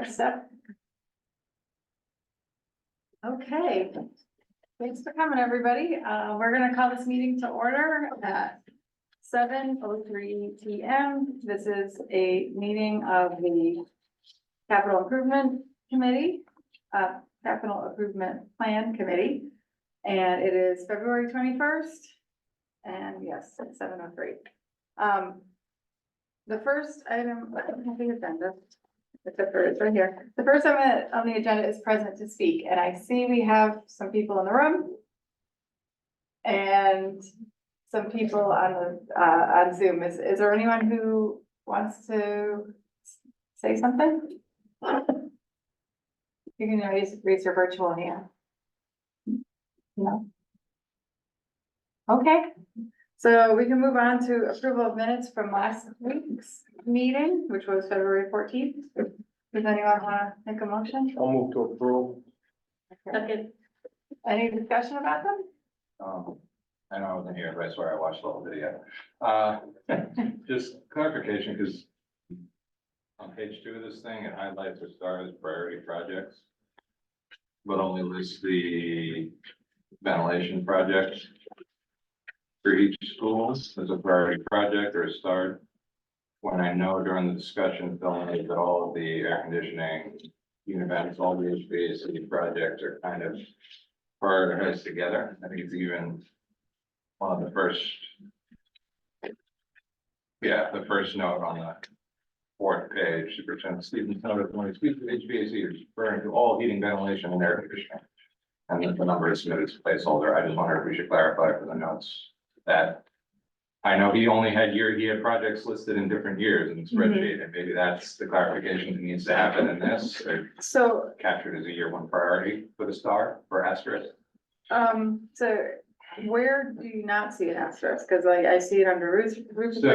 Steph. Okay, thanks for coming, everybody. We're gonna call this meeting to order at 7:03 PM. This is a meeting of the Capital Improvement Committee, Capital Improvement Plan Committee. And it is February 21st. And yes, it's 7:03. The first item, I don't have the agenda. Except for it's right here. The first item on the agenda is present to speak, and I see we have some people in the room. And some people on Zoom. Is there anyone who wants to say something? You can raise your virtual hand. No. Okay, so we can move on to approval of minutes from last week's meeting, which was February 14th. Does anyone want to make a motion? I'll move to approve. Second. Any discussion about them? I know I wasn't here, but I swear I watched the whole video. Just clarification, because on page 2 of this thing, it highlights the start as priority projects, but only lists the ventilation projects for each school as a priority project or a start. When I know during the discussion, Phil made that all of the air conditioning units, all the HVAC projects are kind of prioritized together. I think it's even one of the first. Yeah, the first note on the 4th page, Superintendent Stevens noted when he speaks of HVAC, is referring to all heating, ventilation, and air conditioning. And then the number is submitted as placeholder. I just wonder if we should clarify for the notes that I know he only had he had projects listed in different years in the spreadsheet, and maybe that's the clarification that needs to happen in this, or So, captured as a year 1 priority for the star for asterisk. so where do you not see an asterisk? Because I see it under roof. So,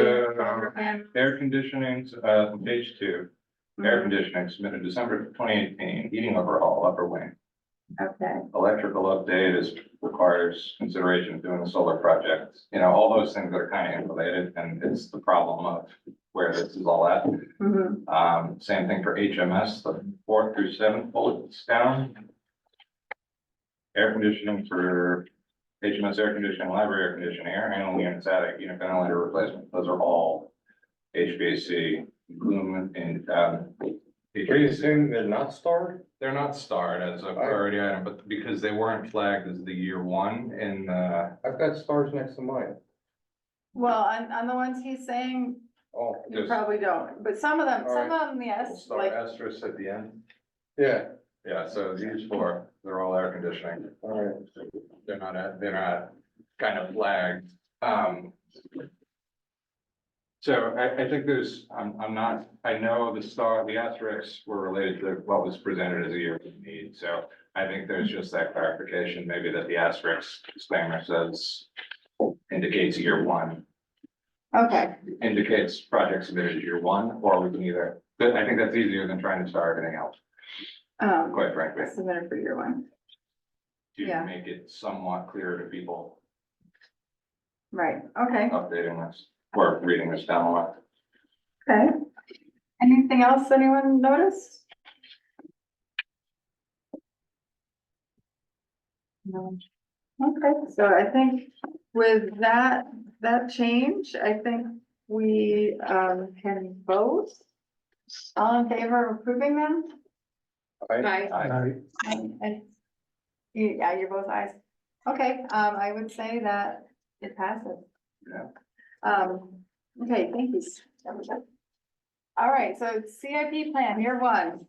air conditioning, page 2, air conditioning submitted December 2018, heating overhaul, upper wing. Okay, Electrical update requires consideration of doing a solar project. You know, all those things that are kind of interrelated, and it's the problem of where this is all at. Same thing for HMS, the 4th through 7th bullets down. Air conditioning for HMS air conditioning, library air conditioning, air handling units, attic unit ventilator replacement. Those are all HVAC improvement and Are you saying they're not starred? they're not starred as a priority item, but because they weren't flagged as the year 1 in I've got stars next to mine. well, on the ones he's saying, Oh, you Just- probably don't, but some of them, we'll yes, start like, asterisk at the end. yeah, Yeah, so these 4, they're all air conditioning. all right. They're not kind of flagged. So I think I'm not, I know the asterisks were related to what was presented as a year of need. So I think there's just that clarification, maybe that the asterisk disclaimer says indicates year 1, okay, indicates project submitted year 1, or we can either, but I think that's easier than trying to start everything else, quite frankly, submitted for year 1, yeah. to make it somewhat clearer to people right, okay, updating this or reading this down the line. okay. Anything else anyone noticed? No. Okay, so I think with that change, I think we can vote. All in favor of approving them? Aye. And yeah, you're both ayes. Okay, I would say that it passes. Yeah. Okay, thank you. All right, so CIP plan, year 1.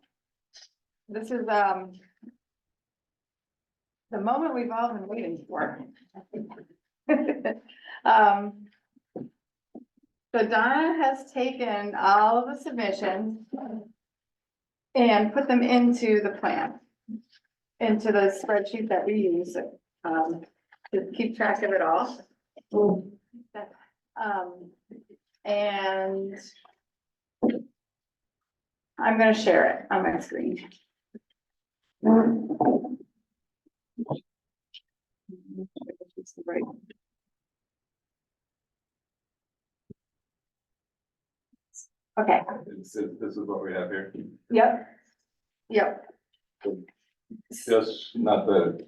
This is, the moment we've all been waiting for. So Donna has taken all of the submissions and put them into the plan, into the spreadsheet that we use, to keep track of it all. And I'm gonna share it on my screen. Okay, This is what we have here. yep, Yep. Just not the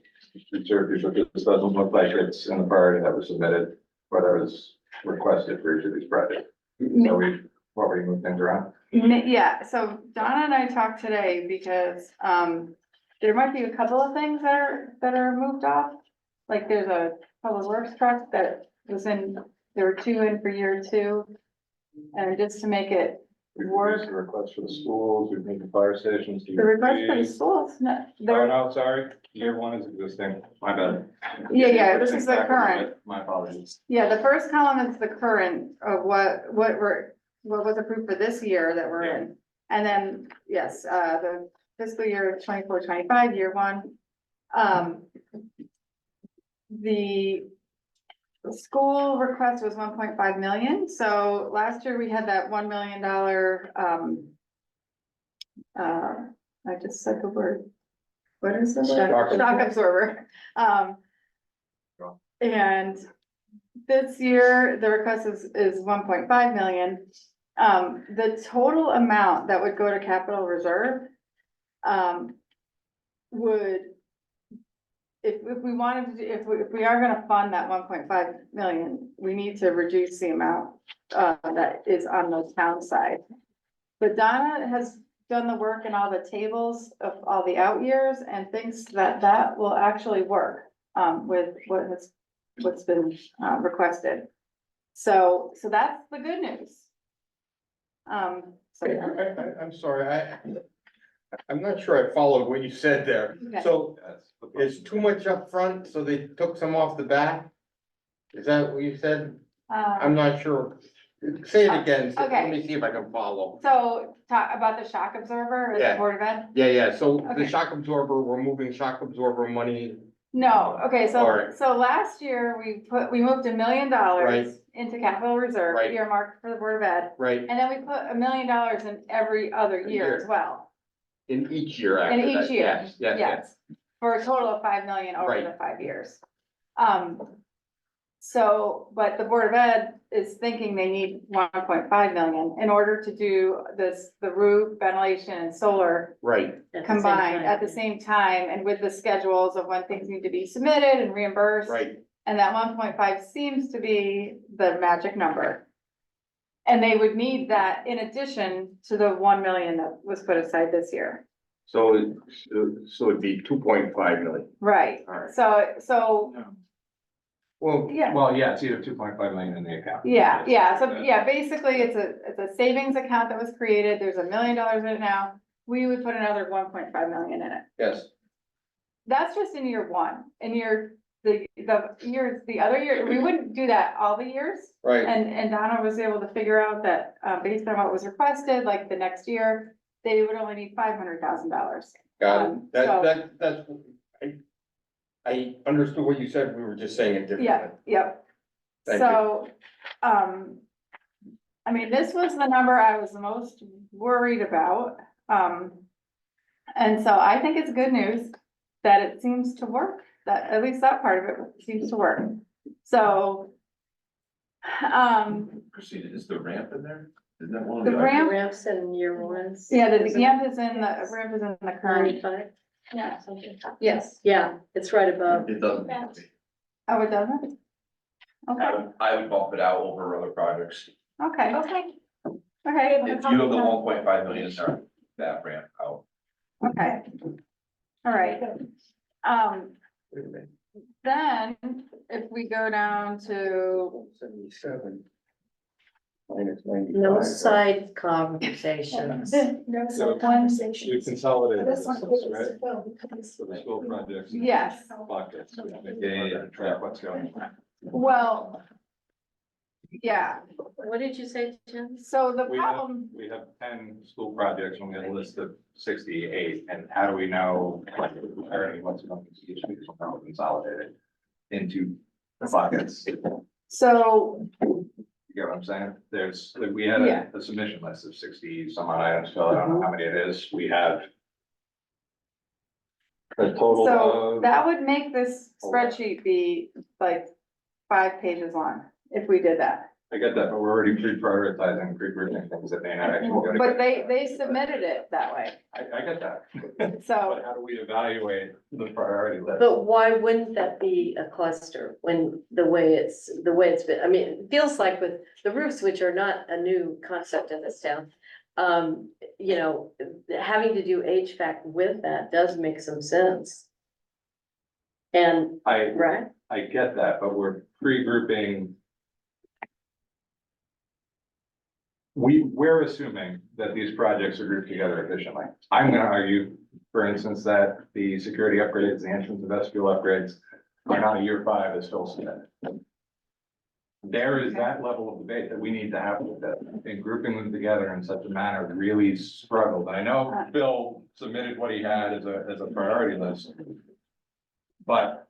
reserve, but this doesn't look like it's in the priority that was submitted, or that was requested for each of these projects. So what we move things around? Yeah, so Donna and I talked today because, there might be a couple of things that are moved off. Like there's a public works truck that was in, there were two in for year two. And just to make it We work, reduced the request for the schools, we made the fire stations. the request for the schools, no, Oh, there, no, sorry, year one is existing, my bad. yeah, this is the Back a little current. bit. My apologies. Yeah, the first column is the current of what was approved for this year that we're in. And then, yes, the fiscal year 24-25, year one. The school request was 1.5 million, so last year we had that $1 million, I just said the word. What is the word? Shock absorber. And this year, the request is 1.5 million. The total amount that would go to capital reserve, would, if we wanted to, if we are gonna fund that 1.5 million, we need to reduce the amount, that is on the town side. But Donna has done the work in all the tables of all the out years and thinks that that will actually work, with what's been, requested. So that's the good news. So, I'm sorry, I'm not sure I followed what you said there. Okay. So That's the- it's too much up front, so they took some off the back? Is that what you said? I'm not sure. Say it again, so let Okay. me see if I can follow. So talk about the shock absorber or the Yeah. Board of Ed? Yeah, so the Okay. shock absorber, we're moving shock absorber money, No, okay, All right. so last year we moved $1 million Right. into capital reserve, Right. earmarked for the Board of Ed. right, And then we put $1 million in every other year as well, in each year after in that, each year, yes. yes, for a total of 5 million over Right. the 5 years. So, but the Board of Ed is thinking they need 1.5 million in order to do this, the roof, ventilation and solar Right, combined at the same time and with the schedules of when things need to be submitted and reimbursed. right, And that 1.5 seems to be the magic number. And they would need that in addition to the 1 million that was put aside this year. so it'd be 2.5 million. Right, All right. so, Well, yeah. Well, yeah, it's either 2.5 million in the account. Yeah, so, yeah, basically, it's a savings account that was created, there's $1 million in it now, we would put another 1.5 million in it. yes, That's just in year one, in the years, the other year, we wouldn't do that all the years. right, And Donna was able to figure out that, based on what was requested, like the next year, they would only need $500,000. got so- it, that's, I understood what you said, we were just saying it differently. Yeah, yep. Thank you. So, I mean, this was the number I was the most worried about. And so I think it's good news that it seems to work, that at least that part of it seems to work. So, Christina, is the ramp in there? Is that one of the the? ramp, Ramps in year one. yeah, the ramp is in the current, 95. yeah, yes. Yeah, it's right above. It doesn't. Oh, it doesn't? Okay, I would bump it out over other projects. okay. Okay. If you have the 1.5 million in there, that ramp out. Okay. All right. Wait a minute, Then if we go down to, 77. Minus 95. No side conversations. So we consolidated this, right? For the school projects. yes, Buckets, yeah, track what's going on. well, yeah, What did you say, Jen? so the We have, problem, we have 10 school projects and we have a list of 68, and how do we know, like, already what's going to each of these will be consolidated into the buckets? so, You get what I'm saying? There's, like, we had Yeah. a submission list of 60 some odd items, so I don't know how many it is. We have a total so of, that would make this spreadsheet be like 5 pages long if we did that. I get that, but we're already pre-prioritizing, pre-grouping things that may not actually go But together. they submitted it that way, I get that. so. But how do we evaluate the priority list? But why wouldn't that be a cluster when the way it's been, I mean, it feels like with the roofs, which are not a new concept in this town. You know, having to do HVAC with that does make some sense. And, right, I get that, but we're pre-grouping. We're assuming that these projects are grouped together efficiently. I'm gonna argue, for instance, that the security upgrades, the entrance and vestibule upgrades are not a year 5 as Phil said. There is that level of debate that we need to have with that, and grouping them together in such a manner really struggled. I know Phil submitted what he had as a priority list. But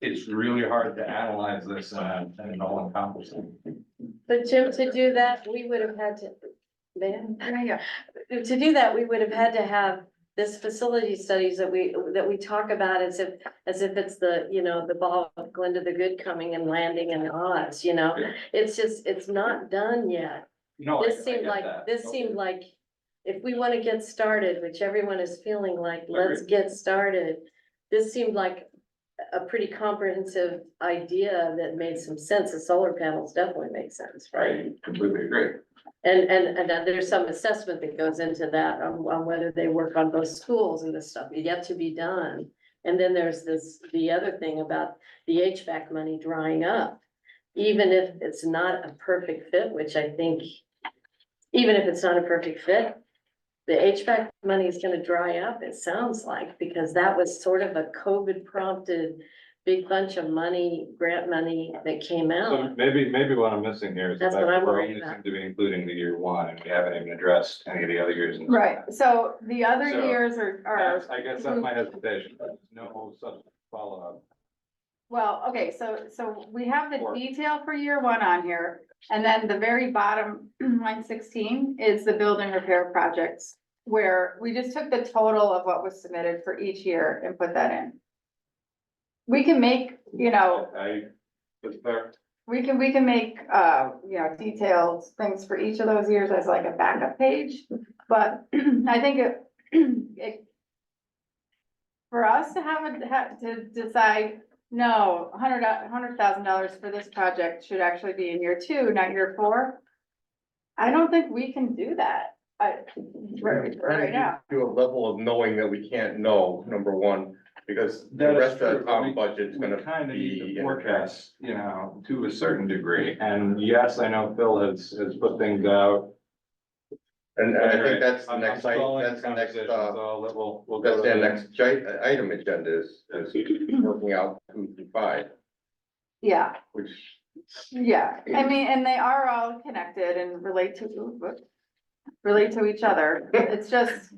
it's really hard to analyze this in an all-encompassing. but Jim, to do that, we would have had to, man, Yeah. to do that, we would have had to have this facility studies that we talk about as if it's the, you know, the ball of Glinda the Good coming and landing in Oz, you know? It's just, it's not done yet. No, This seemed like, if we want to get started, which everyone is feeling like, let's Agreed. get started. This seemed like a pretty comprehensive idea that made some sense. The solar panels definitely make sense, right? I completely agree. And then there's some assessment that goes into that on whether they work on both schools and this stuff yet to be done. And then there's the other thing about the HVAC money drying up. Even if it's not a perfect fit, which I think, even if it's not a perfect fit, the HVAC money is gonna dry up, it sounds like, because that was sort of a COVID prompted big bunch of money, grant money that came So out. maybe what I'm missing here is the That's fact what I'm that we're worried only about. seem to be including the year 1, and we haven't even addressed any of the other years. in this Right, plan. so the other So, years are, I guess that's my hesitation, but there's no subsequent follow-up. well, okay, so we have the Or- detail for year 1 on here. And then the very bottom, line 16, is the building repair projects, where we just took the total of what was submitted for each year and put that in. We can make, you know, It's fair. we can make, you know, detailed things for each of those years as like a backup page, but I think it for us to have to decide, no, $100,000 for this project should actually be in year 2, not year 4. I don't think we can do that, right now. To a level of knowing that we can't know, number one, because the That is rest of true, the but town budget's We gonna kind of need be. to forecast, you know, to a certain degree, and yes, I know Phil has put things out. And I think that's the I'm next, stalling that's the next, conversation, so we'll go that's to the the next item agenda is working out 2 through 5, Yeah, which. yeah, I mean, and they are all connected and relate to each other, it's just.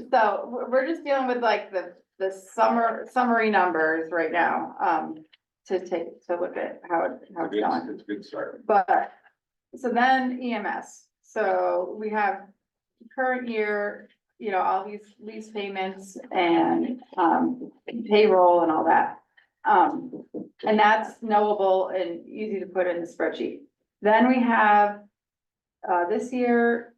So we're just dealing with like the summary numbers right now, to look at how it's going. It's a good start. But, so then EMS, so we have current year, you know, all these lease payments and, payroll and all that. And that's knowable and easy to put in the spreadsheet. Then we have, this year,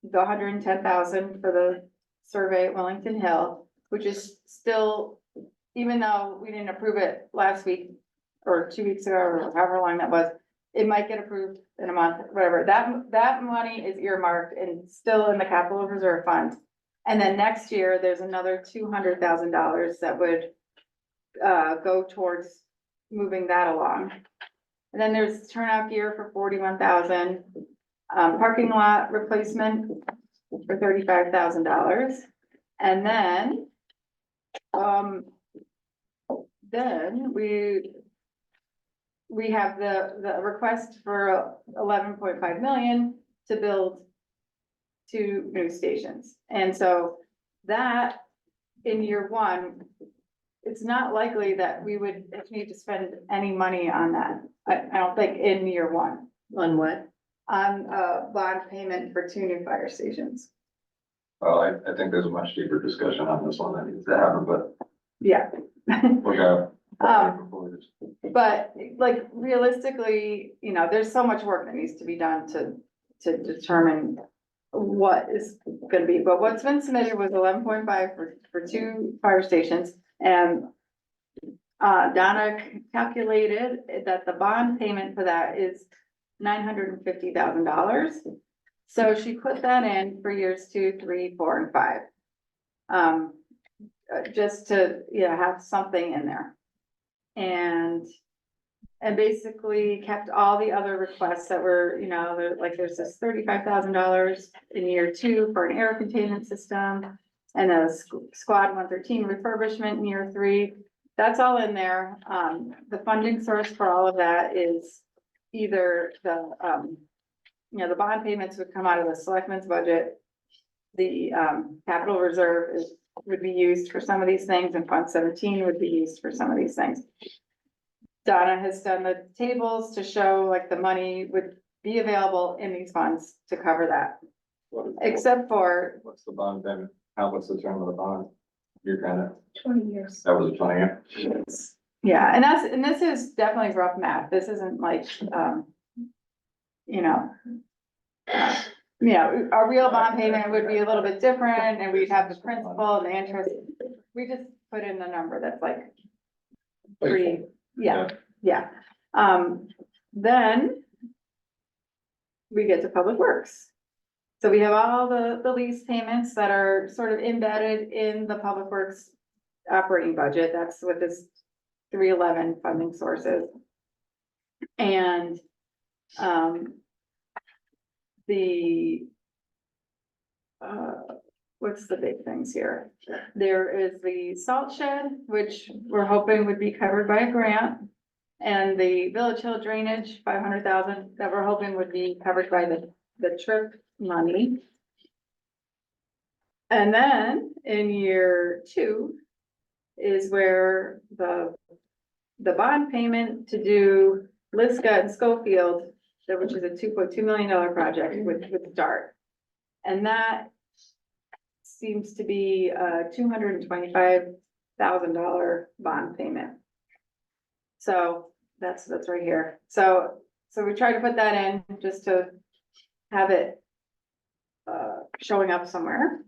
the 110,000 for the survey at Willington Hill, which is still, even though we didn't approve it last week or 2 weeks ago, or however long that was, it might get approved in a month, whatever. That money is earmarked and still in the capital reserve fund. And then next year, there's another $200,000 that would go towards moving that along. And then there's turnout gear for 41,000, parking lot replacement for $35,000. And then we have the request for 11.5 million to build 2 new stations. And so that in year 1, it's not likely that we would need to spend any money on that. I don't think in year 1. On what? On bond payment for 2 new fire stations. Well, I think there's a much deeper discussion on this one that needs to happen, but Yeah. we'll go. But like realistically, you know, there's so much work that needs to be done to determine what is gonna be, but what's been submitted was 11.5 for 2 fire stations, and Donna calculated that the bond payment for that is $950,000. So she put that in for years 2, 3, 4, and 5. Just to, you know, have something in there. And basically kept all the other requests that were, you know, like there's this $35,000 in year 2 for an air containment system. And a squad 113 refurbishment in year 3. That's all in there. The funding source for all of that is either the, you know, the bond payments would come out of the selectmen's budget. The capital reserve would be used for some of these things, and Fund 17 would be used for some of these things. Donna has done the tables to show like the money would be available in these funds to cover that, except for, What's the bond then? What's the term of the bond? You're kind of, 20 years. that was a 20-year. Yeah, and this is definitely rough math. This isn't like, you know, a real bond payment would be a little bit different, and we'd have the principal and the interest. We just put in a number that's like pretty, yeah. Then we get to Public Works. So we have all the lease payments that are sort of embedded in the Public Works operating budget. That's what this 311 funding source is. And what's the big things here? There is the salt shed, which we're hoping would be covered by a grant. And the Village Hill drainage, 500,000, that we're hoping would be covered by the TRIP money. And then in year 2 is where the bond payment to do Liska and Schofield, which is a $2.2 million project with DART. And that seems to be a $225,000 bond payment. So that's right here. So we try to put that in just to have it showing up somewhere.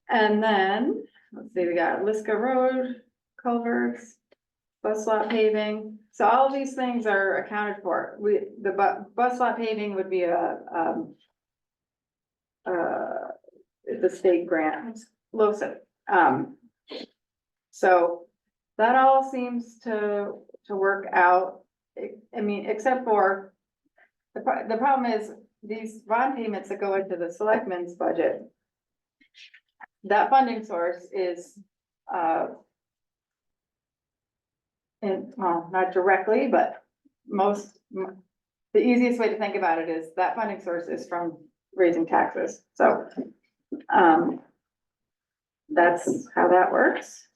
And then, let's see, we got Liska Road, culverts, bus lot paving. So all of these things are accounted for. The bus lot paving would be the state grant, LoSiP. So that all seems to work out. I mean, except for the problem is these bond payments that go into the selectmen's budget. That funding source is well, not directly, but the easiest way to think about it is that funding source is from raising taxes. So that's how that works.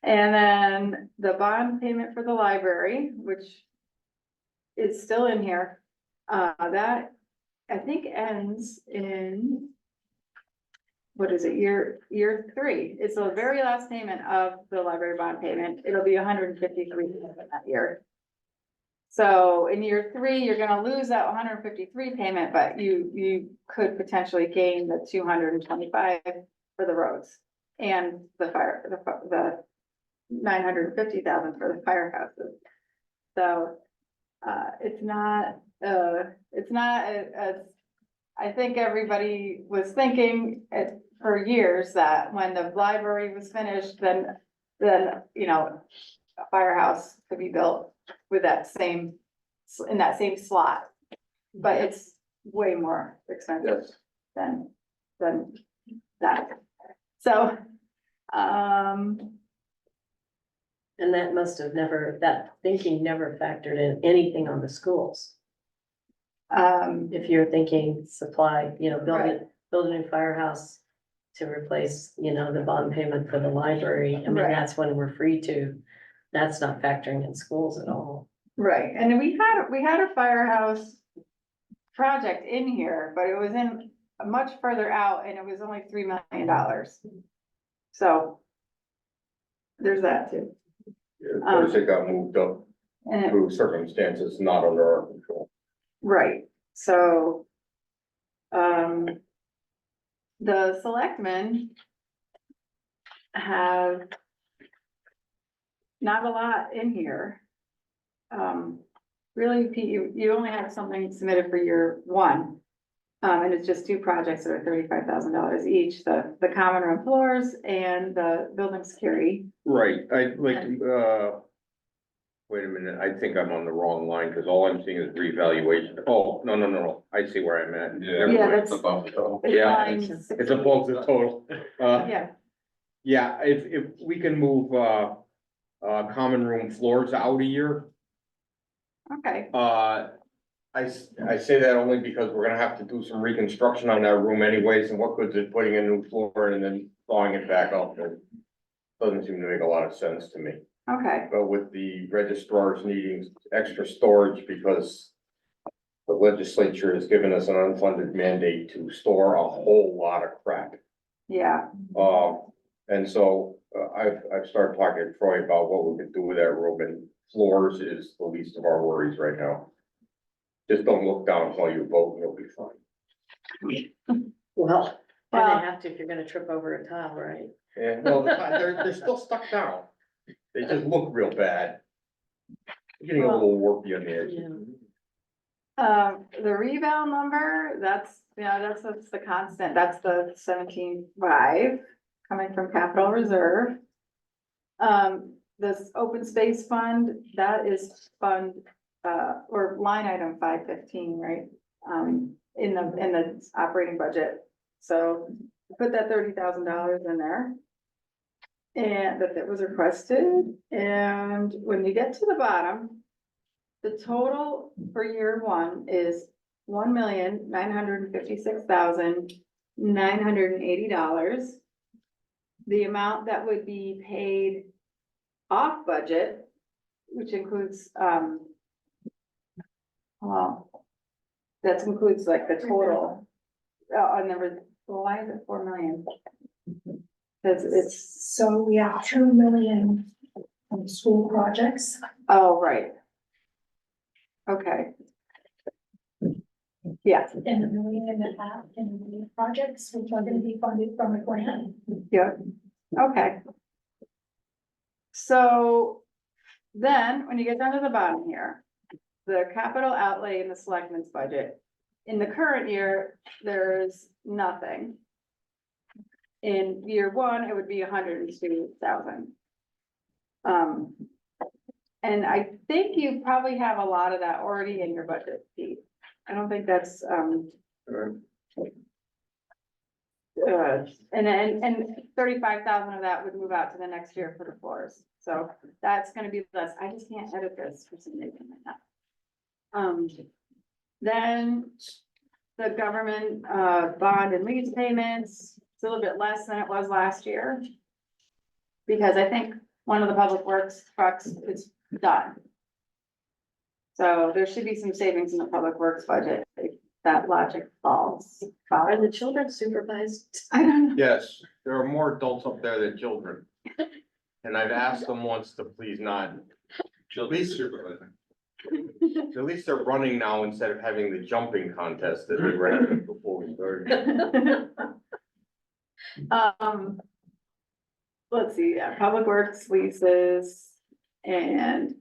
And then the bond payment for the library, which is still in here, that I think ends in, what is it, year 3. It's the very last payment of the library bond payment. It'll be 153 that year. So in year 3, you're gonna lose that 153 payment, but you could potentially gain the 225 for the roads and the 950,000 for the firehouses. So it's not as I think everybody was thinking for years that when the library was finished, then you know, a firehouse could be built with that same, in that same slot. But it's way more expensive than that. So, and that must have that thinking never factored in anything on the schools. If you're thinking supply, you know, build a new firehouse to replace, you know, the bond payment for the library. I mean, Right. that's when we're free to, that's not factoring in schools at all. right, and then we had a firehouse project in here, but it was in much further out and it was only $3 million. So there's that too. Of course, it got moved up And it- through circumstances not under our control. right, so. The selectmen. Have. Not a lot in here. Really, Pete, you only have something submitted for year one. And it's just two projects that are $35,000 each, the common room floors and the building security. Right, I like, wait a minute, I think I'm on the wrong line, because all I'm seeing is revaluation. Oh, no, I see where I'm at. Yeah. Yeah, that's- Above the total. It's Yeah, line It's 60. above the total. Yeah, Yeah, if we can move, common room floors out a year. okay, I say that only because we're gonna have to do some reconstruction on that room anyways, and what good is putting a new floor and then thawing it back up? It doesn't seem to make a lot of sense to me. okay, But with the registrars needing extra storage because the legislature has given us an unfunded mandate to store a whole lot of crap. yeah, And so, I've started talking to Troy about what we could do with that room, and floors is the least of our worries right now. Just don't look down while you vote, and you'll be fine. Well, Well- kinda have to if you're gonna trip over a tile, right? And, well, they're still stuck down. They just look real bad. Getting a little warpy on the edge. Yeah. the rebound number, that's the constant, that's the 17.5 coming from capital reserve. This open space fund, that is fund, or line item 515, right? In the operating budget, so put that $30,000 in there. And that was requested, and when you get to the bottom. The total for year one is $1,956,980. The amount that would be paid off budget, which includes, well, that includes like the total. Why is it 4 million? Cause it's, So we have 2 million from school projects. oh, right. Okay. Yeah, And 1.5 million in the projects, which are gonna be funded from a grant. yeah, okay. So then, when you get down to the bottom here, the capital outlay in the selectmen's budget. In the current year, there's nothing. In year one, it would be 102,000. And I think you probably have a lot of that already in your budget, Pete. I don't think that's, and 35,000 of that would move out to the next year for the floors. So that's gonna be less. I just can't edit this for some reason right now. Then the government, bond and lease payments, it's a little bit less than it was last year. Because I think one of the public works trucks is done. So there should be some savings in the public works budget, if that logic falls. Are the children supervised? I don't know. Yes, there are more adults up there than children. And I've asked them once to please not, Children supervising. at least they're running now instead of having the jumping contest that they ran before we started. Let's see, yeah, public works leases and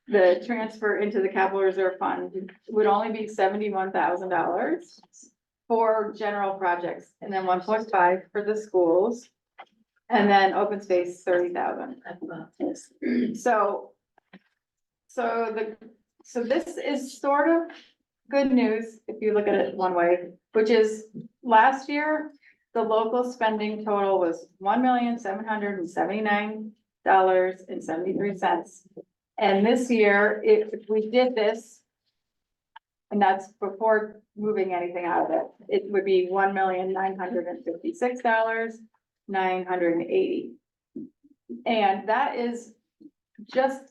the transfer into the capital reserve fund would only be $71,000 for general projects, and then 1.5 for the schools. And then open space, 30,000. So this is sort of good news, if you look at it one way, which is last year, the local spending total was $1,779.73. And this year, if we did this, and that's before moving anything out of it, it would be $1,956,980. And that is just,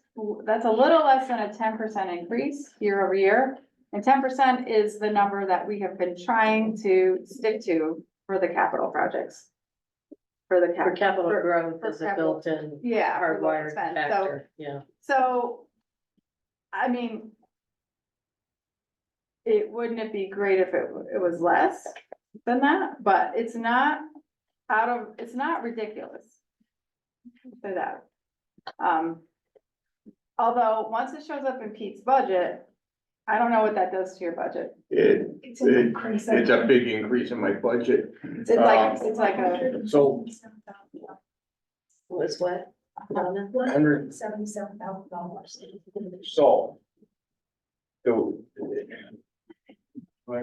that's a little less than a 10% increase year over year. And 10% is the number that we have been trying to stick to for the capital projects for the For capital for- growth for is a capital- built-in Yeah. for the hardwired expense. So, factor, yeah. so, I mean, wouldn't it be great if it was less than that, but it's not it's not ridiculous. Say that. Although, once it shows up in Pete's budget, I don't know what that does to your budget. It's an increase. It's a big increase in my budget. It's like a, So- Was what? Donna? $177,000. So.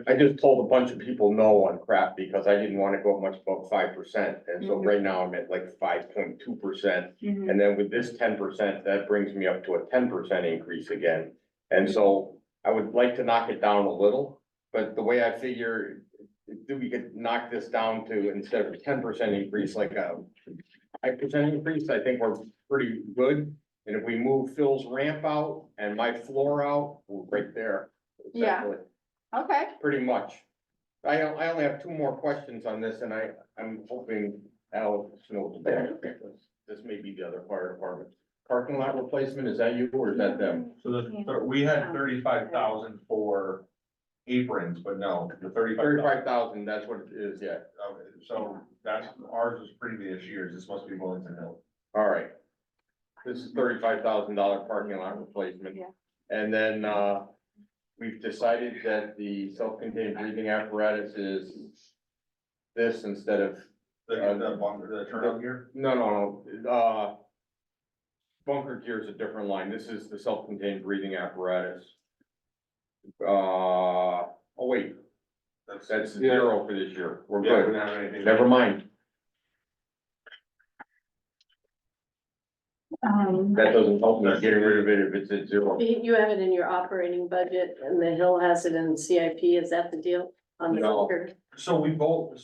I just told a bunch of people no on crap because I didn't wanna go up much above 5%, and so Mhm. right now I'm at like 5.2%. Mhm. And then with this 10%, that brings me up to a 10% increase again. And so I would like to knock it down a little, but the way I figure, if we could knock this down to, instead of a 10% increase, like a 5% increase, I think we're pretty good. And if we move Phil's ramp out and my floor out, we're right there. Yeah. essentially, okay, Pretty much. I only have two more questions on this, and I'm hoping Alex knows better, because this may be the other fire department. Parking lot replacement, is that you or is that them? So we had 35,000 for aprons, but no, the 35,000. 35,000, that's what it is, yeah. Okay, so that's, ours was previous years, this must be Willington Hill. All right. This is $35,000 parking lot replacement. Yeah. And then, we've decided that the self-contained breathing apparatus is this instead of, The turnout gear? no, bunker gear is a different line. This is the self-contained breathing apparatus. Oh wait, that's zero for this year. We're Yeah, we good. don't have anything. Never mind. That doesn't help me getting rid of it if it's at zero. You have it in your operating budget and the Hill has it in CIP, is that the deal? On the No. bunker? So we both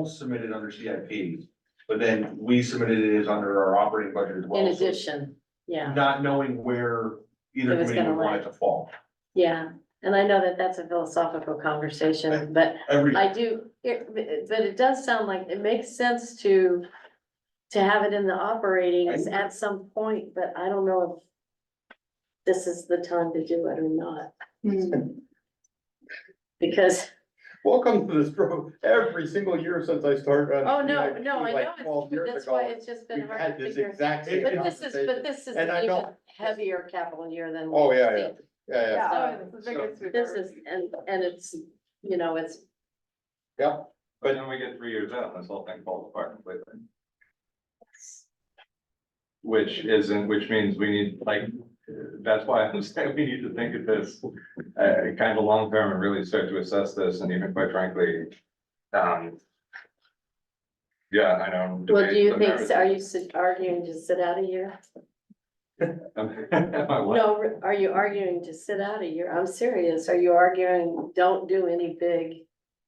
submitted under CIP, but then we submitted it as under our operating budget as well. In so addition, yeah, not knowing where either It was committee would gonna want it to fall. yeah. And I know that that's a philosophical conversation, but Every, I do, but it does sound like it makes sense to have it in the operatings at some point, but I don't know if this is the time to do it or not, because, Welcome to this grove. Every single year since I started. oh, on no, CIP, no, I like know, 12 years that's ago, why it's just been We've hard had to this figure. exact same But this conversation. is And an I even know- heavier capital year than. Oh, we yeah, think. Yeah, yeah, oh, it's the So, biggest we've This ever- is, and it's, you know, it's, Yep. But then we get 3 years out and this whole thing falls apart completely. Which means we need, like, that's why I'm saying we need to think of this, kind of long term and really start to assess this and even quite frankly, yeah, I know. well, do you debate the think, merits are of- you arguing to sit out a year? Am I what? No, are you arguing to sit out a year? I'm serious. Are you arguing, don't do any big,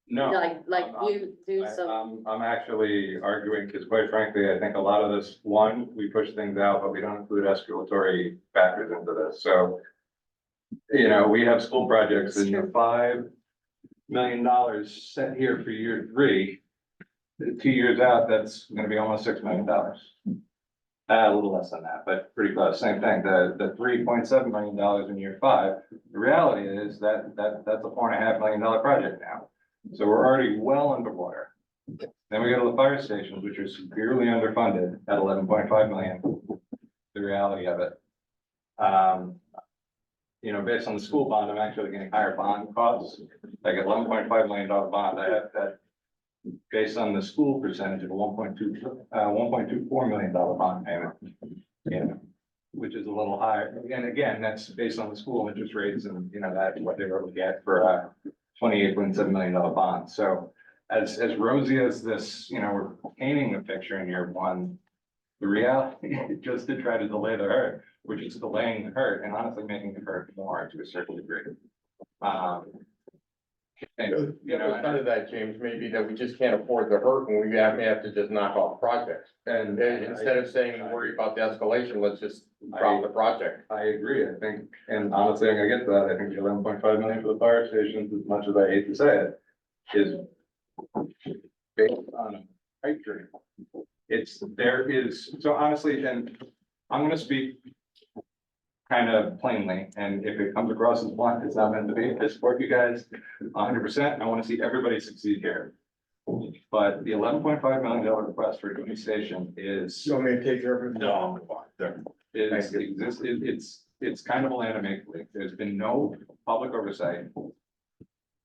No. like I'm- you do some, I'm actually arguing, because quite frankly, I think a lot of this, one, we push things out, but we don't include escalatory factors into this, so. You know, we have school projects That's in the true. $5 million set here for year 3. 2 years out, that's gonna be almost $6 million. A little less than that, but pretty close, same thing, the $3.7 million in year 5, the reality is that's a $4.5 million project now. So we're already well underwater. Then we go to the fire stations, which are severely underfunded at 11.5 million, the reality of it. You know, based on the school bond, I'm actually getting higher bond costs, like $11.5 million bond, I have that. Based on the school percentage of $1.24 million bond payment. You know, which is a little higher, and again, that's based on the school interest rates and, you know, that's what they were able to get for a $28.7 million bond, so. As rosy as this, you know, we're painting the picture in year 1, the reality, just to try to delay the hurt, we're just delaying the hurt and honestly making the hurt more to a certain degree. And, you know, None of that, James, maybe that we just can't afford the hurt and we may have to just knock off projects. and And instead of saying, worry about the escalation, let's just drop the project. I agree, I think, and honestly, I'm gonna get to that, I think the 11.5 million for the fire stations, as much as I hate to say it, is based on pipe dream. There is, so honestly, and I'm gonna speak kind of plainly, and if it comes across as blunt, it's not meant to be. I support you guys 100%. I want to see everybody succeed here. But the $11.5 million request for a new station is. You want me to take care of it? No. It's kind of a land of make-believe. There's been no public oversight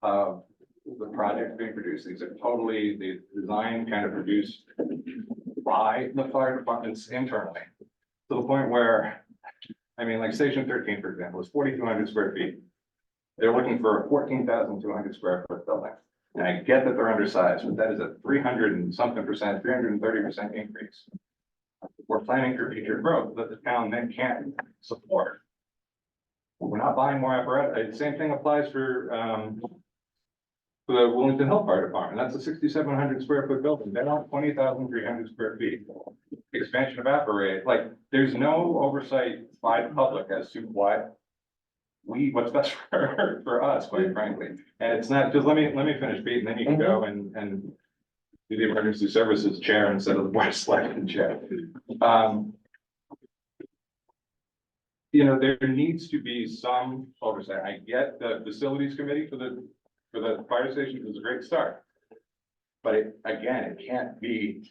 of the project being produced. These are totally, the design kind of produced by the fire departments internally. To the point where, I mean, like Station 13, for example, is 4,200 square feet. They're looking for a 14,200 square foot building. And I get that they're undersized, but that is a 300 and something percent, 330% increase. We're planning for future growth that the town then can't support. We're not buying more apparatus. Same thing applies for the Willington Health Fire Department. That's a 6,700 square foot building. They want 20,300 square feet. Expansion of apparatus, like, there's no oversight by the public as to what's best for us, quite frankly. And it's not, just let me finish, Pete, and then you can go and do the emergency services chair instead of the board of selectmen chair. You know, there needs to be some oversight. I get the facilities committee for the fire station is a great start. But it can't be,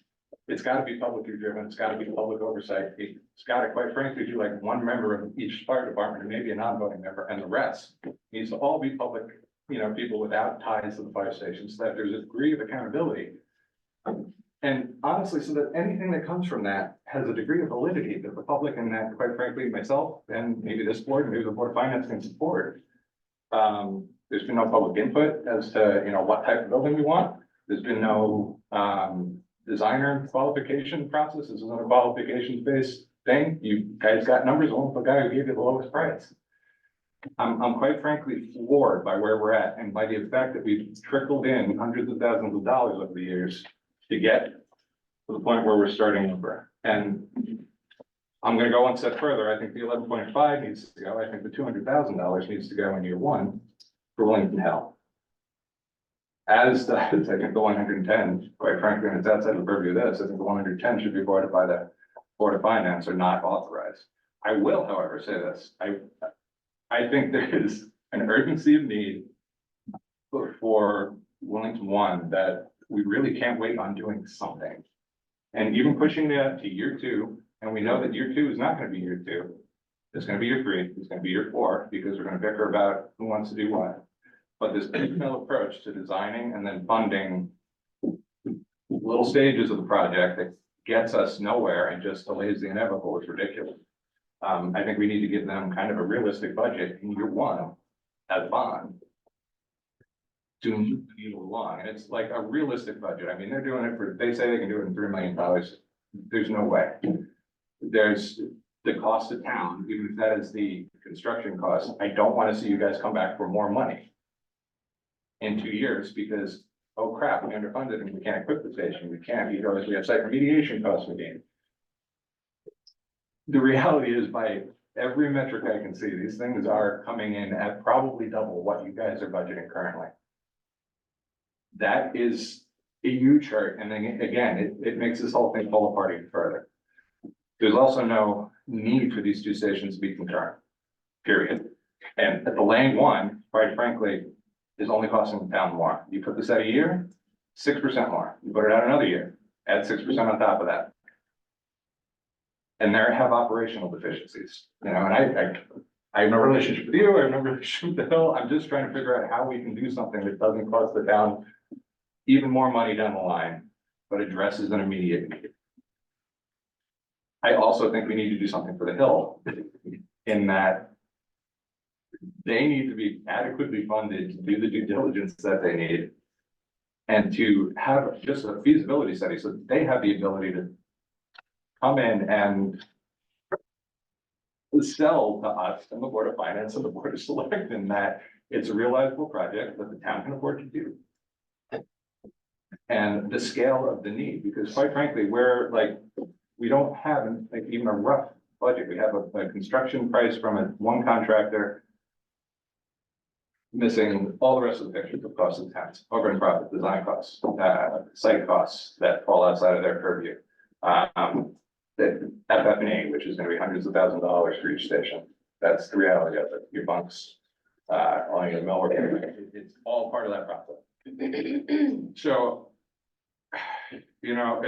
it's gotta be publicly driven, it's gotta be public oversight. It's gotta, quite frankly, be like one member of each fire department, or maybe a non-voting member, and the rest needs to all be public, you know, people without ties to the fire station, so that there's a degree of accountability. And honestly, so that anything that comes from that has a degree of validity that the public, and that, quite frankly, myself, and maybe this board, and maybe the board of finance can support. There's been no public input as to, you know, what type of building we want. There's been no, designer qualification process. This is not a qualifications-based thing. You guys got numbers on the guy who gave you the lowest price. I'm quite frankly floored by where we're at, and by the fact that we've trickled in hundreds of thousands of dollars over the years to get to the point where we're starting over. And I'm gonna go one step further. I think the 11.5 needs to go. I think the $200,000 needs to go in year one for Willington Health. As does, I think the 110, quite frankly, and it's outside the purview of this, I think the 110 should be voted by the Board of Finance or not authorized. I will, however, say this, I think there is an urgency of need for Willington One that we really can't wait on doing something. And even pushing that to year two, and we know that year two is not gonna be year two. It's gonna be year three, it's gonna be year four, because we're gonna bicker about who wants to do what. But this piecemeal approach to designing and then funding little stages of the project that gets us nowhere and just delays the inevitable is ridiculous. I think we need to give them kind of a realistic budget in year one as a bond to move the needle along. And it's like a realistic budget. I mean, they're doing it for, they say they can do it in $3 million. There's no way. There's the cost of town, even if that is the construction cost. I don't want to see you guys come back for more money in 2 years because, oh crap, we underfunded and we can't equip the station. We can't because we have site remediation costs again. The reality is, by every metric I can see, these things are coming in at probably double what you guys are budgeting currently. That is a huge hurt. And then again, it makes this whole thing fall apart even further. There's also no need for these two stations to be concurrent, period. And at the Lane one, quite frankly, is only costing the town more. You put this out a year, 6% more. You put it out another year, add 6% on top of that. And there have operational deficiencies, you know, and I have no relationship with you, I have no relationship with the Hill. I'm just trying to figure out how we can do something that doesn't cost the town even more money down the line, but addresses an immediate need. I also think we need to do something for the Hill in that they need to be adequately funded to do the due diligence that they need and to have just a feasibility study so that they have the ability to come in and sell to us and the Board of Finance and the Board of Selectmen that it's a realizable project that the town can afford to do. And the scale of the need, because quite frankly, we're like, we don't have like even a rough budget. We have a construction price from one contractor missing all the rest of the picture, the cost of tax, overhead profit, design costs, site costs that fall outside of their purview. The FF&E, which is gonna be hundreds of thousands of dollars for each station. That's the reality of it. Your bunks, on your millwork, it's all part of that process. So, you know,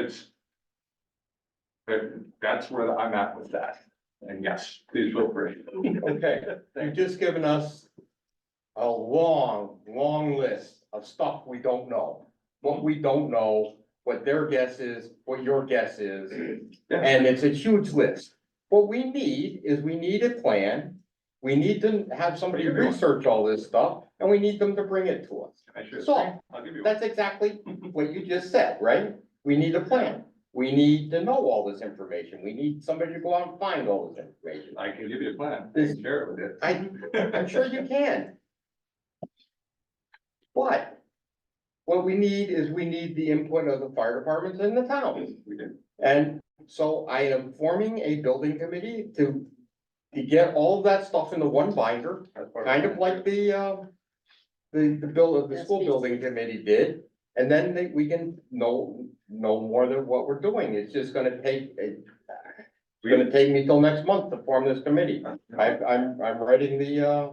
that's where I'm at with that. And yes, please feel free. Okay, you've just given us a long, long list of stuff we don't know. What we don't know, what their guess is, what your guess is, and it's a huge list. What we need is we need a plan. We need to have somebody I'll give you one. research all this stuff, and we need them to bring it to us. I should, So, I'll give you one. that's exactly what you just said, right? We need a plan. We need to know all this information. We need somebody to go out and find all this information. I can give you a plan. I This- can share it with you. I'm sure you can. But what we need is we need the input of the fire departments in the town. We did. And so I am forming a building committee to get all of that stuff into one binder, That's part kind the of plan. like the school building committee did. And then we can know more than what we're doing. It's just gonna take, it's gonna take me till next month to form this committee. I'm writing the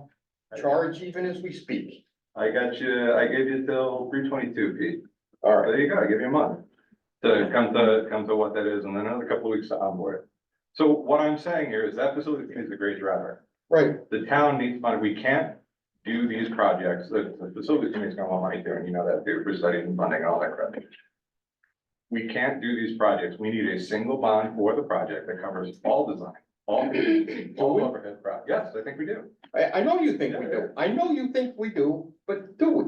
charge even as we speak. I got you, I gave you till 3/22, Pete. All right, There you go, I give you a month to come to what that is, and then another couple of weeks to onboard it. So what I'm saying here is that facility committee is a great driver. right. The town needs money. We can't do these projects. The facility committee is gonna want money too, and you know that too, for studying and funding and all that crap. We can't do these projects. We need a single bond for the project that covers all design, all overhead projects. Yes, I think we do. I know you think we do. I know you think we do, but do it.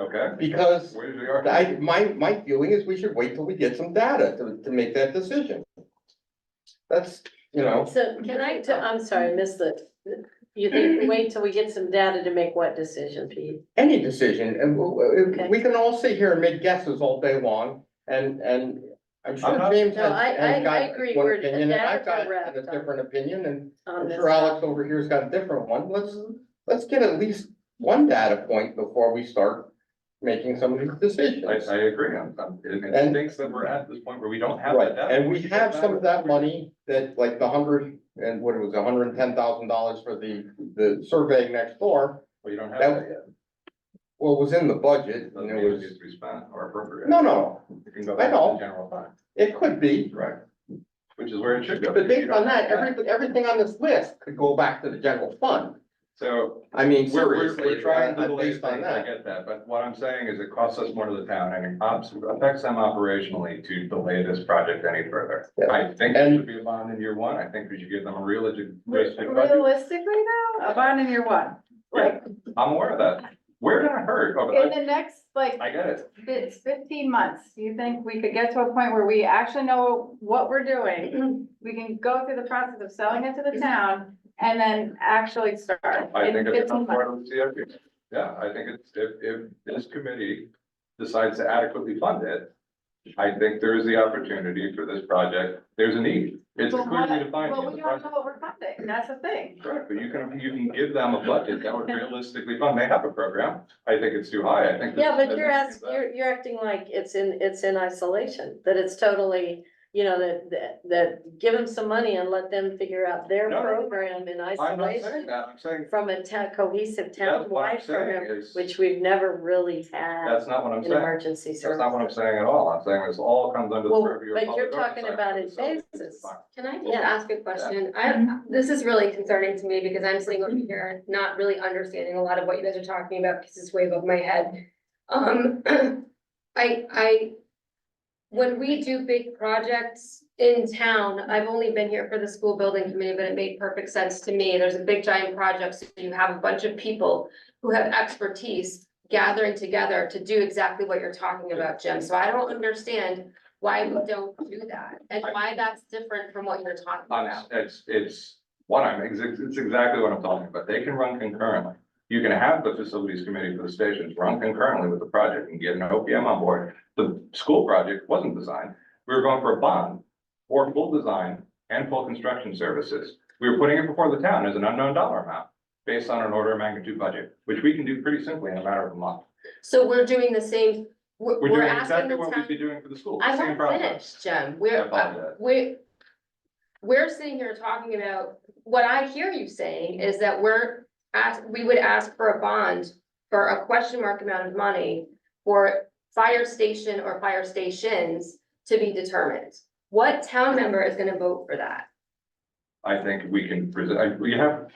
Okay? Because Where's the argument? my feeling is we should wait till we get some data to make that decision. That's, you know, So can I'm sorry, I missed you think, wait till we get some data to make what decision, Pete? any decision, and Okay. we can all sit here and make guesses all day long, and I'm sure I'm not- James No, I has got agree, one we're opinion, and I've got correct a different opinion, and on I'm this. sure Alex over here's got a different one. Let's get at least one data point before we start making some of these decisions. I agree. It And- stinks that we're at this point where we don't have Right, that data. and we have some of that money that, like the $110,000 for the surveying next door. Well, you don't have that yet. Well, it was in the budget, Doesn't and mean it it was, needs to be spent or appropriate. no, You can go I back to know. the general fund. it could be. Right. Which is where it should go. But because you based on don't that, have everything on this list could go back to the general fund. So I mean, we're seriously, trying to delay based on things, I that. get that, but what I'm saying is it costs us more to the town and it affects them operationally to delay this project any further. Yeah. I think there should be a bond in year one. I think we should give them a realistic budget. Realistically though, a bond in year one, like, I'm aware of that. We're gonna hurt over in that. the next, like, I get it. it's 15 months, do you think we could get to a point where we actually know what we're doing? We can go through the process of selling it to the town and then actually start I in think it's 15 months. part of the CIP. Yeah, I think it's, if this committee decides to adequately fund it, I think there is the opportunity for this project. There's a need. It's But what- clearly defined. Well, in we the don't project. know what we're funding, that's the thing. Correct, but you can give them a budget that would realistically fund. They have a program. I think it's too high. I think. Yeah, but this- you're acting like it's in isolation, that it's totally, you know, that give them some money and let them figure out their No, no, no. program in I'm not saying isolation. that. I'm saying, From a cohesive that's what I'm town-wide saying program, is, which we've never really had that's not what I'm in saying. emergency That's not what I'm services. saying at all. I'm saying this all comes under the Well, purview of. but you're public talking oversight about for in the facility. phases. Fine. Can I just Yeah. ask a question? This is really concerning to me because I'm sitting over here not really understanding a lot of what you guys are talking about because it's way above my head. When we do big projects in town, I've only been here for the school building committee, but it made perfect sense to me. There's a big giant project, so you have a bunch of people who have expertise gathering together to do exactly what you're talking about, Jim. So I don't understand why we don't do that and why that's different from what you're talking about. It's what it's exactly what I'm talking about. They can run concurrently. You can have the facilities committee for the stations run concurrently with the project and get an OPM on board. The school project wasn't designed. We were going for a bond for full design and full construction services. We were putting it before the town as an unknown dollar amount. based on an order of magnitude budget, which we can do pretty simply in a matter of a month. So we're doing the same, We're we're doing asking exactly the what town. we'd be doing for the school, I same want to process. finish, Jim, I apologize. we're sitting here talking about, what I hear you saying is that we would ask for a bond for a question mark amount of money for fire station or fire stations to be determined. What town member is gonna vote for that? I think we can present, we have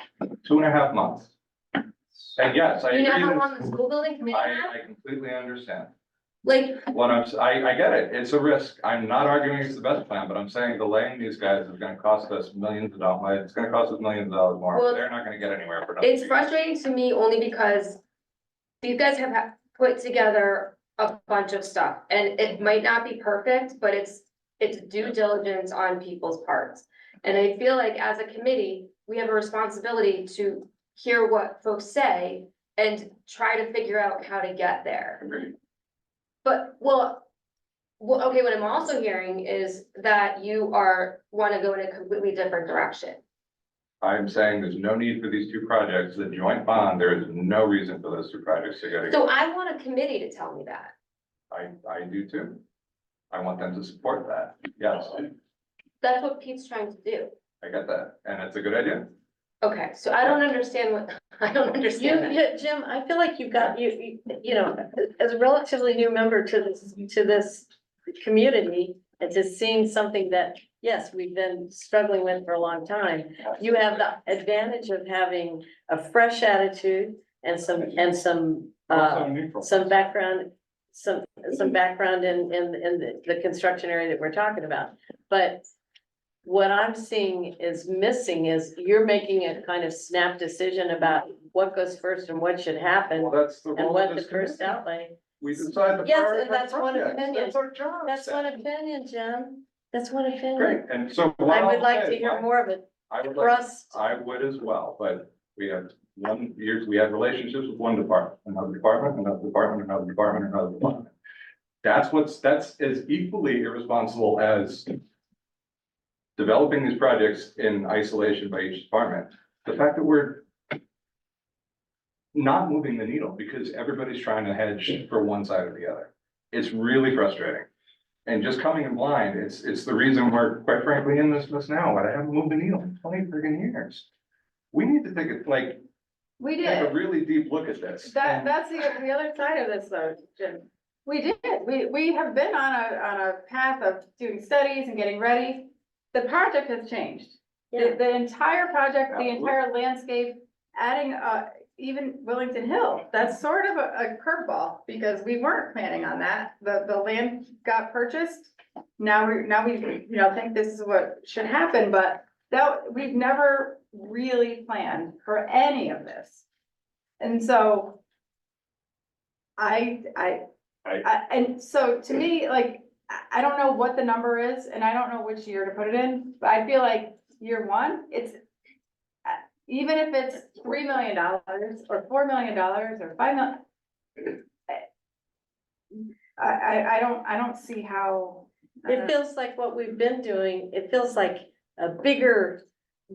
2.5 months. And yes, I You know agree, how that- long the school building committee has? I completely understand. Like, What I get it, it's a risk, I'm not arguing it's the best plan, but I'm saying delaying these guys is gonna cost us millions of dollars, it's gonna cost us millions of dollars more, Well, they're not gonna get anywhere for nothing. it's frustrating to me only because these guys have put together a bunch of stuff, and it might not be perfect, but it's due diligence on people's parts. And I feel like as a committee, we have a responsibility to hear what folks say and try to figure out how to get there. Agreed. But, okay, what I'm also hearing is that you wanna go in a completely different direction. I'm saying there's no need for these two projects, the joint bond, there is no reason for those two projects to go together. So I want a committee to tell me that. I do too. I want them to support that, yes, That's what Pete's trying to do. I get that, and it's a good idea. Okay, so I don't understand I don't understand that. Yeah, Jim, I feel like you've got, you know, as a relatively new member to this community, and to seeing something that, yes, we've been struggling with for a long time, you have the advantage of having a fresh attitude and some Also neutral. some background, some background in the construction area that we're talking about. But what I'm seeing is missing is you're making a kind of snap decision about what goes first and what should happen Well, that's the and role what of the this first committee. outlay. We decide the Yes, priority and that's one projects. opinion. That's our job. That's one opinion, Jim. That's one opinion. Great, and so. what I would I'll like say to hear is more of it. I would like, Trust. I would as well, but we have we have relationships with one department, another department, another department, another department, another department. That's as equally irresponsible as developing these projects in isolation by each department. The fact that we're not moving the needle because everybody's trying to hedge for one side or the other. It's really frustrating. And just coming in blind, it's the reason we're quite frankly in this mess now, but I haven't moved the needle in 20 friggin' years. We need to take it, like, We take a did. really deep look at this. That's the other side of this though, Jim. We did. We have been on a path of doing studies and getting ready. The project has changed. The entire project, the entire landscape, adding, even Willington Hill, that's sort of a curveball because we weren't planning on that. The land got purchased. Now we, think this is what should happen, but we've never really planned for any of this. And so and so to me, like, I don't know what the number is and I don't know which year to put it in, but I feel like year one, it's even if it's $3 million or $4 million or $5 million. I don't see how. It feels like what we've been doing, it feels like a bigger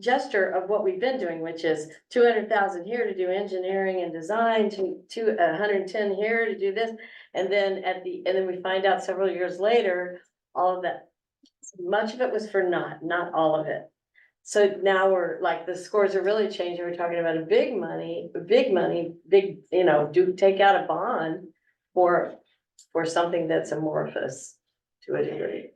gesture of what we've been doing, which is 200,000 here to do engineering and design, to 110 here to do this. And then and then we find out several years later, all of that, much of it was for not all of it. So now we're like, the scores are really changing. We're talking about big money, take out a bond for something that's amorphous to a degree.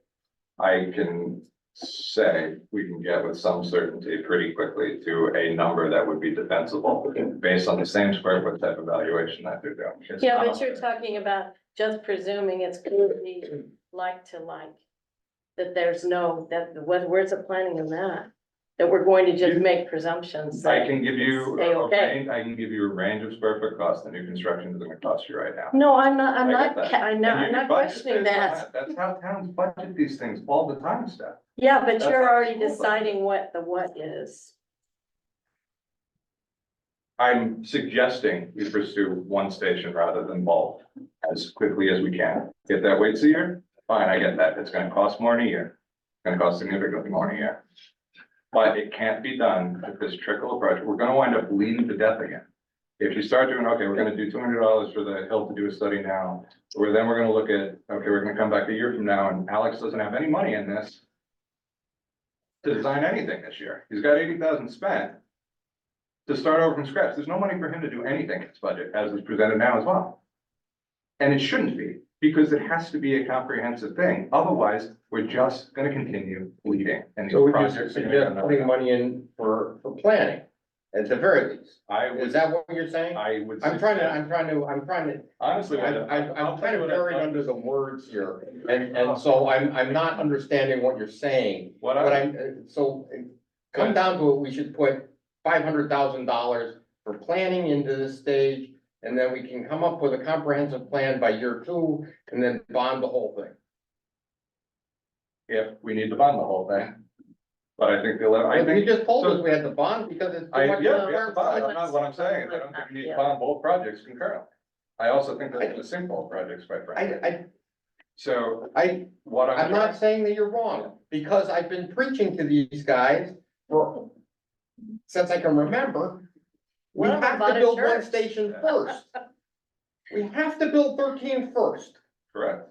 I can say we can get with some certainty pretty quickly to a number that would be defensible based on the same square foot type evaluation that they're doing. It's Yeah, not- but you're talking about just presuming it's going to be like to like. That there's where's the planning in that? That we're going to just make presumptions. I can give you Say, okay. I can give you a range of square foot costs that new construction is gonna cost you right now. No, I'm not I get that. I'm And you not budget questioning based on that. That's how towns budget these things all the time, Steph. Yeah, but That's you're not already school budget. deciding what the what is. I'm suggesting we pursue one station rather than both as quickly as we can. If that waits a year, fine, I get that. It's gonna cost more in a year. It's gonna cost significantly more in a year. But it can't be done with this trickle approach. We're gonna wind up bleeding to death again. If you start doing, okay, we're gonna do $200 for the Hill to do a study now, or then we're gonna look at, okay, we're gonna come back a year from now and Alex doesn't have any money in this to design anything this year. He's got 80,000 spent to start over from scratch. There's no money for him to do anything in this budget as is presented now as well. And it shouldn't be, because it has to be a comprehensive thing. Otherwise, we're just gonna continue bleeding. And these So we projects just are gonna suggest go putting nowhere. money in for planning, at the very least. I Is would, that what you're saying? I would. I'm trying to, Honestly, I'm I'll tell kind you of what I- buried under the words here, and so I'm not understanding what you're saying. What But I, come down to it, we should put $500,000 for planning into this stage, and then we can come up with a comprehensive plan by year 2, and then bond the whole thing. if we need to bond the whole thing. But I think I You think, just told us we had the bond because it's too much. yeah, of we a- have to bond. I'm not, what I'm saying is I don't think we need to bond both projects concurrently. I also think that the single projects, quite frankly. So what I'm not saying that you're wrong, because I've been preaching to these guys for, since I can remember. We Well, have bought to a build one church. station first. We have to build 13 first. Correct.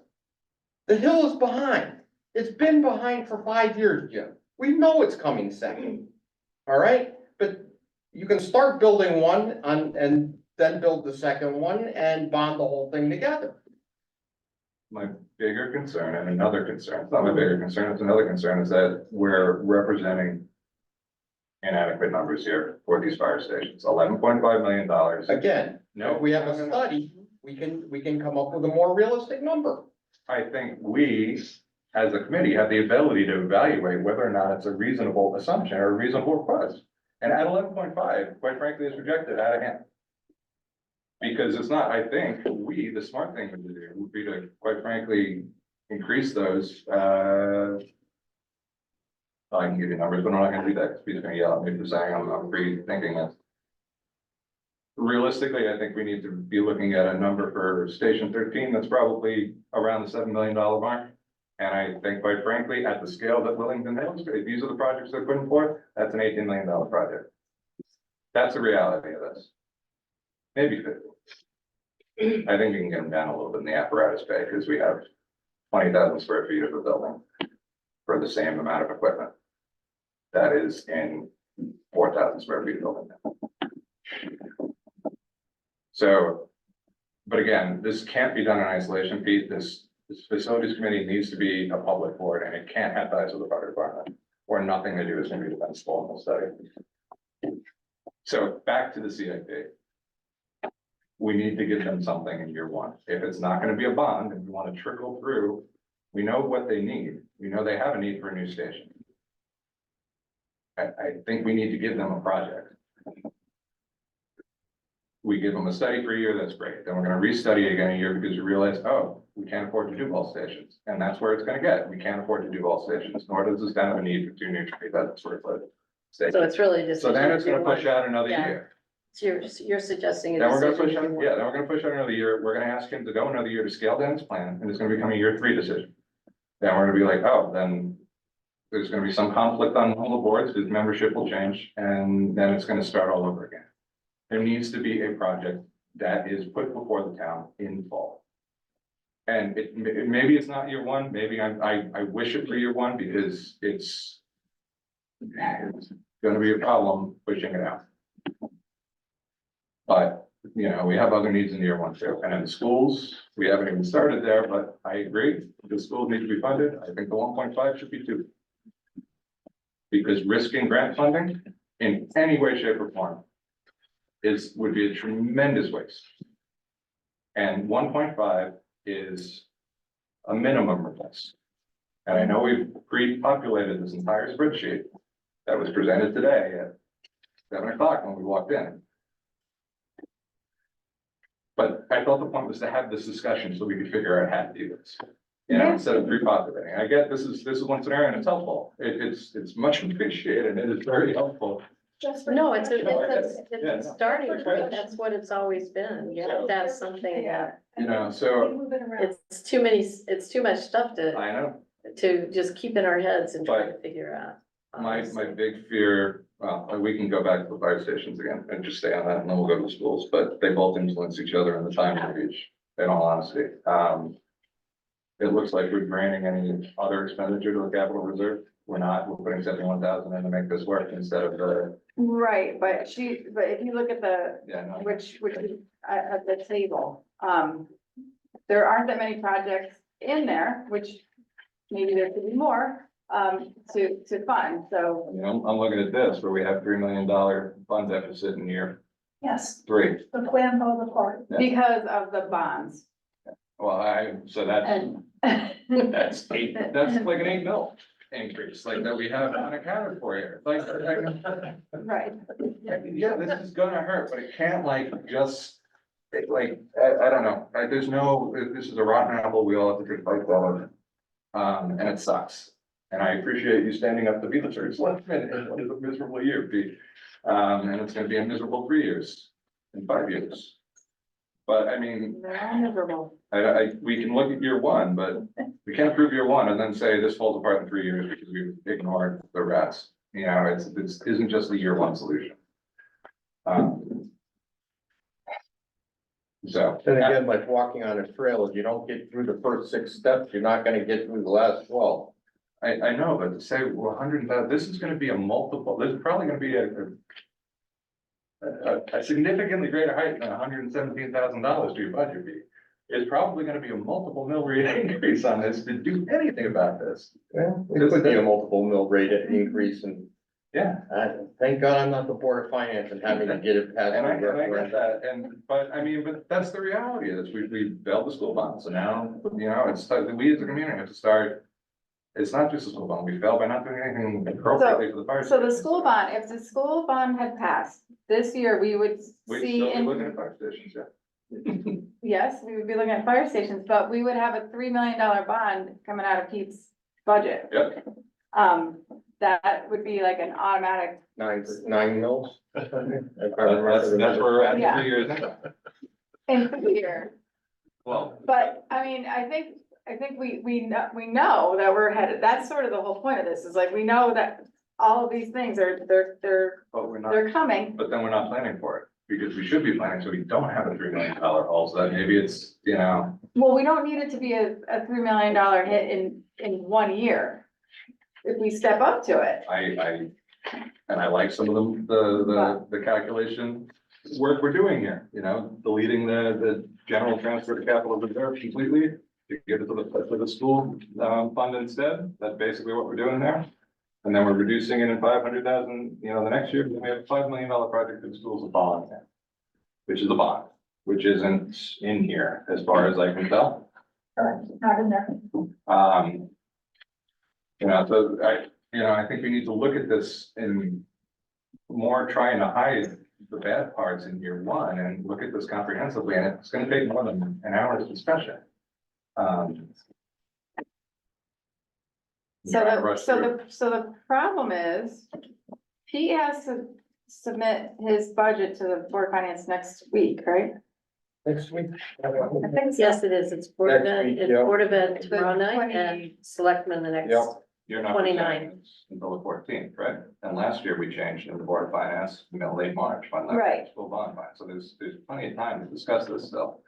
The Hill is behind. It's been behind for 5 years, Jim. We know it's coming second. All right, but you can start building one and then build the second one and bond the whole thing together. My bigger concern and another concern, it's not my bigger concern, it's another concern, is that we're representing inadequate numbers here for these fire stations, $11.5 million. Again, No, if we have no, a no, no. study, we can come up with a more realistic number. I think we, as a committee, have the ability to evaluate whether or not it's a reasonable assumption or a reasonable request. And at 11.5, quite frankly, it's rejected out of hand. Because it's not, I think, the smart thing to do would be to, quite frankly, increase those, I can give you numbers, but I'm not gonna do that, because he's gonna yell at me for saying I'm pre-thinking this. Realistically, I think we need to be looking at a number for Station 13 that's probably around the $7 million mark. And I think, quite frankly, at the scale that Willington has, if these are the projects they're putting forth, that's an $18 million project. That's the reality of this. Maybe 50. I think we can get them down a little bit in the apparatus bay, because we have 20,000 square feet of a building for the same amount of equipment. That is in 4,000 square feet of building. So, but again, this can't be done in isolation, Pete. This facilities committee needs to be a public board, and it can't have ties with the fire department, or nothing to do is gonna be defensible in the study. So back to the CIP. We need to give them something in year 1. If it's not gonna be a bond and we wanna trickle through, we know what they need. We know they have a need for a new station. I think we need to give them a project. We give them a study for a year, that's great. Then we're gonna restudy again a year because we realize, oh, we can't afford to do both stations. And that's where it's gonna get. We can't afford to do both stations, nor does this town have a need for 2 new that's sort of stations. So it's really just. So then it's gonna push out another Yeah. year. So you're suggesting. a Then we're gonna decision push out, in one. yeah, then we're gonna push out another year. We're gonna ask him to go another year to scale down his plan, and it's gonna become a year 3 decision. Then we're gonna be like, oh, then there's gonna be some conflict on all the boards, his membership will change, and then it's gonna start all over again. There needs to be a project that is put before the town in fall. And maybe it's not year 1, maybe I wish it for year 1, because it's gonna be a problem pushing it out. But, you know, we have other needs in year 1 too, and in the schools, we haven't even started there, but I agree, the schools need to be funded. I think the 1.5 should be 2. Because risking grant funding in any way, shape, or form would be a tremendous waste. And 1.5 is a minimum request. And I know we've pre-populated this entire spreadsheet that was presented today at 7 o'clock when we walked in. But I thought the point was to have this discussion so we could figure out how to do this. You know, instead of pre-populating. I get this is one scenario and it's helpful. It's much appreciated. It is very helpful. Just for. No, it's a Yeah. starting point. That's what it's always been. You have to have something that, You know, so Move it around. it's too much stuff I know, to just keep in our heads and try to figure out. My big fear, well, we can go back to the fire stations again and just stay on that and then we'll go to the schools, but they both influence each other in the time of each, in all honesty. It looks like we're granting any other expenditure to the capital reserve. We're not, we're putting 71,000 in to make this work instead of the, Right, but if you look at the, yeah, no. which is at the table, there aren't that many projects in there, which maybe there could be more, to fund, so. I mean, I'm looking at this where we have $3 million fund deficit in year Yes, 3. the plan falls apart. Yeah. Because of the bonds Well, so that's, and. that's like an 8 mil increase, like that we have unaccounted for here, like. Right, Yeah, this is gonna hurt, but it can't I don't know, there's no, this is a rotten apple we all have to take a bite out of. And it sucks. And I appreciate you standing up to be the first selectman, and what is a miserable year, Pete? And it's gonna be a miserable 3 years, and 5 years. But I mean, they're all miserable. we can look at year 1, but we can't prove year 1 and then say this falls apart in 3 years because we've ignored the rest. You know, it isn't just the year 1 solution. So. Then again, like walking on a trail, if you don't get through the first 6 steps, you're not gonna get through the last 12. I know, but to say, well, 100,000, this is gonna be a multiple, this is probably gonna be a significantly greater height than $117,000 to your budget be. It's probably gonna be a multiple mill rate increase on this to do anything about this. Well, it could be a multiple mill rate increase, and Yeah, thank God I'm not the Board of Finance and having to get it passed. and I get that, but that's the reality is we bailed the school bond, so now, you know, it's, we as a community have to start. It's not just a school bond, we failed by not doing anything appropriately for the fire. So the stations. school bond, if the school bond had passed, this year we would We'd see, still be looking at fire stations, yeah. yes, we would be looking at fire stations, but we would have a $3 million bond coming out of Pete's budget. Yep. That would be like an automatic, 9 mils. That's where we're at Yeah. 3 years in. in the year. Well, But I mean, I think we know that we're headed, that's sort of the whole point of this, is like, we know that all of these things they're but we're not, coming. but then we're not planning for it, because we should be planning, so we don't have a $3 million hole, so that maybe it's, you know. Well, we don't need it to be a $3 million hit in 1 year. If we step up to it. I like some of the calculation work we're doing here, you know, deleting the general transfer to capital reserve completely. To give it to the school, fund instead, that's basically what we're doing there. And then we're reducing it in 500,000, you know, the next year, we have a $5 million project in schools of bond. Which is a bond, which isn't in here as far as I can tell. Correct, not in there. You know, so I think we need to look at this in more trying to hide the bad parts in year 1 and look at this comprehensively, and it's gonna take more than an hour's discussion. So the problem is, he has to submit his budget to the Board of Finance next week, right? Next week. I think so. Yes, it is. It's Board of Next Ed, week, it's yeah. Board of Ed The tomorrow night 20 and Selectmen the next. Yep. You're not 29. presenting this until the 14th, right? And last year we changed in the Board of Finance, you know, late March, on the Right. school bond fine, so there's plenty of time to discuss this still.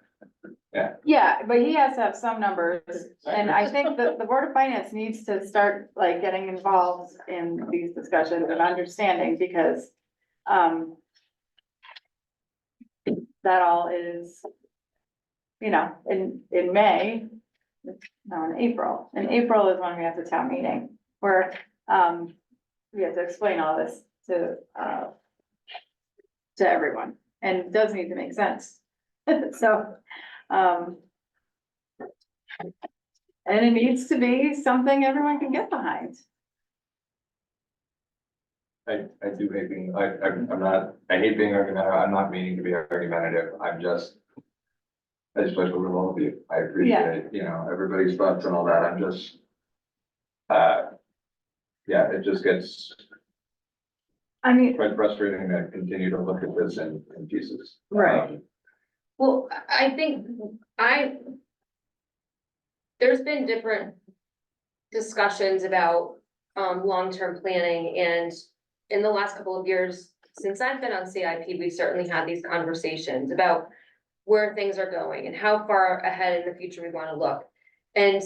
Yeah, but he has to have some numbers, and I think that the Board of Finance needs to start like getting involved in these discussions and understanding, because that all is, you know, in May, no, in April. In April is when we have the town meeting, where we have to explain all this to everyone, and it does need to make sense. So, and it needs to be something everyone can get behind. I do hate being, I hate being argumentative, I'm not meaning to be argumentative, I just wish with all of you, I appreciate, you know, everybody's thoughts and all that, I'm just, yeah, it just gets I mean, quite frustrating to continue to look at this in pieces. Right. Well, I think there's been different discussions about long-term planning, and in the last couple of years, since I've been on CIP, we've certainly had these conversations about where things are going and how far ahead in the future we wanna look. And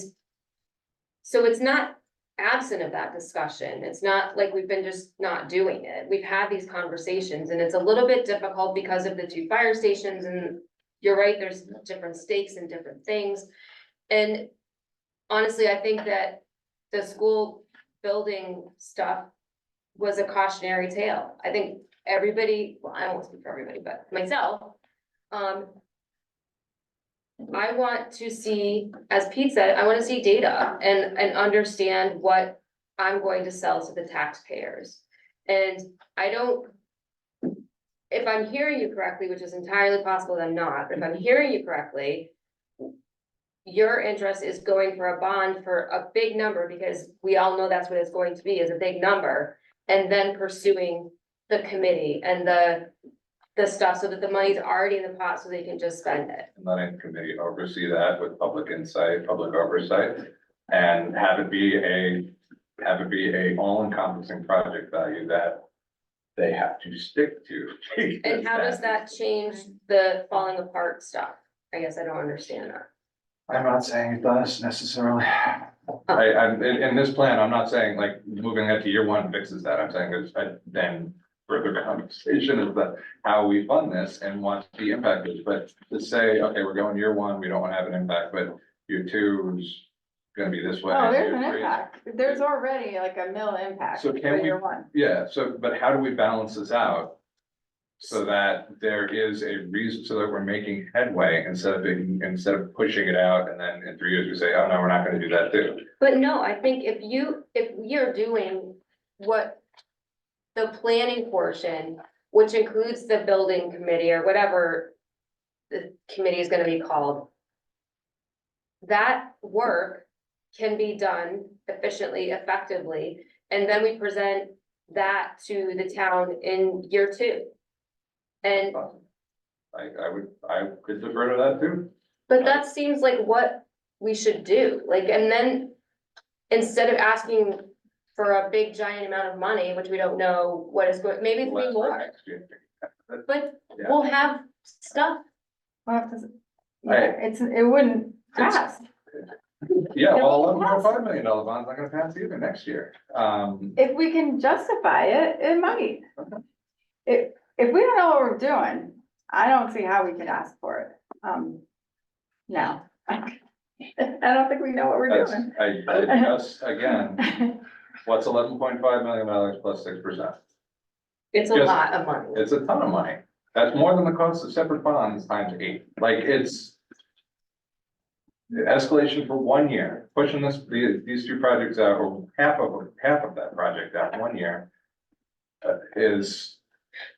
so it's not absent of that discussion. It's not like we've been just not doing it. We've had these conversations, and it's a little bit difficult because of the two fire stations, and you're right, there's different stakes and different things. And honestly, I think that the school building stuff was a cautionary tale. I think everybody, well, I won't speak for everybody, but myself, I want to see, as Pete said, I wanna see data and understand what I'm going to sell to the taxpayers. And I don't, if I'm hearing you correctly, which is entirely possible that I'm not, but if I'm hearing you correctly, your interest is going for a bond for a big number, because we all know that's what it's going to be, is a big number, and then pursuing the committee and the stuff so that the money's already in the pot so they can just spend it. And letting the committee oversee that with public insight, public oversight, and have it be a all-encompassing project value that they have to stick to. And how does that change the falling apart stuff? I guess I don't understand that. I'm not saying it does necessarily. I'm, in this plan, I'm not saying like moving that to year one fixes that. I'm saying there's then further conversation of how we fund this and what the impact is. But to say, okay, we're going year one, we don't want to have an impact, but year two is gonna be this way. Oh, there's year an three- impact. There's already like a mill impact So for can we- year one. Yeah, so, but how do we balance this out? So that there is a reason, so that we're making headway instead of pushing it out, and then in 3 years we say, oh, no, we're not gonna do that too. But no, I think if we are doing what the planning portion, which includes the building committee or whatever the committee is gonna be called, that work can be done efficiently, effectively, and then we present that to the town in year two. And, I could defer to that too. but that seems like what we should do, like, and then instead of asking for a big giant amount of money, which we don't know what is going, maybe three more, but Yeah. we'll have stuff. We'll have to- Yeah, it wouldn't It's- pass. Yeah, It well, won't pass. $11.5 million bond's not gonna pass either next year. If we can justify it, it might. If we don't know what we're doing, I don't see how we could ask for it. No. I don't think we know what we're That's, doing. I just, again, what's $11.5 million plus 6%? It's a Just- lot of money. It's a ton of money. That's more than the cost of separate bonds times 8. Like, it's the escalation for 1 year, pushing these two projects out, or half of that project out 1 year, is,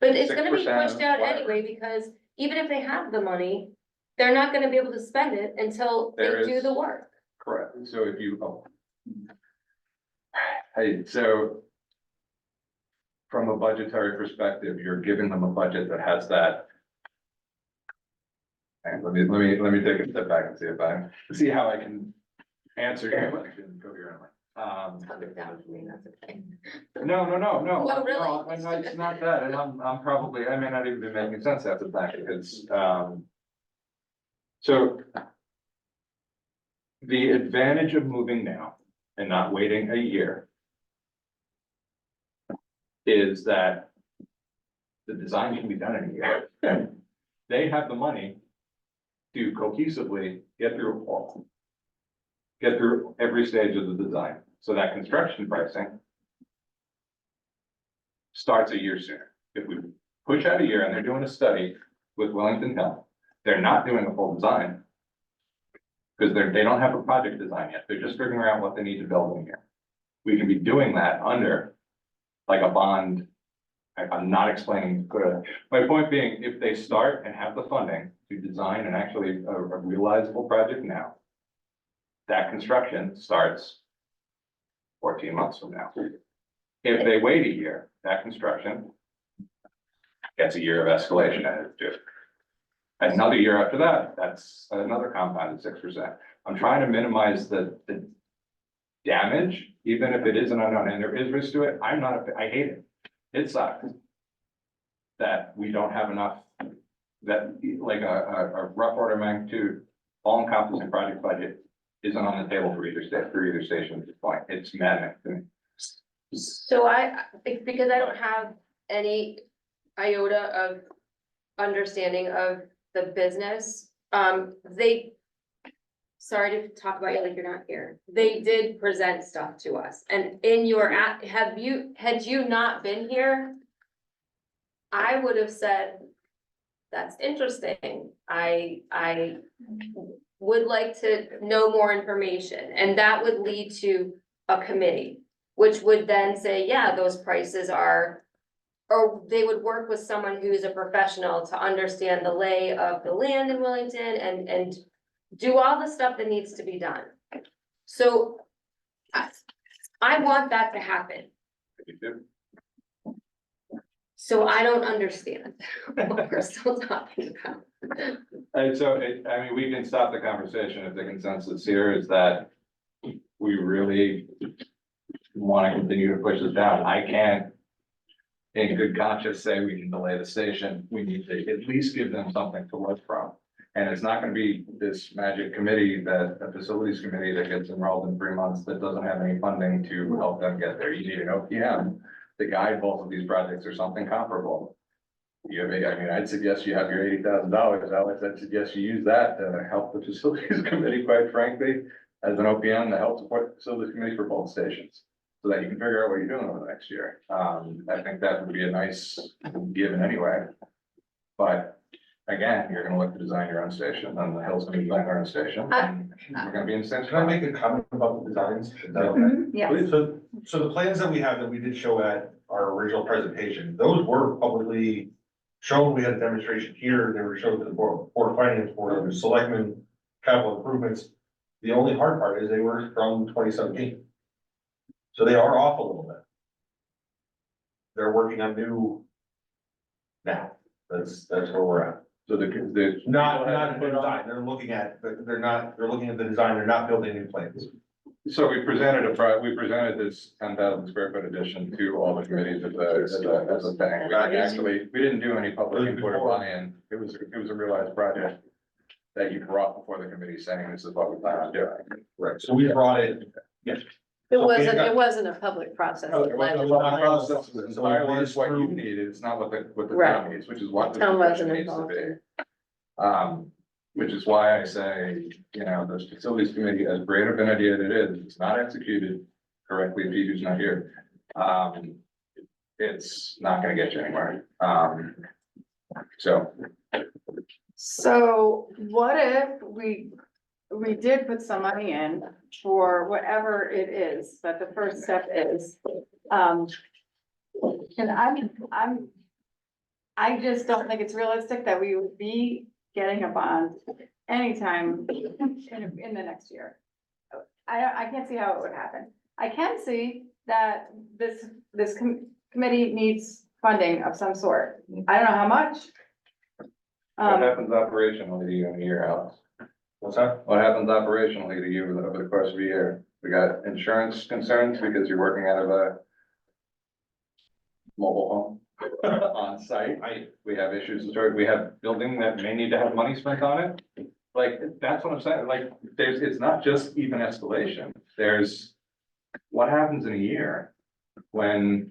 But it's gonna be 6%, pushed out whatever. anyway, because even if they have the money, they're not gonna be able to spend it until they There do is- the work. correct. So if you, hey, so from a budgetary perspective, you're giving them a budget that has that. And let me take a step back and see how I can answer your question coherently. Coming down for me, that's okay. No, No, really? no, it's not that, and I'm probably, I may not even be making sense after the fact, because, so. The advantage of moving now and not waiting a year. Is that. The design can be done in a year. They have the money. To cohesively get through all. Get through every stage of the design, so that construction pricing. Starts a year sooner. If we push out a year and they're doing a study with Willington Hill, they're not doing a full design. Because they don't have a project design yet, they're just figuring out what they need to build in here. We can be doing that under. Like a bond. I'm not explaining good. My point being, if they start and have the funding to design and actually a realizable project now. That construction starts 14 months from now. If they wait a year, that construction gets a year of escalation ahead of it. Another year after that, that's another compounded 6%. I'm trying to minimize the damage, even if it is an unknown and there is risk to it, I hate it. It sucks. That we don't have enough, that like a rough order of magnitude, all encompassing project budget isn't on the table for either state, for either station at this point. It's maddening to me. So because I don't have any iota of understanding of the business, sorry to talk about you like you're not here. They did present stuff to us, and in your, had you not been here, I would have said, that's interesting. I would like to know more information, and that would lead to a committee, which would then say, yeah, those prices are, or they would work with someone who's a professional to understand the lay of the land in Willington and do all the stuff that needs to be done. So I want that to happen. So I don't understand what we're still talking about. And so, I mean, we can stop the conversation if the consensus here is that we really want to continue to push this down. I can't, in good conscience, say we can delay the station. We need to at least give them something to work from. And it's not gonna be this magic committee, that a facilities committee that gets enrolled in 3 months that doesn't have any funding to help them get there. You need an OPM to guide both of these projects or something comparable. I mean, I'd suggest you have your $80,000, Alex. I'd suggest you use that to help the facilities committee, quite frankly, as an OPM to help support the facilities committee for both stations. So that you can figure out what you're doing over the next year. I think that would be a nice given anyway. But again, you're gonna look to design your own station, and the Hill's gonna design their own station, and we're gonna be in the same Can I spot. make a comment about the designs? Is that okay? Mhm, yeah. So the plans that we have that we did show at our original presentation, those were publicly shown. We had a demonstration here. They were shown to the board of finance, board of selectmen, capital improvements. The only hard part is they were from 2017. So they are off a little bit. They're working on new now. That's where we're at. So the. Not in the design. They're looking at the design. They're not building new plans. So we presented this 10,000 square foot addition to all the committees as a thing. We didn't do any public input or buy-in. It was a realized project that you brought before the committee saying this is what we plan on doing. Right. So we brought it, yes. It So we wasn't, got- it wasn't a public process. No, The it plan wasn't was- a public process. It's So it entirely was is what you through- need. It's not what the Right. town needs, which is what the Town discussion wasn't needs to involved be. in. Which is why I say, you know, this facilities committee, as great of an idea as it is, it's not executed correctly, Peter's not here. It's not gonna get you anywhere. So, So what if we did put some money in for whatever it is that the first step is? And I just don't think it's realistic that we would be getting a bond anytime in the next year. I can't see how it would happen. I can see that this committee needs funding of some sort. I don't know how much. what happens operationally to you in a year, Alex? What's that? What happens operationally to you over the course of a year? We got insurance concerns because you're working out of a mobile home on site. We have issues, we have building that may need to have money spent on it. Like, that's what I'm saying, like, it's not just even escalation, there's what happens in a year when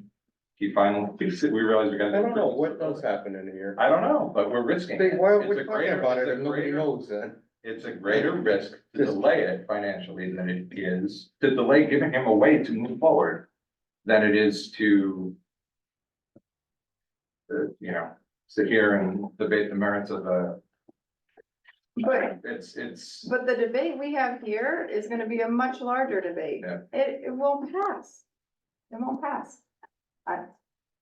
he finally, we realize we got. I don't know, what does happen in a year? I don't know, but we're risking it. Why are It's we a talking greater- about it's it a and nobody greater- knows then? It's a greater risk to delay it financially than it is to delay giving him a way to move forward than it is to you know, sit here and debate the merits of But it's, the debate we have here is gonna be a much larger debate. Yeah. It won't pass. It won't pass.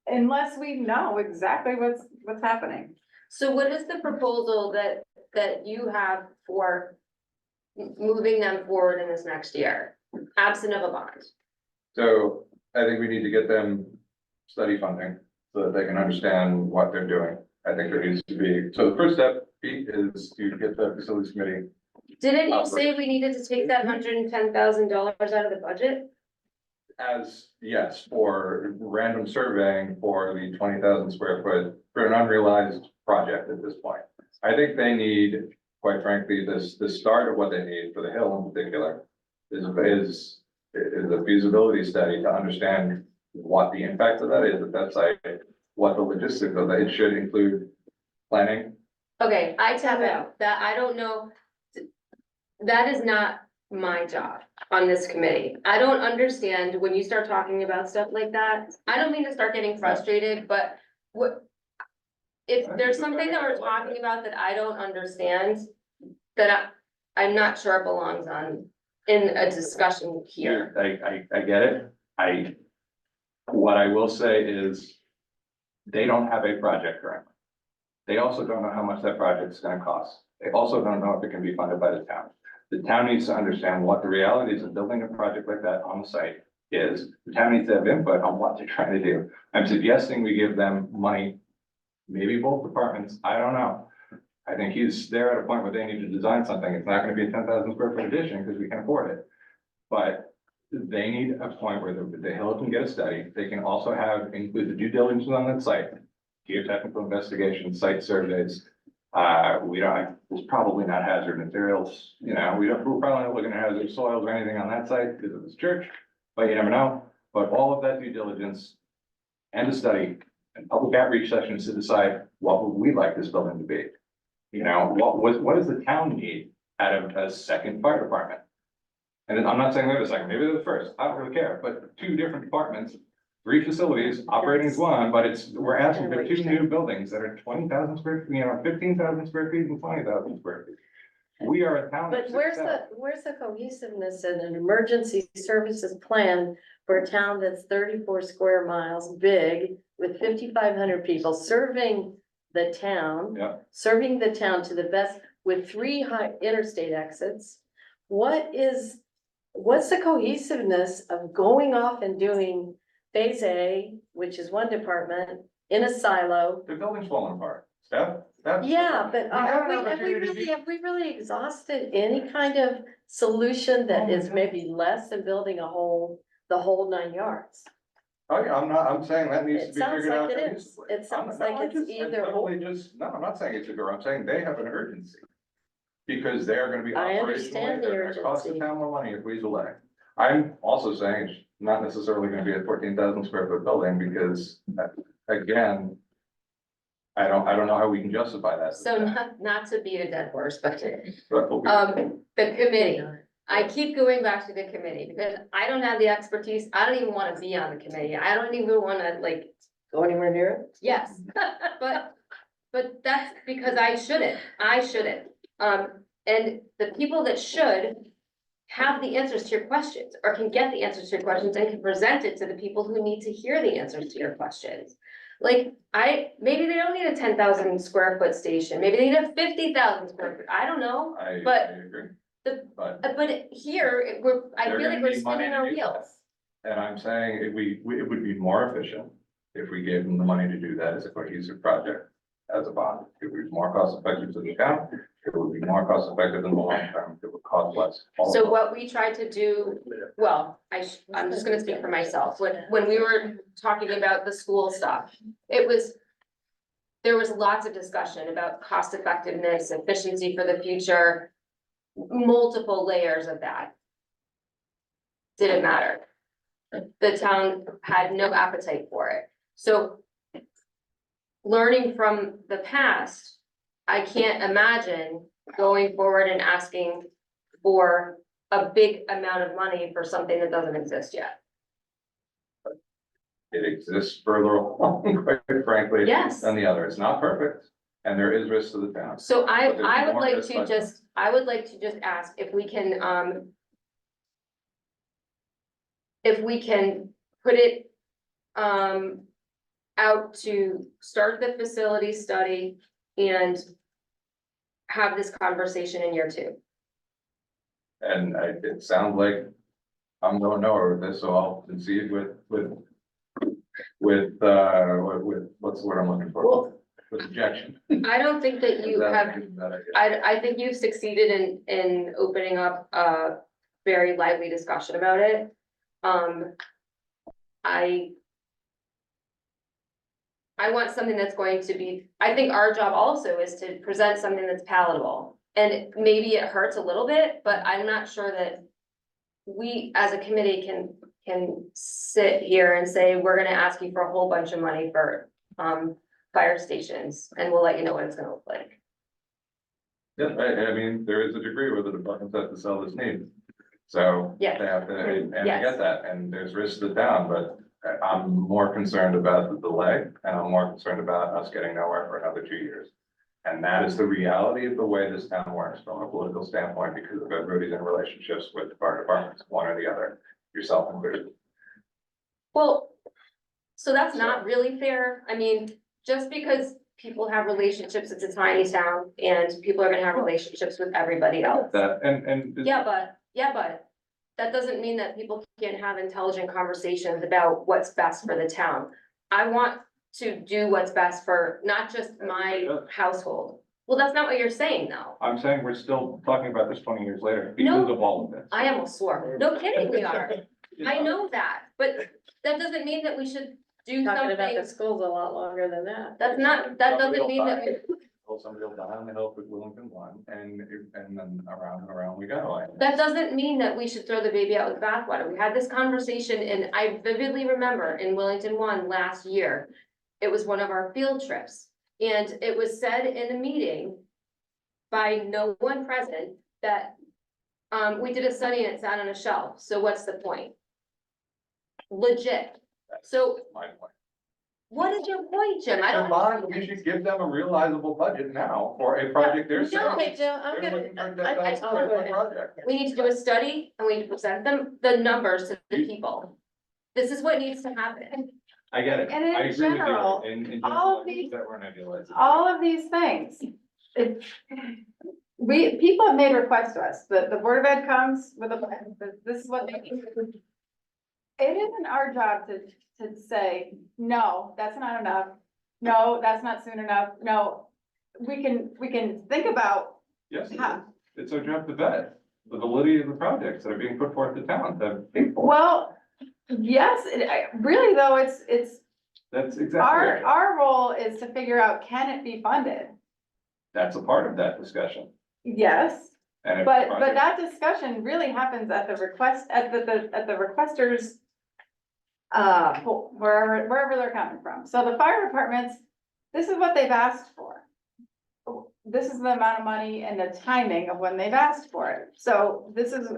Unless we know exactly what's happening. So what is the proposal that you have for moving them forward in this next year, absent of a bond? so I think we need to get them study funding so that they can understand what they're doing. I think there needs to be, so the first step, Pete, is to get the facilities committee Didn't you say we needed to take that $110,000 out of the budget? As, yes, for random surveying for the 20,000 square foot, for an unrealized project at this point. I think they need, quite frankly, the start of what they need for the Hill in particular is a feasibility study to understand what the impact of that is at that site, what the logistics of that, it should include planning. Okay, I tap out, that, I don't know. That is not my job on this committee. I don't understand when you start talking about stuff like that. I don't mean to start getting frustrated, but what? If there's something that we're talking about that I don't understand, that I'm not sure it belongs in a discussion here. I get it. What I will say is they don't have a project currently. They also don't know how much that project is gonna cost. They also don't know if it can be funded by the town. The town needs to understand what the realities of building a project like that on the site is. The town needs to have input on what they're trying to do. I'm suggesting we give them money, maybe both departments, I don't know. I think they're at a point where they need to design something. It's not gonna be a 10,000 square foot addition because we can afford it. But they need a point where the Hill can get a study. They can also include the due diligence on that site, geotechnical investigation, site surveys. There's probably not hazard materials, we're probably not looking at hazard soils or anything on that site because of this church, but you never know. But all of that due diligence and a study and public outreach sessions to decide what would we like this building to be? What does the town need out of a second fire department? And I'm not saying they're the second, maybe they're the first, I don't really care, but two different departments, 3 facilities, operating as one, but we're asking for 2 new buildings that are 20,000 square feet, 15,000 square feet and 20,000 square feet. We are a town. But where's the cohesiveness in an emergency services plan for a town that's 34 square miles big with 5,500 people serving the town? Yeah. Serving the town to the best with 3 high interstate exits. What's the cohesiveness of going off and doing phase A, which is one department, in a silo? The building's falling apart, Steph. Yeah, but have an opportunity. have we really exhausted any kind of solution that is maybe less than building the whole 9 yards? I'm saying that needs to It be sounds figured out. like it is. cohesively. It sounds No, like it's either or. No, I'm not saying it's either, I'm saying they have an urgency. Because they're gonna be I operationally, understand the they're gonna cost the urgency. town more money if we delay. I'm also saying it's not necessarily gonna be a 14,000 square foot building because, again, I don't know how we can justify that. So not to beat a dead horse, but, But the committee, I keep going back to the committee because I don't have the expertise. I don't even want to be on the committee. I don't even want to Go anywhere near it? yes, but that's because I shouldn't. And the people that should have the answers to your questions or can get the answers to your questions and can present it to the people who need to hear the answers to your questions. Maybe they don't need a 10,000 square foot station, maybe they need a 50,000 square foot, I don't know. I But agree. But But, here, I They're feel like gonna we're need money spinning to our do that. wheels. and I'm saying it would be more efficient if we gave them the money to do that as a cohesive project, as a bond. It would be more cost effective to the town, it would be more cost effective in the long term, it would cost less. So what we tried to do, well, I'm just gonna speak for myself, when we were talking about the school stuff, there was lots of discussion about cost effectiveness, efficiency for the future, multiple layers of that. Didn't matter. The town had no appetite for it, so learning from the past, I can't imagine going forward and asking for a big amount of money for something that doesn't exist yet. It exists further along, quite frankly. Yes. Than the other. It's not perfect, and there is risk to the town. So I But there's would more like risk to by- just, ask if we can put it out to start the facility study and have this conversation in year 2. And it sounds like I'm going nowhere with this, so I'll concede with, what's the word I'm looking for? Well, with objection. I don't think that you have, That I think you've succeeded in opening up a very lively discussion about it. I want something that's going to be, I think our job also is to present something that's palatable. And maybe it hurts a little bit, but I'm not sure that we as a committee can sit here and say, we're gonna ask you for a whole bunch of money for fire stations, and we'll let you know what it's gonna look like. Yeah, I mean, there is a degree where the departments have to sell this need. So they Yes. have to, and I Yes. get that, and there's risks to the town, but I'm more concerned about the delay, and I'm more concerned about us getting nowhere for another 2 years. And that is the reality of the way this town works from a political standpoint, because of everybody's in relationships with the fire departments, one or the other, yourself included. Well, so that's not really fair. I mean, just because people have relationships, it's a tiny town, and people are gonna have relationships with everybody else. That, and. Yeah, but that doesn't mean that people can't have intelligent conversations about what's best for the town. I want to do what's best for not just my household. Well, that's not what you're saying, though. I'm saying we're still talking about this 20 years later No. because of all of this. I almost swore. No kidding, we are. I know that, but that doesn't mean that we should do Talking about the something. schools a lot longer than that. That's not, that doesn't mean that we. Well, somebody will die on the hill with Willington one, and then around and around we go. That doesn't mean that we should throw the baby out with the bathwater. We had this conversation, and I vividly remember in Willington one last year. It was one of our field trips, and it was said in a meeting by no one present that we did a study and it sat on a shelf, so what's the point? Legit. So My point. what is your point, Jim? I Come don't. on, we should give them a realizable budget now for a project they're saying. Okay, Jill, I'm They're gonna, looking for I that told you. project. We need to do a study and we need to present them, the numbers to the people. This is what needs to happen. I get it. And in I agree with you. general, In all general, of these- that we're not idealizing. all of these things. It, people have made requests to us, the Board of Ed comes with a, this is what they need. It isn't our job to say, no, that's not enough, no, that's not soon enough, no. We can think about Yes, it how, is. It's our job to vet the validity of the projects that are being put forth to town, to people. well, yes, really though, it's, That's exactly right. our role is to figure out, can it be funded? That's a part of that discussion. Yes. And if But project- that discussion really happens at the request, at the requesters. Wherever they're coming from. So the fire departments, this is what they've asked for. This is the amount of money and the timing of when they've asked for it. So this is,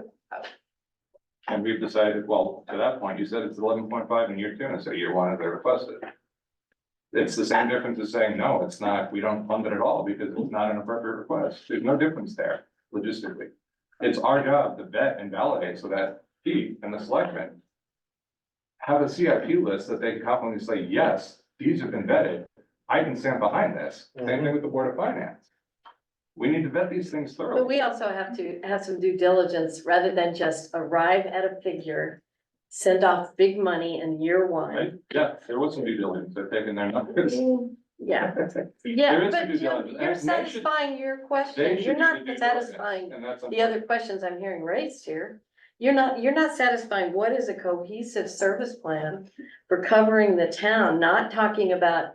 And we've decided, well, to that point, you said it's 11.5 in year 2, and so year 1 they requested. It's the same difference as saying, no, it's not, we don't fund it at all because it's not an appropriate request. There's no difference there logistically. It's our job to vet and validate so that Pete and the selectmen have a CIP list that they can confidently say, yes, these have been vetted. I can stand behind this. Same thing with the Board of Finance. We need to vet these things But thoroughly. we also have to have some due diligence rather than just arrive at a figure, send off big money in year Right? one. Yeah, there was some due diligence. They're taking their numbers. Yeah, There yeah, is some but due Jim, diligence, you're and they should- satisfying your They question. should You're do not the due diligence, satisfying and that's the other questions I'm hearing raised here. You're not satisfying what is a cohesive service plan for covering the town, not talking about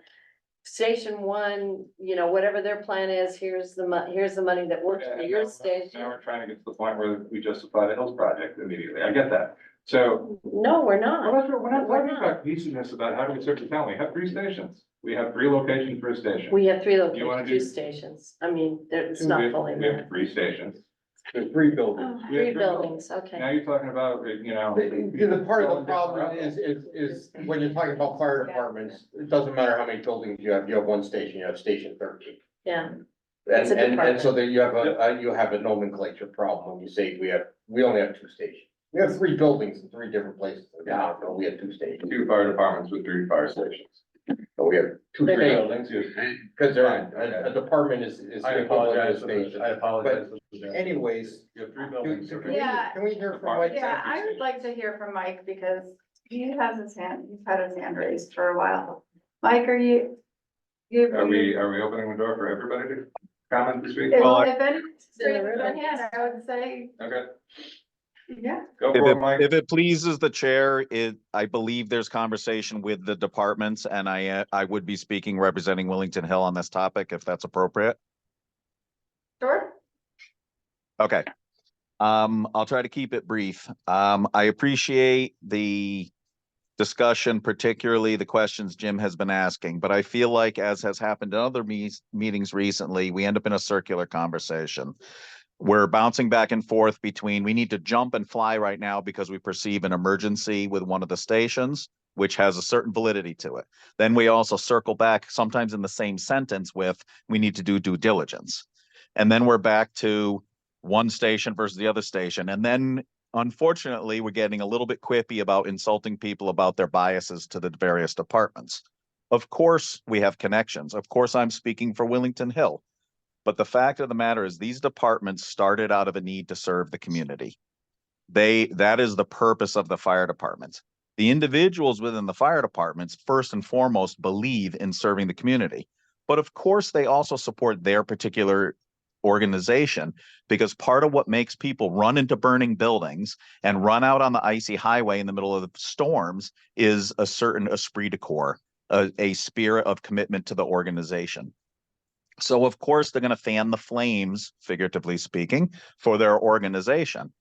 station one, you know, whatever their plan is, here's the money that works for And your now station. we're trying to get to the point where we justify the Hills project immediately. I get that. So No, we're not. we're not We're talking not. about cohesiveness about how do we serve the town. We have 3 stations. We have 3 locations per station. We have 3 You wanna locations, do- 2 stations. I mean, it's We not have- fully We have met. 3 stations. There's 3 buildings. Oh, We have 3 3 buildings, okay. Now you're talking about, you know. The part of the going down problem road. is when you're talking about fire departments, it doesn't matter how many buildings you have 1 station, you have station 13. Yeah, It's a And so then you have a nomenclature problem when you say we only have 2 stations. We have 3 buildings in 3 different places, yeah, no, we have 2 stations, 2 fire departments with 3 fire stations. no, we have 2 They're- stations. Buildings, you have- Because a department is. I the equivalent of a apologize for station. this. I apologize. for this. Anyways, You have 3 buildings. Yeah. can we hear from Mike? yeah, I would like to hear from Mike because he's had his hand raised for a while. Mike, are you? Are we opening the door for everybody to comment this week? If Well, anyone's raising their hand, I would say, okay, yeah. go If for it, it, Mike. if it pleases the chair, I believe there's conversation with the departments, and I would be speaking representing Willington Hill on this topic, if that's appropriate. Sure. Okay. I'll try to keep it brief. I appreciate the discussion, particularly the questions Jim has been asking, but I feel like, as has happened in other meetings recently, we end up in a circular conversation. We're bouncing back and forth between, we need to jump and fly right now because we perceive an emergency with one of the stations, which has a certain validity to it. Then we also circle back, sometimes in the same sentence, with, we need to do due diligence. And then we're back to one station versus the other station. And then, unfortunately, we're getting a little bit quippy about insulting people about their biases to the various departments. Of course, we have connections. Of course, I'm speaking for Willington Hill. But the fact of the matter is, these departments started out of a need to serve the community. That is the purpose of the fire departments. The individuals within the fire departments, first and foremost, believe in serving the community. But of course, they also support their particular organization, because part of what makes people run into burning buildings and run out on the icy highway in the middle of the storms is a certain esprit de corps, a spirit of commitment to the organization. So of course, they're going to fan the flames, figuratively speaking, for their organization.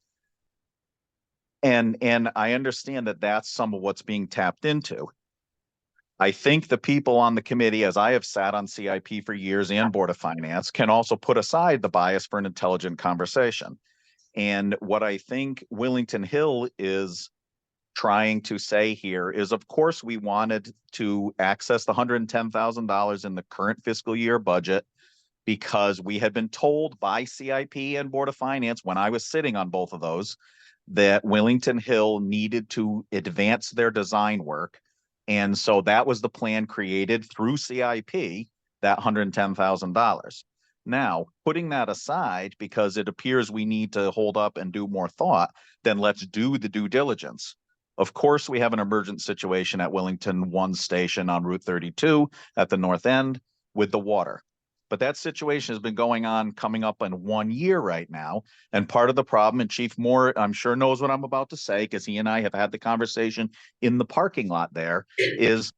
And I understand that that's some of what's being tapped into. I think the people on the committee, as I have sat on CIP for years and Board of Finance, can also put aside the bias for an intelligent conversation. And what I think Willington Hill is trying to say here is, of course, we wanted to access the $110,000 in the current fiscal year budget, because we had been told by CIP and Board of Finance, when I was sitting on both of those, that Willington Hill needed to advance their design work. And so that was the plan created through CIP, that $110,000. Now, putting that aside, because it appears we need to hold up and do more thought, then let's do the due diligence. Of course, we have an emergent situation at Willington 1 station on Route 32 at the north end with the water. But that situation has been going on, coming up in 1 year right now. And part of the problem, and Chief Moore, I'm sure, knows what I'm about to say, because he and I have had the conversation in the parking lot there, is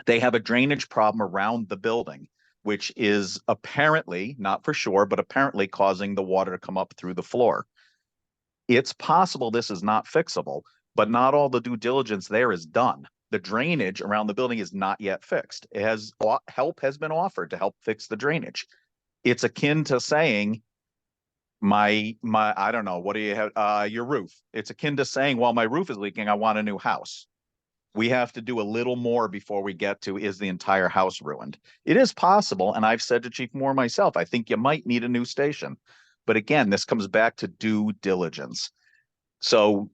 they have a drainage problem around the building, which is apparently, not for sure, but apparently causing the water to come up through the floor. It's possible this is not fixable, but not all the due diligence there is done. The drainage around the building is not yet fixed. Help has been offered to help fix the drainage. It's akin to saying, I don't know, what do you have, your roof. It's akin to saying, well, my roof is leaking, I want a new house. We have to do a little more before we get to, is the entire house ruined? It is possible, and I've said to Chief Moore myself, I think you might need a new station. But again, this comes back to due diligence. So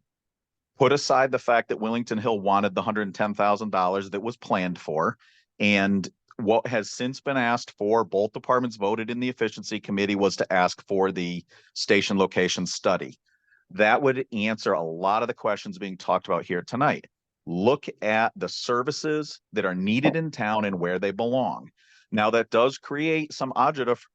put aside the fact that Willington Hill wanted the $110,000 that was planned for, and what has since been asked for, both departments voted in the efficiency committee, was to ask for the station location study. That would answer a lot of the questions being talked about here tonight. Look at the services that are needed in town and where they belong. Now, that does create some agita for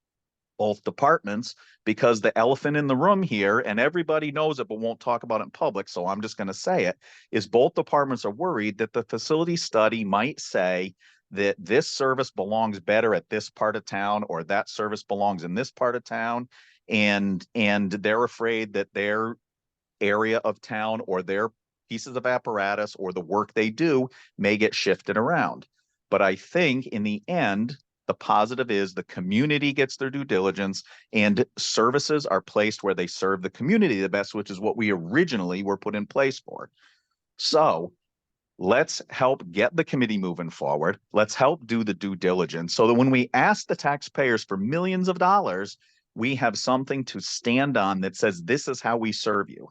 both departments, because the elephant in the room here, and everybody knows it but won't talk about it in public, so I'm just going to say it, is both departments are worried that the facility study might say that this service belongs better at this part of town, or that service belongs in this part of town, and they're afraid that their area of town or their pieces of apparatus or the work they do may get shifted around. But I think in the end, the positive is the community gets their due diligence and services are placed where they serve the community the best, which is what we originally were put in place for. So let's help get the committee moving forward. Let's help do the due diligence so that when we ask the taxpayers for millions of dollars, we have something to stand on that says, this is how we serve you.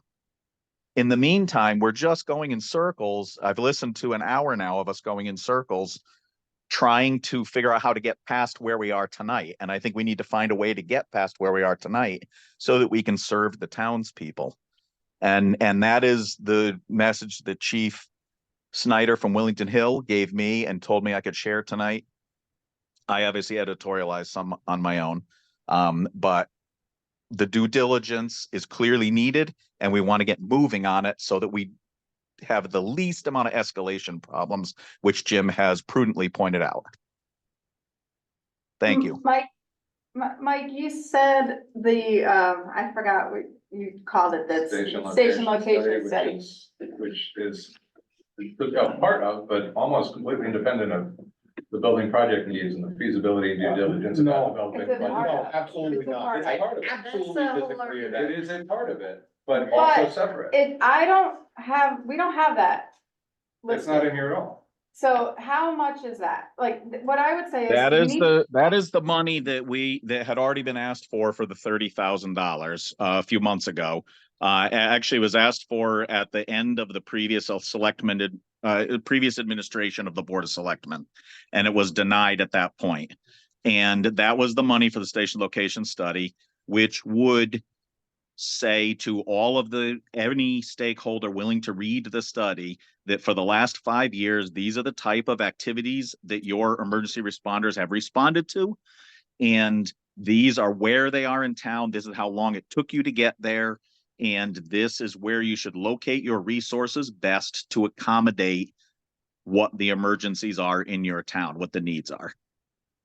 In the meantime, we're just going in circles. I've listened to an hour now of us going in circles, trying to figure out how to get past where we are tonight. And I think we need to find a way to get past where we are tonight so that we can serve the townspeople. And that is the message that Chief Snyder from Willington Hill gave me and told me I could share tonight. I obviously editorialize some on my own. But the due diligence is clearly needed and we want to get moving on it so that we have the least amount of escalation problems, which Jim has prudently pointed out. Thank you. Mike, you said I forgot what you called it, the Station station location location study. Which is a part of, but almost completely independent of the building project needs and the feasibility and due diligence of that No. development. It's a part No, of it. absolutely It's a not. part It's of it. part of it. That's Absolutely the whole disagree with It that. is a part of it, but also But separate. we don't have that. It's not in listed. here at all. So how much is that? Like, what I would say is. That we is need the money that had already been asked for the $30,000 a few months ago. Actually was asked for at the end of the previous previous administration of the Board of Selectmen, and it was denied at that point. And that was the money for the station location study, which would say to all of any stakeholder willing to read the study that for the last 5 years, these are the type of activities that your emergency responders have responded to. And these are where they are in town. This is how long it took you to get there. And this is where you should locate your resources best to accommodate what the emergencies are in your town, what the needs are.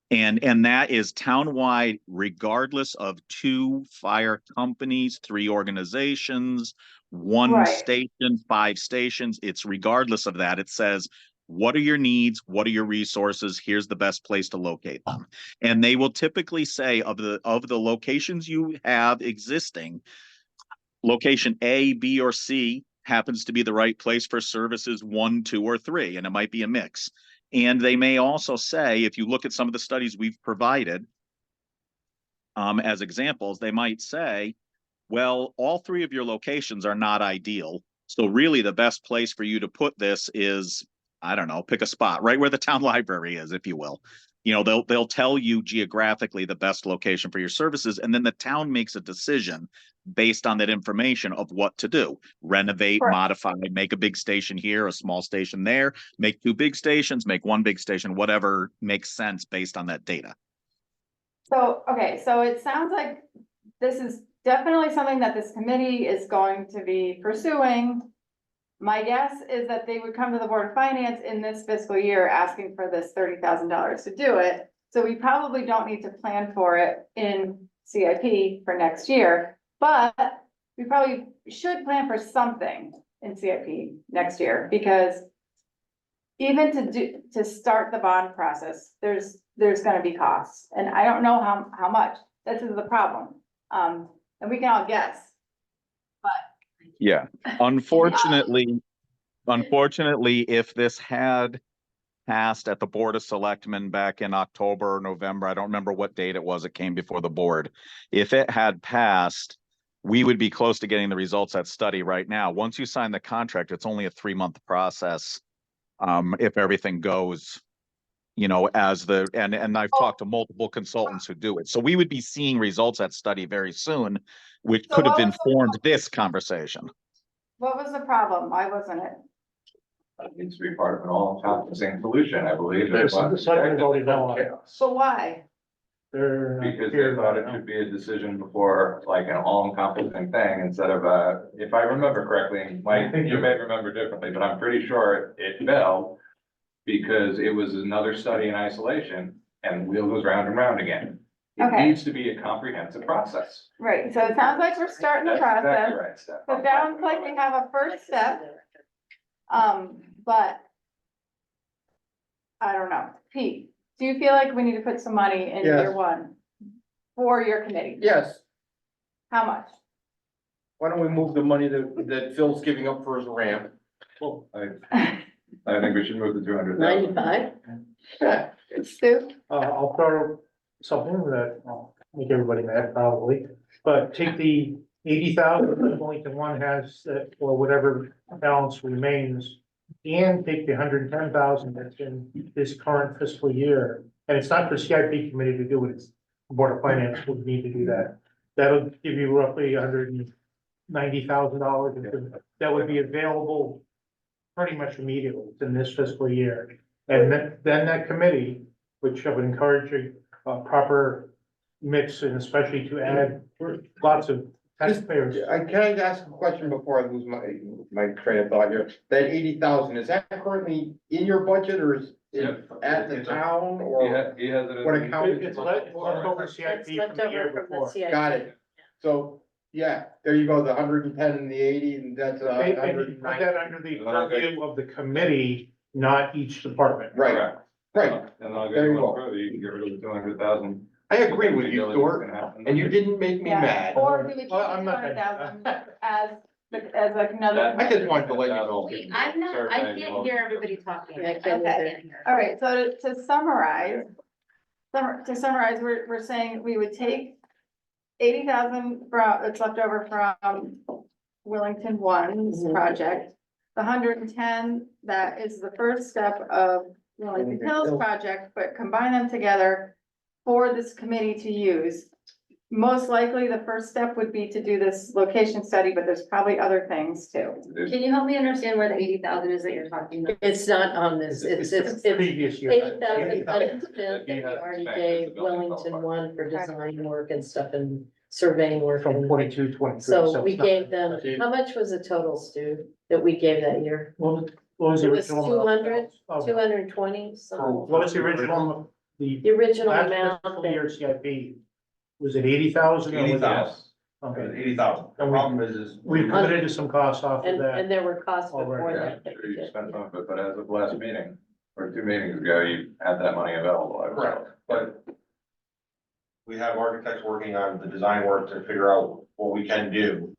And that is townwide, regardless of 2 fire companies, 3 organizations, 1 Right. station, 5 stations. It's regardless of that. It says, what are your needs? What are your resources? Here's the best place to locate them. And they will typically say of the locations you have existing, location A, B, or C happens to be the right place for services 1, 2, or 3, and it might be a mix. And they may also say, if you look at some of the studies we've provided as examples, they might say, well, all 3 of your locations are not ideal. So really the best place for you to put this is, I don't know, pick a spot right where the town library is, if you will. You know, they'll tell you geographically the best location for your services, and then the town makes a decision based on that information of what to do. Renovate, Correct. modify, make a big station here, a small station there, make 2 big stations, make 1 big station, whatever makes sense based on that data. So, okay, so it sounds like this is definitely something that this committee is going to be pursuing. My guess is that they would come to the Board of Finance in this fiscal year asking for this $30,000 to do it. So we probably don't need to plan for it in CIP for next year, but we probably should plan for something in CIP next year, because even to start the bond process, there's gonna be costs, and I don't know how much. This is the problem. And we can all guess. Yeah, unfortunately, if this had passed at the Board of Selectmen back in October or November, I don't remember what date it was, it came before the board. If it had passed, we would be close to getting the results of that study right now. Once you sign the contract, it's only a 3-month process. If everything goes, you know, and I've talked to multiple consultants who do it. So we would be seeing results of that study very soon, which So could have what was the informed this conversation. What was the problem? Why wasn't it? It needs to be part of an all-encompassing solution, I believe. The selectmen voted no on it. So why? They're not Because here they thought it right now. should be a decision before, like an all-encompassing thing, instead of if I remember correctly, and Mike, you may remember differently, but I'm pretty sure it fell because it was another study in isolation and the wheel goes round and round again. It Okay. needs to be a comprehensive process. Right, so it sounds like we're starting the That's process. exactly right, Steph. So it sounds like we have a first step, but I don't know. Pete, do you feel like we need to put some money in Yes. year 1 for your committee? Yes, How much? why don't we move the money that Phil's giving up for his ramp? I think we should move to 200,000. 95? Stu? I'll throw something that will make everybody mad probably, but take the 80,000 that Willington one has or whatever balance remains. And take the 110,000 that's in this current fiscal year, and it's not for CIP committee to do it, it's the Board of Finance would need to do that. That'll give you roughly $190,000 that would be available pretty much immediately in this fiscal year. And then that committee which I would encourage a proper mix and especially to add lots of taxpayers. Can I ask a question before I lose my train of thought here? That 80,000, is that currently in your budget or is it Yep. at the town He or has it. what in- account? It's left over CIP It's from left the year over from the before. CIP. Got it. So, yeah, there you go, the 110 and the 80 and that's And you put 109. that under the purview of the committee, not each department. Right, Correct. right. And I'll There go you one go. further, you can get rid of the 200,000. I agree with you, Stuart, and you didn't make me Yeah, mad. or we would keep I'm not 200,000 as like another. I just wanted to let you know. Wait, I'm not, I can't hear everybody talking. Yeah, I can't Okay. either. All right, so to summarize, we're saying we would take 80,000 from, that's left over from Willington One's Mhm. project. The 110, that is the first step of Willington Hills project, but combine them together for this committee to use. Most likely, the first step would be to do this location study, but there's probably other things too. Can you help me understand where the 80,000 is that you're talking about? It's not on this, it's Previous year. 80,000 unspent that He we has already spent gave as a building Wellington developer. one for design work and stuff and surveying work. From and- 22, 23. So we it's not- gave them, how much was the total, Stu, that we gave that year? What was the It was original? 200, Oh, 220, so What was the original, the the original last amount fiscal that, year CIP? Was it 80,000? 80,000. Okay, 80,000. The problem is. we committed some costs off of and that. there were costs All right, before Yeah, that. that sure, we you did, spent yeah. some of it, but as of last meeting, or 2 meetings ago, you had that money available. I Correct, believe. but we have architects working on the design work to figure out what we can do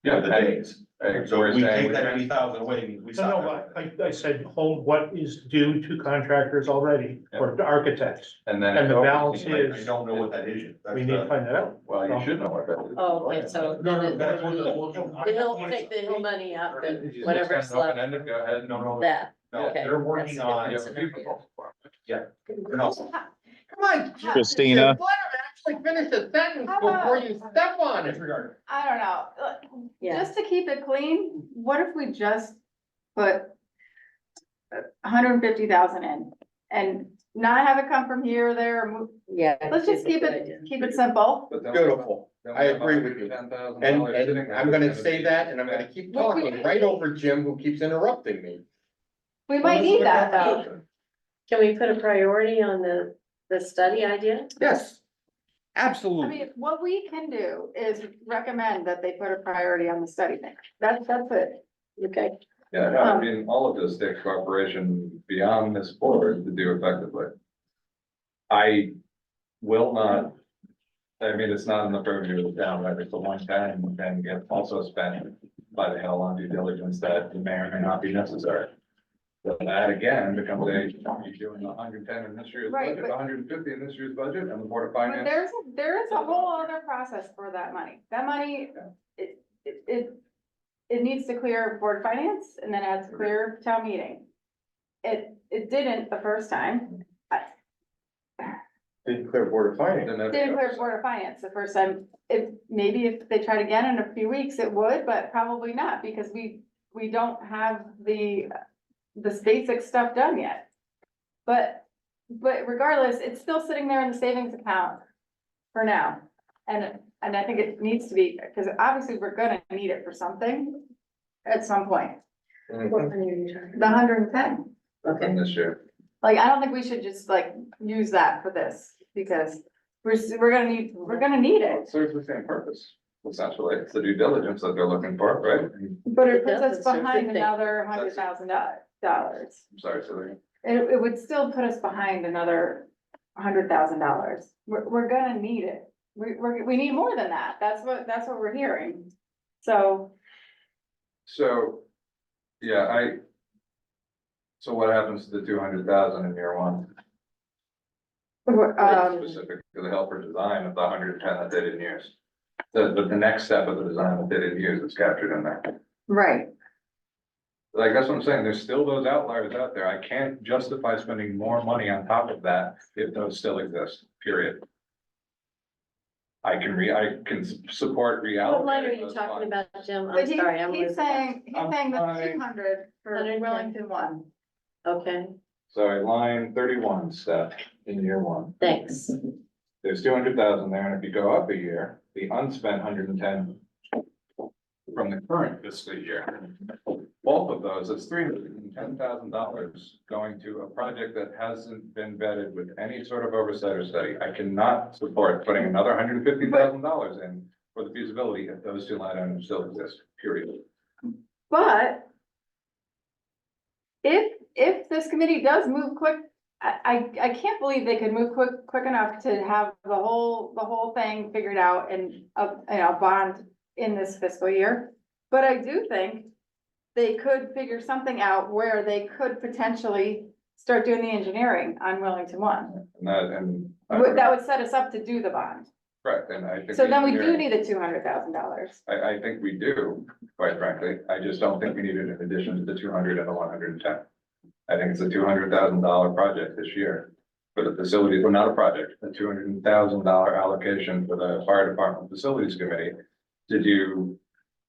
Yeah, with the and- days. and So we're if we saying take we that can- 80,000 away, we No, stop. no, but I said, hold what is due to contractors already for the architects. And then. And it's the over balance to you. is- I don't know what that is yet. That's We need to the- find that out. Well, you should know what that is. Oh, okay, so then it That's would what be, the- he'll take the hill money out, then If you whatever's spend left, open-ended, Go ahead. No, that, no, okay. they're working that's on. You different. have a people. No. Come on. Christina. Let him actually finish the sentence before you step on it. Disregard. I don't know, Yeah. just to keep it clean, what if we just put 150,000 in and not have it come from here or there, or move, Yeah. let's just keep it simple. But then- Beautiful. then I we have agree with you. $110,000 And sitting there I'm gonna that's say be that and I'm gonna keep Well, we- talking right over Jim who keeps interrupting me. We might need that though. Can we put a priority on the study idea? Yes, I absolutely. mean, what we can do is recommend that they put a priority on the study thing. That's it. Okay, Yeah, no, I mean, all of this takes cooperation beyond this board to do effectively. I will not, I mean, it's not in the purview of the town, right, it's the 110 and then get also spent by the hell on due diligence that may or may not be necessary. So that again becomes you're doing 110 in this year's Right, budget, but- 150 in this year's budget, and the Board of But Finance. there is a whole other process for that money. That money, it needs to clear Board of Finance and then it has to clear town meeting. It didn't the first time. Didn't clear Board of Finance. then that Didn't clear becomes- Board of Finance the first time. Maybe if they tried again in a few weeks, it would, but probably not because we don't have this basic stuff done yet. But regardless, it's still sitting there in the savings account for now. And I think it needs to be, because obviously we're gonna need it for something at some point. Mhm. what money are you talking? The 110, From this year. like, I don't think we should just like use that for this because we're gonna need It it. serves the same purpose, essentially, it's the due diligence that they're looking for, right? But it It puts us doesn't serve the behind thing. another $100,000. I'm sorry, Celia. It would still put us behind another $100,000. We're gonna need it. We need more than that. That's what we're hearing. So, So, yeah, so what happens to the 200,000 in year one? Specific to the helper design of the 110 that they didn't use. The next step of the design that they didn't use is captured in there. right, Like, that's what I'm saying, there's still those outliers out there, I can't justify spending more money on top of that if those still exist, period. I can support reality. What line are you talking about, Jim? but I'm sorry, I'm he's losing. saying the I- 200 for 110. Willington one. Okay, So at line 31, Steph, in year one, Thanks. there's 200,000 there, and if you go up a year, the unspent 110 from the current fiscal year. Both of those, it's $310,000 going to a project that hasn't been vetted with any sort of oversight or study. I cannot support putting another $150,000 in for the feasibility if those two line items still exist, period. But if this committee does move quick, I can't believe they could move quick enough to have the whole thing figured out and a bond in this fiscal year. But I do think they could figure something out where they could potentially start doing the engineering on Willington One. That would set us up to do the bond. Correct, and I think. So then we do engineering- need the $200,000. I think we do, quite frankly. I just don't think we need it in addition to the 200 and the 110. I think it's a $200,000 project this year for the facilities, well, not a project, a $200,000 allocation for the fire department facilities committee to do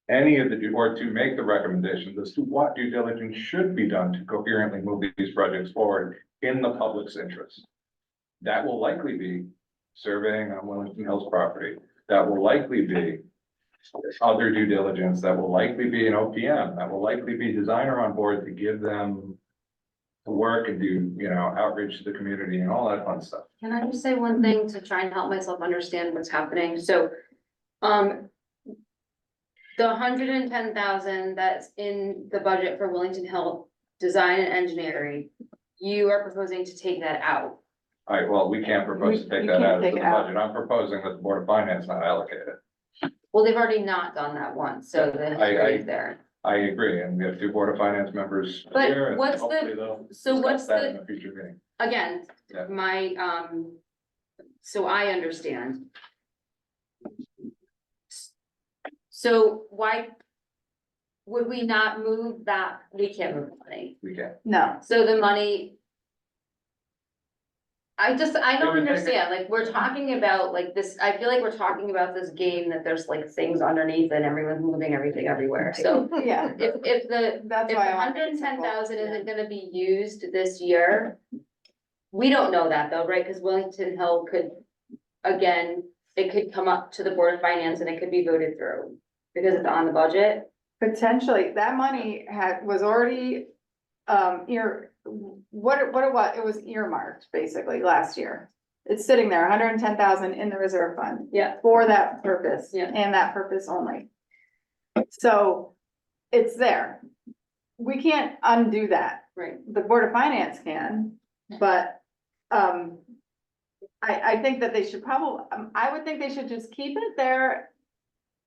any of the, or to make the recommendations as to what due diligence should be done to coherently move these projects forward in the public's interest. That will likely be surveying on Willington Hills property. That will likely be other due diligence. That will likely be an OPM. That will likely be designer on board to give them to work and do, outreach to the community and all that fun stuff. Can I just say one thing to try and help myself understand what's happening? So, the 110,000 that's in the budget for Willington Hill Design and Engineering, you are proposing to take that out. All right, well, we can't propose to take You that can't out of take the it out. budget. I'm proposing that the Board of Finance not allocate it. Well, they've already not done that once, so the history is there. I agree, and we have two Board of Finance members But here. and what's the- hopefully they'll so discuss what's that the- in a future meeting. Again, Yeah. so I understand. So why would we not move that? We can't move money. We can. No, So the money. I don't It would take a- understand, like, we're talking about like this, I feel like we're talking about this game that there's like things underneath and everyone's moving everything everywhere, so. yeah, If the that's If why the I want to hundred make and it ten simple. thousand isn't gonna be used this year. We don't know that though, right? Cause Willington Hill could, again, it could come up to the Board of Finance and it could be voted through. Because it's on the budget. Potentially, that money was already, what it was earmarked basically last year. It's sitting there, 110,000 in the reserve fund Yeah. for that purpose Yeah. and that purpose only. So it's there. We can't undo that. Right. The Board of Finance can, but, I think that they should probably, I would think they should just keep it there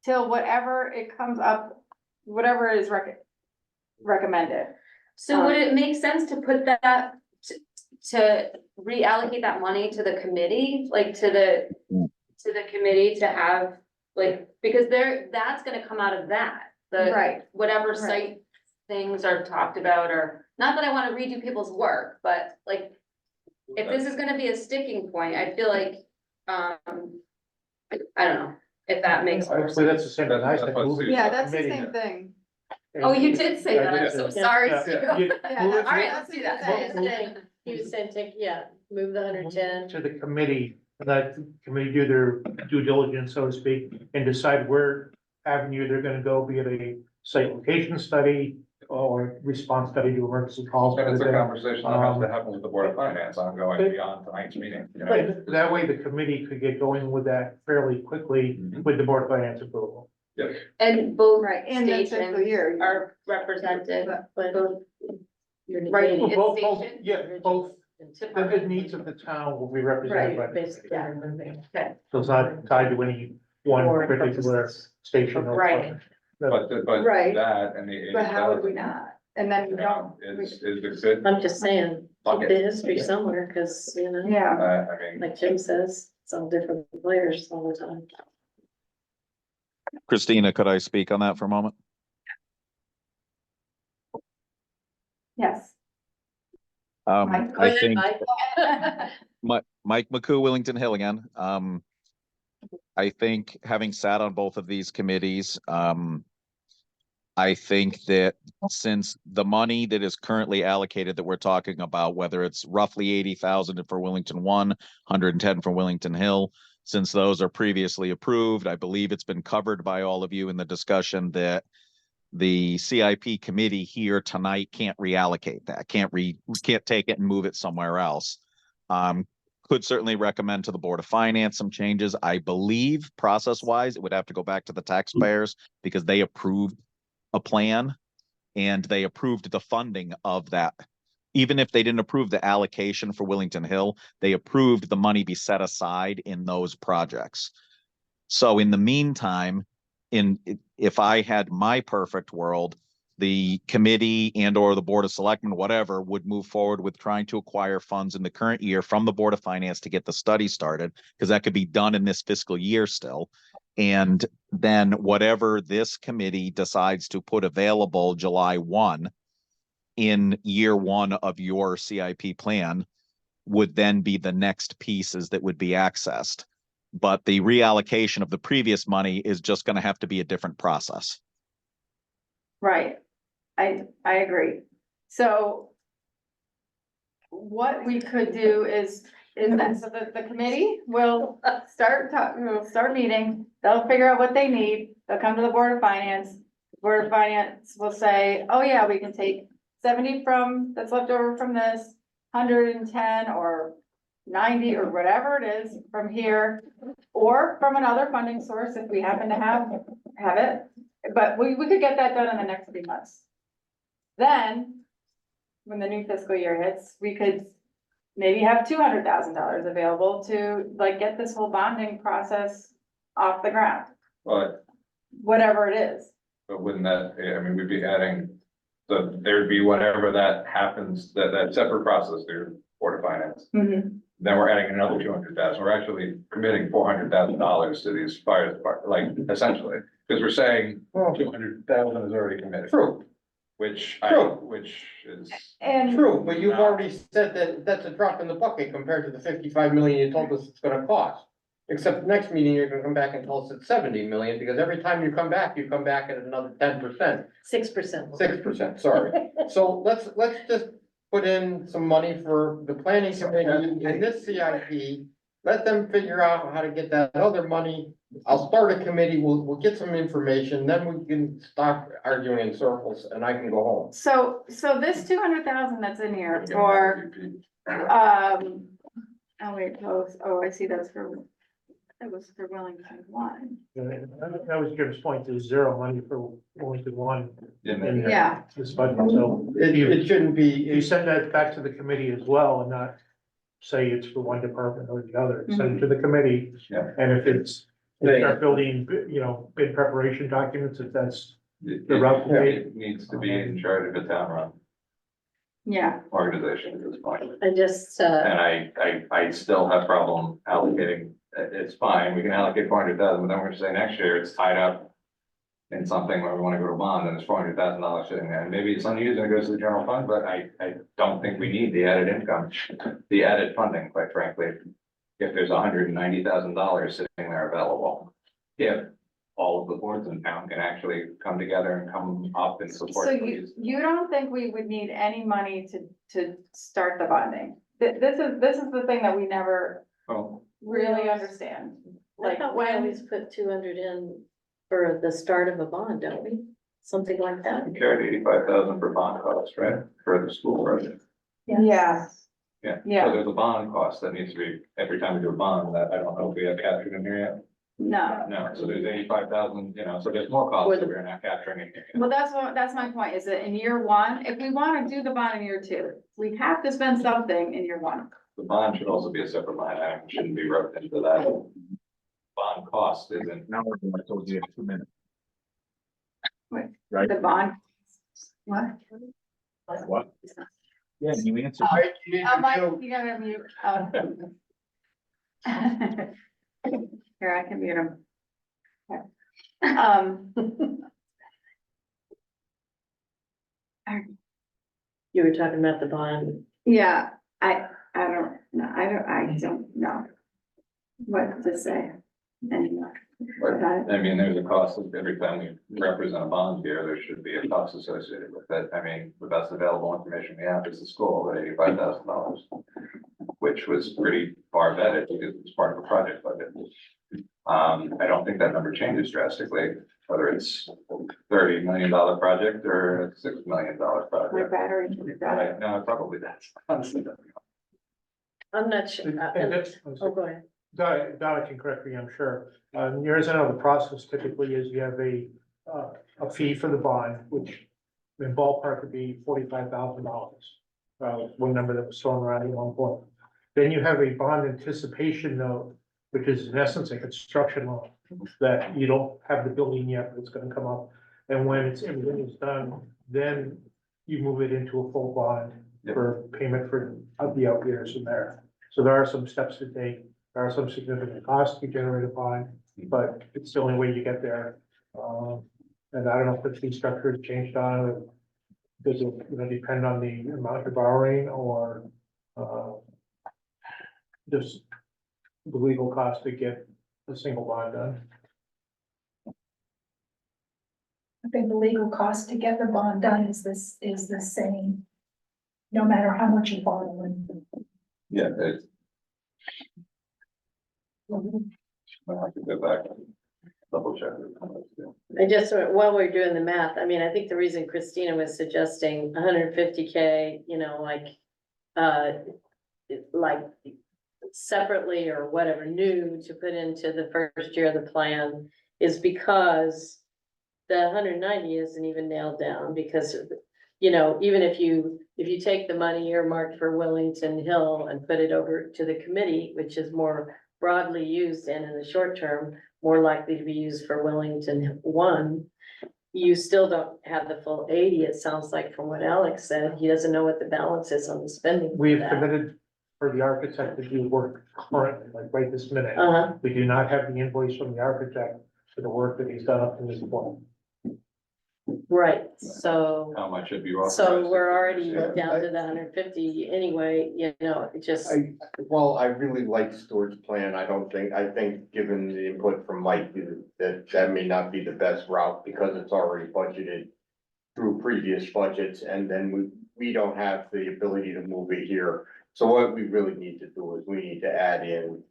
till whatever it comes up, whatever is recommended. So would it make sense to put that, to reallocate that money to the committee, like to the committee to have, like, because that's gonna come out of that. Right. Whatever Right. site things are talked about, or, not that I wanna redo people's work, but like, if this is gonna be a sticking point, I feel like, I don't know, if that makes more Actually, that's the sense. same, as I said, That's what move it Yeah, to that's the committee. same thing. Oh, you did say that, I'm I so did. sorry, Yeah, Stu. you- Yeah, move it that's All right, what let's do he that. was saying. He was saying, move the 110. to the committee, and let the committee do their due diligence, so to speak, and decide where avenue they're gonna go, be it a site location study or response study to emergency calls. And it's a but then- conversation that has to happen with the Board of Finance ongoing beyond tonight's meeting. But that way the committee could get going with that fairly quickly Mhm. with the Board of Finance approval. And both Right, in the fiscal stations year. are represented, But both, you're Right. negating it. Both, station? yeah, both, the needs of the town will be represented by Right, the basically, committee. you're moving. okay, So it's not tied to any one Or particular purposes. station. or Right. department. But Right. that and the But how would we 80,000 not? And then we don't, is a good I'm just saying, keep bucket. the history somewhere, cause, yeah, I mean, like Jim says, it's all different players all the time. Christina, could I speak on that for a moment? yes. Mike? I think Mike. Mike McCoo, Willington Hill again. I think having sat on both of these committees, I think that since the money that is currently allocated that we're talking about, whether it's roughly 80,000 for Willington 110 for Willington Hill, since those are previously approved, I believe it's been covered by all of you in the discussion that the CIP committee here tonight can't reallocate that, can't take it and move it somewhere else. Could certainly recommend to the Board of Finance some changes. I believe process-wise, it would have to go back to the taxpayers because they approved a plan and they approved the funding of that. Even if they didn't approve the allocation for Willington Hill, they approved the money be set aside in those projects. So in the meantime, if I had my perfect world, the committee and or the Board of Selectmen, whatever, would move forward with trying to acquire funds in the current year from the Board of Finance to get the study started, because that could be done in this fiscal year still. And then whatever this committee decides to put available July 1 in year one of your CIP plan would then be the next pieces that would be accessed. But the reallocation of the previous money is just going to have to be a different process. Right. I agree. So what we could do is that, so the committee will start meeting, they'll figure out what they need, they'll come to the Board of Finance. Board of Finance will say, oh yeah, we can take 70 from, that's left over from this, 110 or 90 or whatever it is from here, or from another funding source if we happen to have it. But we could get that done in the next 3 months. Then, when the new fiscal year hits, we could maybe have $200,000 available to like get this whole bonding process off the ground, But, whatever it is. but wouldn't that, I mean, we'd be adding, so there'd be whatever that happens, that separate process through Board of Finance. Mhm. Then we're adding another 200,000. We're actually committing $400,000 to these fire department, like essentially, because we're saying 200,000 is already committed. True, Which True. which is. And true, but you've already said that that's a drop in the bucket compared to the 55 million you told us it's gonna cost. Except the next meeting, you're gonna come back and tell us it's 70 million, because every time you come back at another 10%, 6%. 6%, sorry. So let's just put in some money for the planning committee in this CIP. Let them figure out how to get that other money. I'll start a committee, we'll get some information, then we can stop arguing in circles and I can go home. so this 200,000 that's in here for, oh wait, I see that's for, that was for Willington 1. That was Jim's point, there's zero money for Willington 1 in Yeah, this budget, so It shouldn't be, you send that back to the committee as well and not say it's for one department or the other, send it to the committee. Yeah. And if it's, they start building, bid preparation documents, if that's the route to take. It needs to be in charge of a town run yeah. organization at this point. I just, And I still have problem allocating, it's fine, we can allocate 400,000, but then we're gonna say next year it's tied up in something where we wanna go to bond and it's $400,000 sitting there, and maybe it's unused and it goes to the general fund, but I don't think we need the added income, the added funding, quite frankly. If there's $190,000 sitting there available, if all of the boards in town can actually come together and come up and support. So these. you don't think we would need any money to start the bonding? This is the thing that we never Oh, really understand. I Like thought we when, always put 200 in for the start of a bond, don't we? Something like that. we carried 85,000 for bond costs, right, for the school project. yeah, Yeah. Yeah. So there's a bond cost that needs to be, every time we do a bond, that I don't know if we have captured in here yet. no. No, so there's 85,000, so there's more costs that we're not capturing in here. Well, that's my point, is that in year one, if we wanna do the bond in year two, we have to spend something in year one. The bond should also be a separate line item, it shouldn't be roped into that. Bond cost isn't, Now we're going to told you in 2 minutes. Wait, Right? The bond. What? What? Yeah, you answered. Mike, you gotta mute. Here, I can mute him. You were talking about the bond. Yeah, I don't know what to say. anymore. But, Okay. I mean, there's a cost of every time we represent a bond here, there should be a cost associated with it. I mean, the best available information we have is the school, at $85,000. Which was pretty far vetted because it's part of a project budget. I don't think that number changes drastically, whether it's $30 million project or a $6 million My project. battery. No, it probably does. Honestly, I'm not sure. And that's, Oh, go ahead. Donna can correct me, I'm sure. Yours, I know the process typically is you have a fee for the bond, which in ballpark would be $45,000. One number that was thrown around at one point. Then you have a bond anticipation note, which is in essence a construction loan that you don't have the building yet, but it's gonna come up. And when everything is done, then you move it into a full bond for payment for the out years in there. So there are some steps to take. There are some significant costs to generate a bond, but it's the only way you get there. And I don't know if the fee structure has changed on it. Does it, depend on the amount you're borrowing or, just the legal cost to get a single bond done? I think the legal cost to get the bond done is the same, no matter how much you borrow. yeah, it's. I'll have to go back and double check. I just, while we're doing the math, I mean, I think the reason Christina was suggesting 150K, like separately or whatever, new to put into the first year of the plan is because the 190 isn't even nailed down because, even if you take the money earmarked for Willington Hill and put it over to the committee, which is more broadly used and in the short term, more likely to be used for Willington 1, you still don't have the full 80, it sounds like from what Alex said. He doesn't know what the balance is on the spending. for We've that. committed for the architect to do work currently, like right this minute. Uh-huh, We do not have the invoice from the architect for the work that he's done up to this point. right, so. How much have you authorized? So we're already Yeah, down to the 150 anyway, it just, Well, I really like Stuart's plan. I think, given the input from Mike, that may not be the best route because it's already budgeted through previous budgets, and then we don't have the ability to move it here. So what we really need to do is we need to add in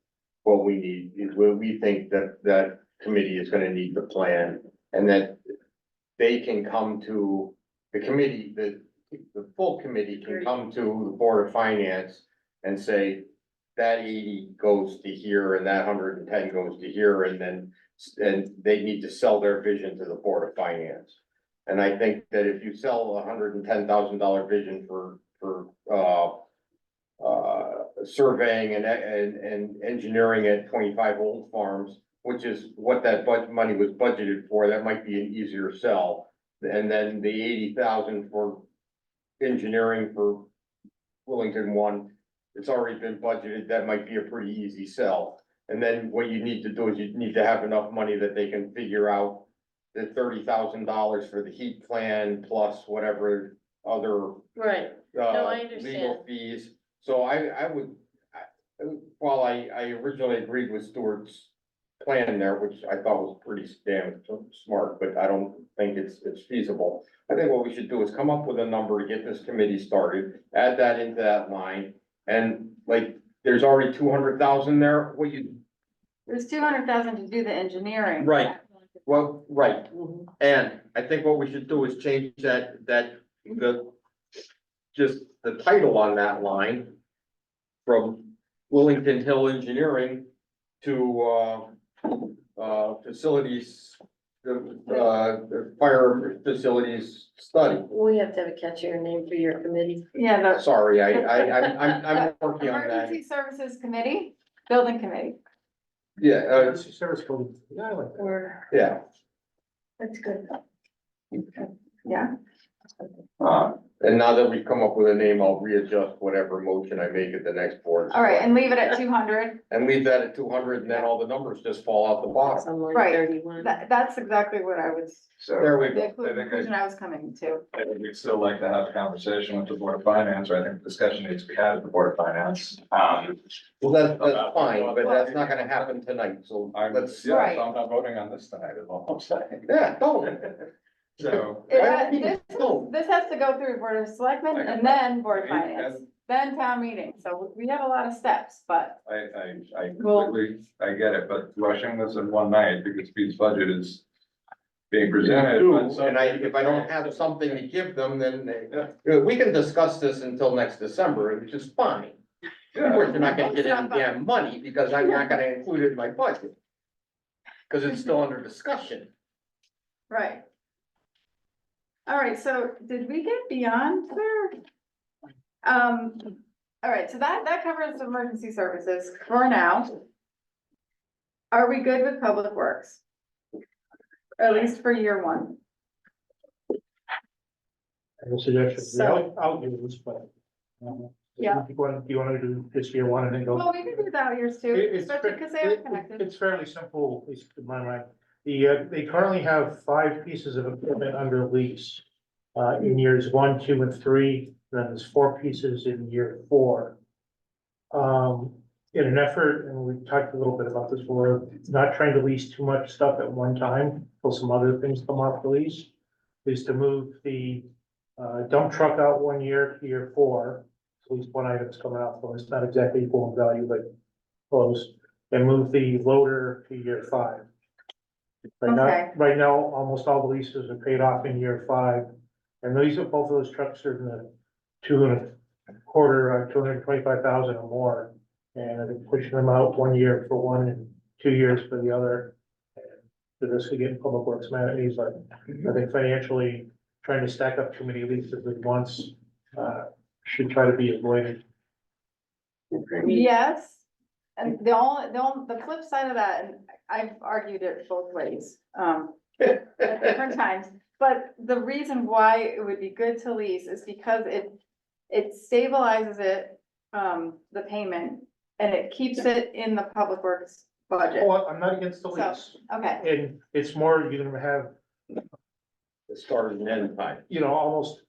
what we need, is what we think that committee is gonna need the plan, and that they can come to the committee, the full committee can come to the Board of Finance and say, that 80 goes to here and that 110 goes to here, and they need to sell their vision to the Board of Finance. And I think that if you sell $110,000 vision for surveying and engineering at 25 Old Farms, which is what that money was budgeted for, that might be an easier sell. And then the 80,000 for engineering for Willington 1, it's already been budgeted, that might be a pretty easy sell. And then what you need to do is you need to have enough money that they can figure out the $30,000 for the heat plan plus whatever other right, no, I understand. legal fees. So I would, while I originally agreed with Stuart's plan there, which I thought was pretty damn smart, but I don't think it's feasible. I think what we should do is come up with a number to get this committee started, add that into that line, and like, there's already 200,000 there, There's 200,000 to do the engineering. Right. Well, right, Mhm. and I think what we should do is change just the title on that line from Willington Hill Engineering to, facilities, the fire facilities study. We have to have a catchier name for your committee. Yeah, Sorry, I'm working the on that. Emergency Services Committee, Building Committee. Yeah, Service building. Yeah, I like that. Or, yeah, That's good. Yeah, And now that we've come up with a name, I'll readjust whatever motion I make at the next board. All right, and leave it at 200. And leave that at 200, and then all the numbers just fall out the bottom. Some like Right. 31. That's exactly what I was, So There we the go. conclusion I was coming to. I think we'd still like to have a conversation with the Board of Finance, or I think the discussion needs to be had at the Board of Finance. Well, that's fine, but that's not gonna happen tonight, so let's, Yeah, Right. so I'm not voting on this tonight, is all I'm saying. yeah, don't. So. This has to go through Board of Selectmen and then Board of Finance, then town meeting. So we have a lot of steps, but I Well- completely, I get it, but rushing this in one night because Pete's budget is being presented. but And if I don't have something to give them, then we can discuss this until next December, which is fine. Of Yeah. course, you're not gonna get any damn money because I'm not gonna include it in my budget. Cause it's still under discussion. right. All right, so did we get beyond there? All right, so that covers emergency services for now. Are we good with public works? At least for year one. I have a suggestion, So- I'll do this, but. Yeah. Do you wanna do this year one and then go? Well, we can do that years too, It's especially fa- because they are connected. It's fairly simple, at least in my mind. They currently have 5 pieces of equipment under lease. In years 1, 2, and 3, then there's 4 pieces in year 4. In an effort, and we've talked a little bit about this before, not trying to lease too much stuff at one time, till some other things come off the lease. Is to move the dump truck out 1 year to year 4, at least one item's coming out, so it's not exactly equal in value, but close. And move the loader to year 5. Okay. Right now, almost all the leases are paid off in year 5, and both of those trucks are in the 225,000 or more. And I've been pushing them out 1 year for one and 2 years for the other. The risk of getting public works mad at me, but I think financially, trying to stack up too many leases at once, should try to be avoided. Yes, and the flip side of that, and I've argued it both ways, at different times. But the reason why it would be good to lease is because it stabilizes it, the payment, and it keeps it in the public works budget. Oh, I'm not against the So- lease, Okay, and it's more, you're gonna have, The start and end time. almost,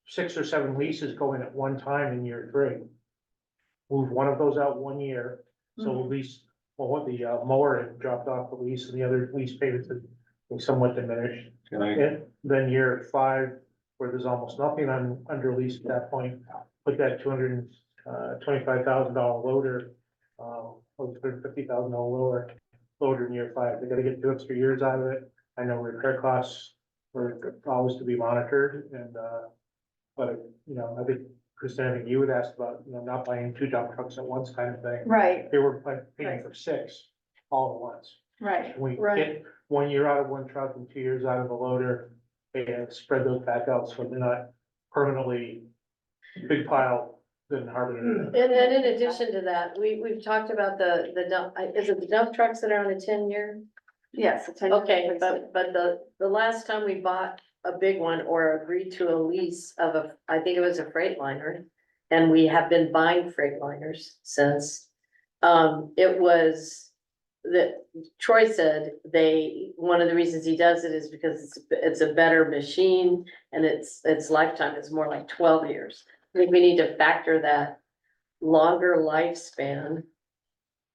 6 or 7 leases going at one time in year 3. Move one of those out 1 year, so at least, what the mower had dropped off the lease and the other lease payments had somewhat diminished. Can I, And then year 5, where there's almost nothing under lease at that point, put that $225,000 loader, or $250,000 loader in year 5. They gotta get 2 extra years out of it. I know repair costs were always to be monitored and, but, I think, Kristen, I think you had asked about, not buying 2 dump trucks at once kind of thing. right, They were paying for 6 all at once. right, We Right. get 1 year out of one truck and 2 years out of the loader, and spread those back out so they're not permanently big pile in Harbor. And in addition to that, we've talked about the dump, is it the dump trucks that are on a 10-year? yes. Okay, but the last time we bought a big one or agreed to a lease of I think it was a Freightliner. And we have been buying Freightliners since. It was that Troy said one of the reasons he does it is because it's a better machine and its lifetime is more like 12 years. I think we need to factor that longer lifespan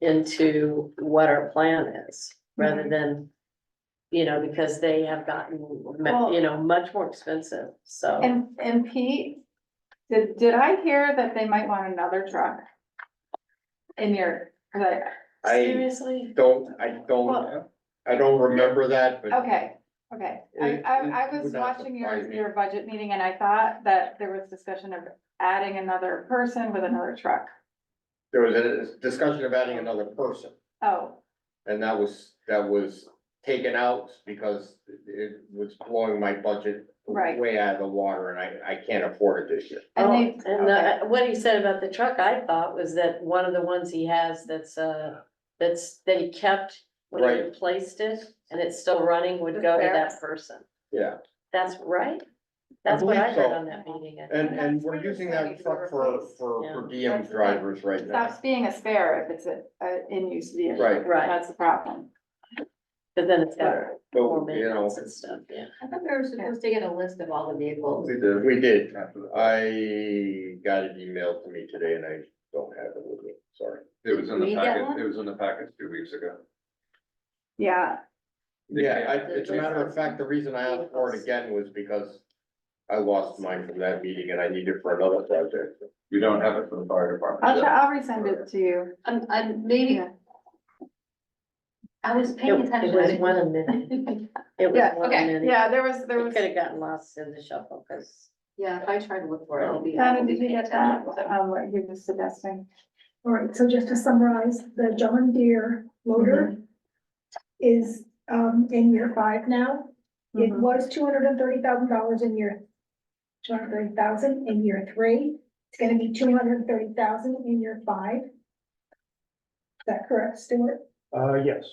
into what our plan is, rather than, because they have gotten, much more expensive, so. And Pete, did I hear that they might want another truck? In your, 'cause Seriously? I don't remember that, but. okay. I was would not watching surprise me. your budget meeting and I thought that there was discussion of adding another person with another truck. There was a discussion of adding another person, Oh, and that was taken out because it was blowing my budget Right. way out of the water, and I can't afford it this year. and they, And okay. what he said about the truck, I thought was that one of the ones he has that he kept when he Right. replaced it, and it's still running, would go to that person. Yeah, That's right? That's what I believe heard so. on that meeting. And we're using that truck for diem drivers right It now. stops being a spare if it's a in-use vehicle. Right. Right. That's the problem. But then it's got more But, you know, maintenance and stuff, yeah. I thought we were supposed to get a list of all the vehicles. we did. I got it emailed to me today and I don't have it with me, sorry. It was in We the get packet, one? it was in the packet 2 weeks ago. Yeah, Yeah, it's a matter of fact, the reason I asked for it again was because I lost mine from that meeting and I need it for another project. We don't have it for the fire department. yet. I'll resend it to you. Maybe, Yeah. I was paying attention. It was one a minute. It was Yeah, one a okay, minute. Yeah, there It was, could have gotten lost in the shuffle, because Yeah, if I try to look for it, I'll be. Donna, did you get that, what he was suggesting? All right, so just to summarize, the John Deere loader is, in year 5 now. It Mhm. was $230,000 in year, 230,000 in year 3. It's gonna be 230,000 in year 5. Is that correct, Stuart? Yes,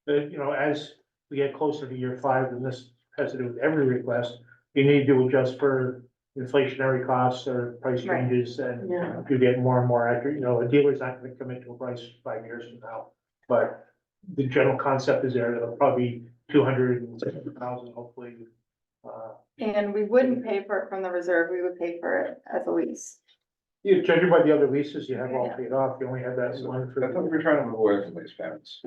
you know, as we get closer to year 5, and this has to do with every request, you need to adjust for inflationary costs or price Right. changes, and Yeah. you get more and more accurate, you know, a dealer's not gonna commit to a price 5 years from now. But the general concept is there, it'll probably be 270,000, hopefully. And we wouldn't pay for it from the reserve, we would pay for it as a lease. You judging by the other leases, you have all paid off, you only have that one for. I thought we were trying to avoid from these payments.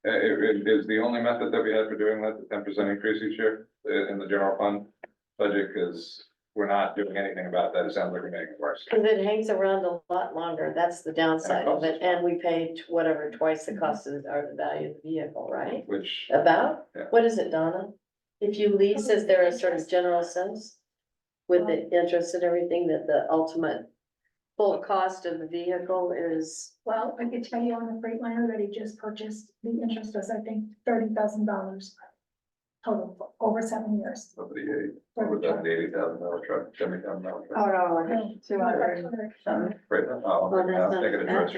It is the only method that we had for doing that, the 10% increase each year in the general fund budget, because we're not doing anything about that. It sounds like we're making it worse. Cause it hangs around a lot longer, that's the downside of it, and we pay whatever, twice the cost of, or the value of the vehicle, right? Which, About, Yeah. what is it, Donna? If you lease, is there a sort of general sense? With the interest and everything, that the ultimate full cost of the vehicle is, Well, I could tell you on the Freightliner that he just purchased, the interest was, I think, $30,000 total for over 7 years. of the For the truck. $80,000 truck, $70,000 Oh, truck. no, like 200. Right, Oh, that's I was not thinking of bad. tourist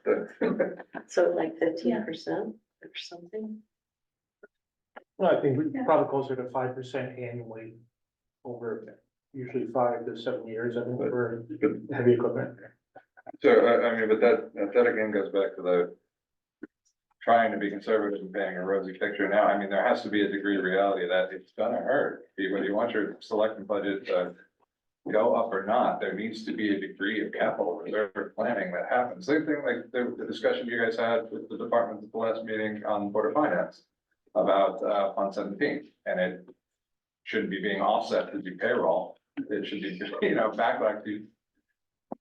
truck, sorry. so like 15% or something? Well, I think we're probably closer to 5% annually over usually 5 to 7 years, I think, for heavy equipment. So, I mean, but that again goes back to the trying to be conservative and painting a rosy picture now. I mean, there has to be a degree of reality that it's gonna hurt. Whether you want your selecting budget to go up or not, there needs to be a degree of capital reserve planning that happens. Same thing like the discussion you guys had with the department at the last meeting on Board of Finance about Fund 17, and it shouldn't be being offset to do payroll. It should be, back to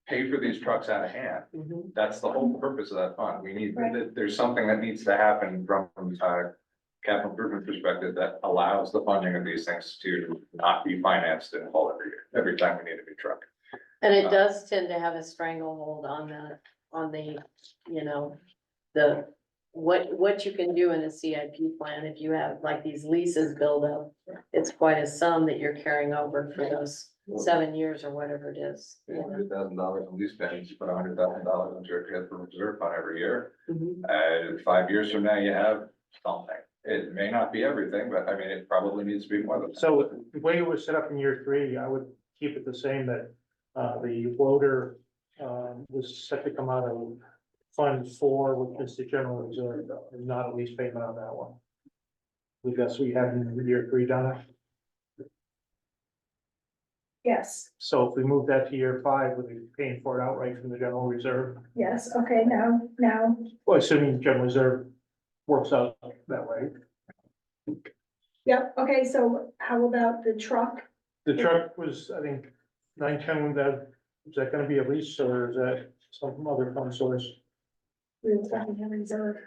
pay for these trucks out of hand. Mhm. That's the whole purpose of that fund. We need, there's something that needs to happen from capital improvement perspective that allows the funding of these things to not be financed in full every time we need a new truck. And it does tend to have a stranglehold on what you can do in a CIP plan if you have like these leases build up. It's quite a sum that you're carrying over for those 7 years or whatever it is. $100,000 in lease payments, you put $100,000 into your capital reserve fund every year. Mhm. 5 years from now, you have something. It may not be everything, but I mean, it probably needs to be more than that. So the way it was set up in year 3, I would keep it the same, that the loader was set to come out of Fund 4, which is the general reserve, and not a lease payment on that one. I think that's what you have in year 3, Donna. Yes, So if we move that to year 5, we'll be paying for it outright from the general reserve. yes, okay, now, Well, assuming the general reserve works out that way. yep, okay, so how about the truck? The truck was, I think, 910, is that gonna be a lease, or is that some other fund source? We were talking in reserve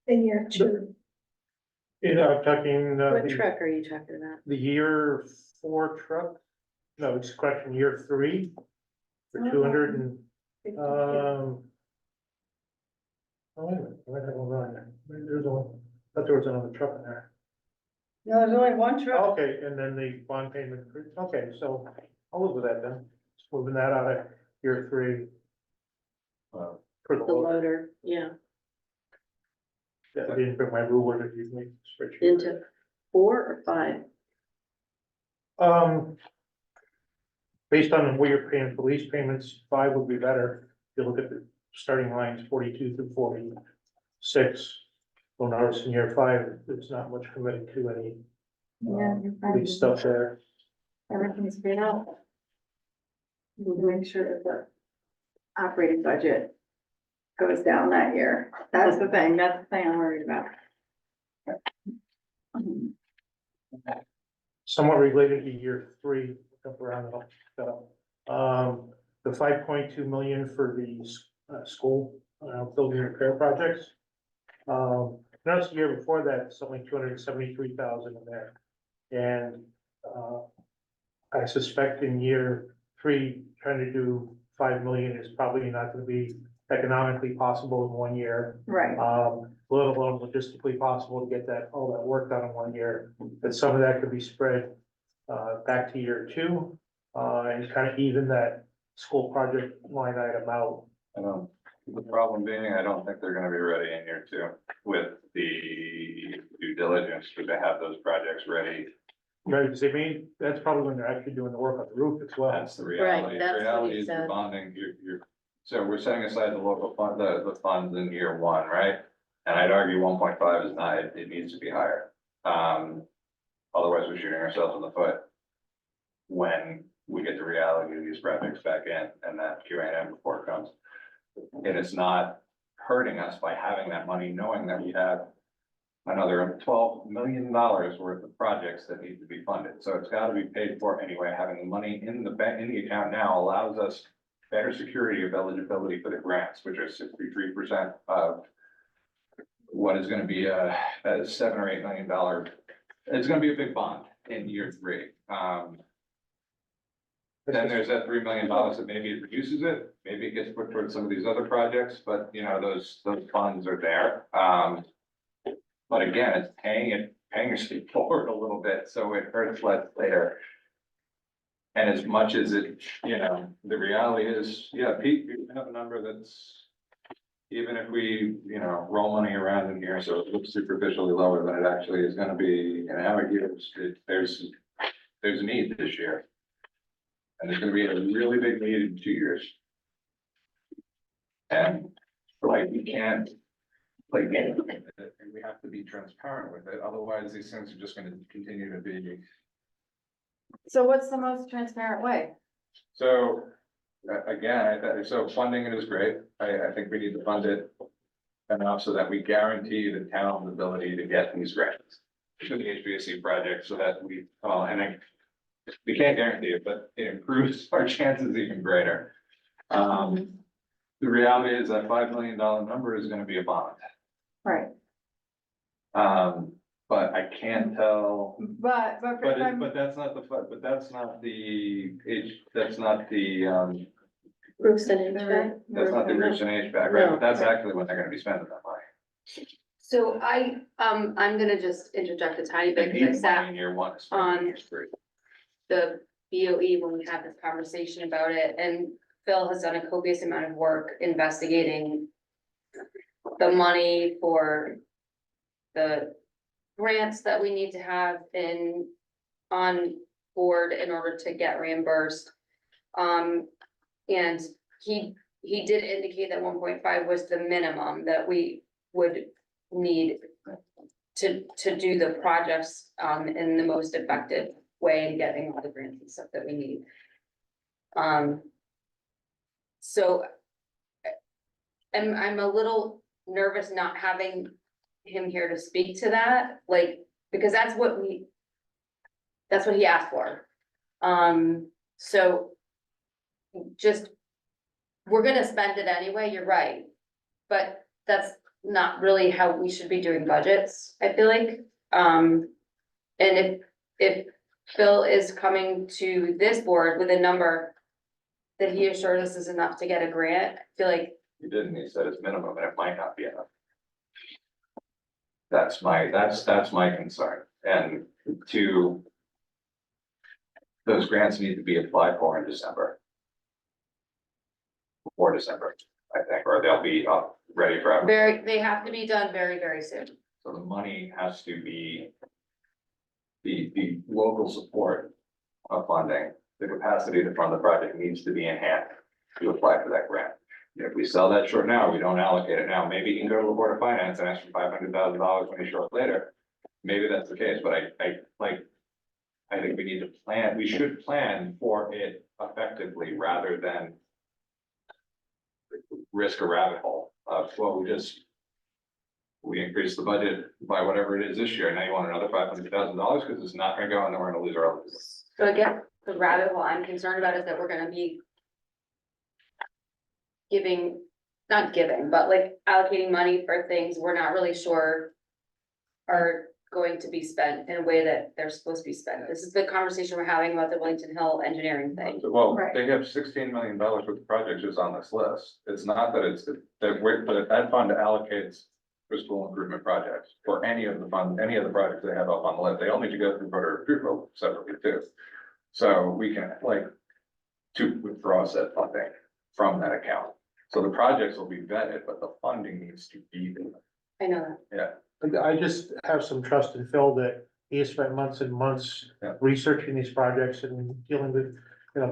in year 2. I'm talking, What truck are you talking about? the year 4 truck? No, it's question year 3 for Oh. 200 and, oh, wait a minute, where the hell was I? There's one, I thought there was another truck in there. No, there's only one truck. Okay, and then the bond payment, okay, so I'll live with that then. Just moving that out of year 3. For the The loader. loader, yeah, Yeah, I didn't bring my ruler to use my spreadsheet. into 4 or 5? Based on what you're paying police payments, 5 would be better. If you look at the starting lines, 42 through 46. Well, notice in year 5, there's not much committed to any big stuff there. Everything's paid out. We'll make sure that the operating budget goes down that year. That's the thing I'm worried about. Somewhat related to year 3, up around the 5.2 million for the school building repair projects. Notice the year before that, it's only 273,000 in there. And I suspect in year 3, trying to do 5 million is probably not gonna be economically possible in 1 year. Right. Let alone logistically possible to get all that work done in 1 year. But some of that could be spread back to year 2, and kind of even that school project line item out. I don't, the problem being, I don't think they're gonna be ready in year 2 with the due diligence to have those projects ready. Right, because that's probably when they're actually doing the work on the roof as well. That's the reality. that's what he Reality is the said. bonding, so we're setting aside the local fund, the funds in year 1, right? And I'd argue 1.5 is not, it needs to be higher. Otherwise we're shooting ourselves in the foot when we get the reality of these projects back in and that QAM report comes. And it's not hurting us by having that money, knowing that we have another $12 million worth of projects that need to be funded. So it's got to be paid for anyway. Having the money in the bank, in the account now allows us better security of eligibility for the grants, which are 63% of what is going to be a $7 or $8 million. It's going to be a big bond in year 3. Then there's that $3 million that maybe it reduces it, maybe it gets put towards some of these other projects, but you know, those funds are there. But again, it's paying it forward a little bit, so it hurts less later. And as much as it, you know, the reality is, yeah, Pete, you have a number that's, even if we, you know, roll money around in here, so it looks superficially lower than it actually is gonna be in our years, there's a need this year. And there's gonna be a really big need in 2 years. And like, we can't play games with it, and we have to be transparent with it, otherwise these things are just gonna continue to be. So what's the most transparent way? So, again, so funding it is great, I think we need to fund it enough so that we guarantee the town's ability to get these grants. To the HVAC project, so that we can't guarantee it, but it improves our chances even greater. The reality is that $5 million number is gonna be a bond. Right. But I can't tell, But that's not the Roofs and HVAC. that's not the roofs and HVAC, right? But that's actually when they're gonna be spending that money. So I'm gonna just interject a tiny bit, They because I need money sat in year 1. on the BOE when we had this conversation about it, and Phil has done a copious amount of work investigating the money for the grants that we need to have on board in order to get reimbursed. And he did indicate that 1.5 was the minimum that we would need to do the projects in the most effective way and getting all the grants and stuff that we need. So I'm a little nervous not having him here to speak to that, like, because that's what he asked for. So just, we're gonna spend it anyway, you're right, but that's not really how we should be doing budgets, I feel like. And if Phil is coming to this board with a number that he assured us is enough to get a grant, I feel like. He didn't, he said it's minimum and it might not be enough. That's my concern, and those grants need to be applied for in December. Before December, I think, or they'll be up, ready for. They have to be done very, very soon. So the money has to be, the local support of funding, the capacity to fund the project needs to be in hand to apply for that grant. If we sell that short now, we don't allocate it now, maybe you can go to the Board of Finance and ask for $500,000 when you short later. Maybe that's the case, but I think we need to plan, we should plan for it effectively rather than risk a rabbit hole of, well, we increased the budget by whatever it is this year, now you want another $500,000 because it's not gonna go and then we're gonna lose our. So again, the rabbit hole I'm concerned about is that we're gonna be giving, not giving, but like allocating money for things we're not really sure are going to be spent in a way that they're supposed to be spent. This is the conversation we're having about the Willington Hill engineering thing. Well, Right. they have $16 million worth of projects just on this list. It's not that it's, that fund allocates for school improvement projects for any of the projects they have up on the list. They all need to go through voter approval separately too. So we can to withdraw said funding from that account. So the projects will be vetted, but the funding needs to be there. I know that. I just have some trust in Phil that he has spent months and months Yeah. researching these projects and dealing with,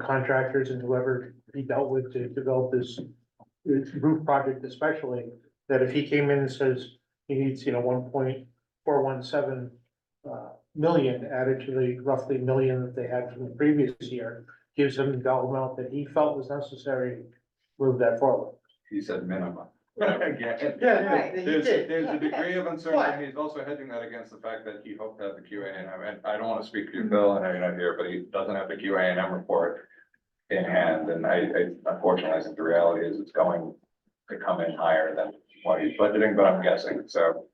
contractors and whoever he dealt with to develop this roof project especially, that if he came in and says he needs, 1.417 million added to the roughly million that they had from the previous year, gives him the dollar amount that he felt was necessary to move that forward. He said minimum. Again. Yeah, he There's did. a degree of uncertainty. He's also hedging that against the fact that he hoped to have the QA and I don't want to speak for you, Bill, I know you're not here, but he doesn't have the QA and M report in hand. And I unfortunately, I think the reality is it's going to come in higher than what he's budgeting, but I'm guessing. So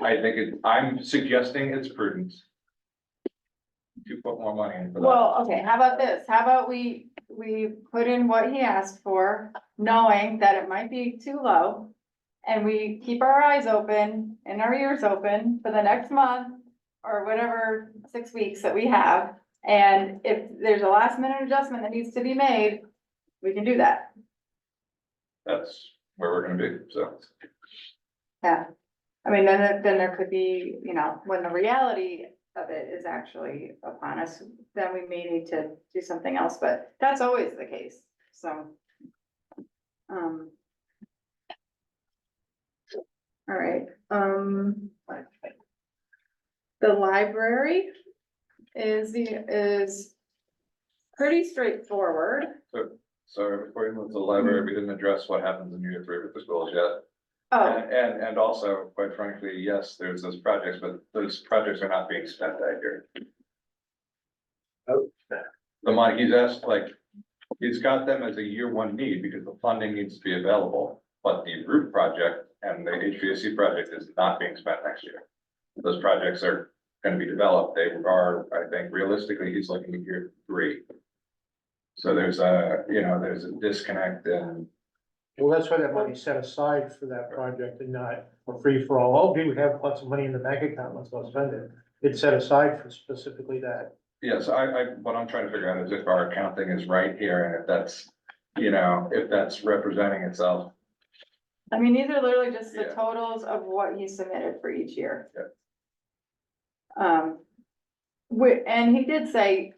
I think I'm suggesting it's prudent to put more money in for that. Well, okay, how about this? How about we put in what he asked for, knowing that it might be too low. And we keep our eyes open and our ears open for the next month or whatever 6 weeks that we have. And if there's a last minute adjustment that needs to be made, we can do that. That's where we're gonna be, so. Yeah. I mean, then there could be, when the reality of it is actually upon us, then we may need to do something else, but that's always the case, so. All right, the library is pretty straightforward. So before you move to the library, we didn't address what happens in year 3 with the schools yet. Oh, And also, quite frankly, yes, there's those projects, but those projects are not being spent that year. The money he's asked, he's got them as a year 1 need because the funding needs to be available. But the roof project and the HVAC project is not being spent next year. Those projects are gonna be developed. They are, I think realistically, he's looking at year 3. So there's a disconnect in. Well, that's why that money's set aside for that project and not for free for all. Oh, gee, we have lots of money in the bank account, let's go spend it. It's set aside for specifically that. Yes, what I'm trying to figure out is if our accounting is right here and if that's, if that's representing itself. I mean, these are literally just the Yeah. totals of what he submitted for each year. Yeah. And he did say,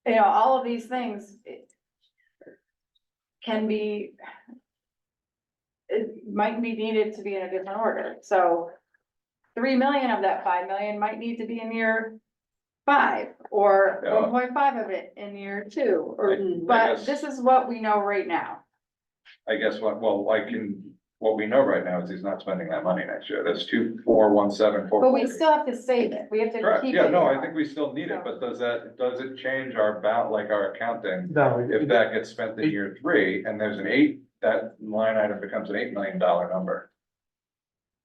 all of these things can be, it might be needed to be in a different order, so 3 million of that 5 million might need to be in year 5, or Yeah. 1.5 of it in year 2, or, I but guess- this is what we know right now. I guess what we know right now is he's not spending that money next year. That's 2,417,440. But we still have to save it, we have to Correct, keep yeah, it. no, I think we still need it, but does it change our our accounting? No, If that gets spent in year 3 and there's that line item becomes an $8 million number.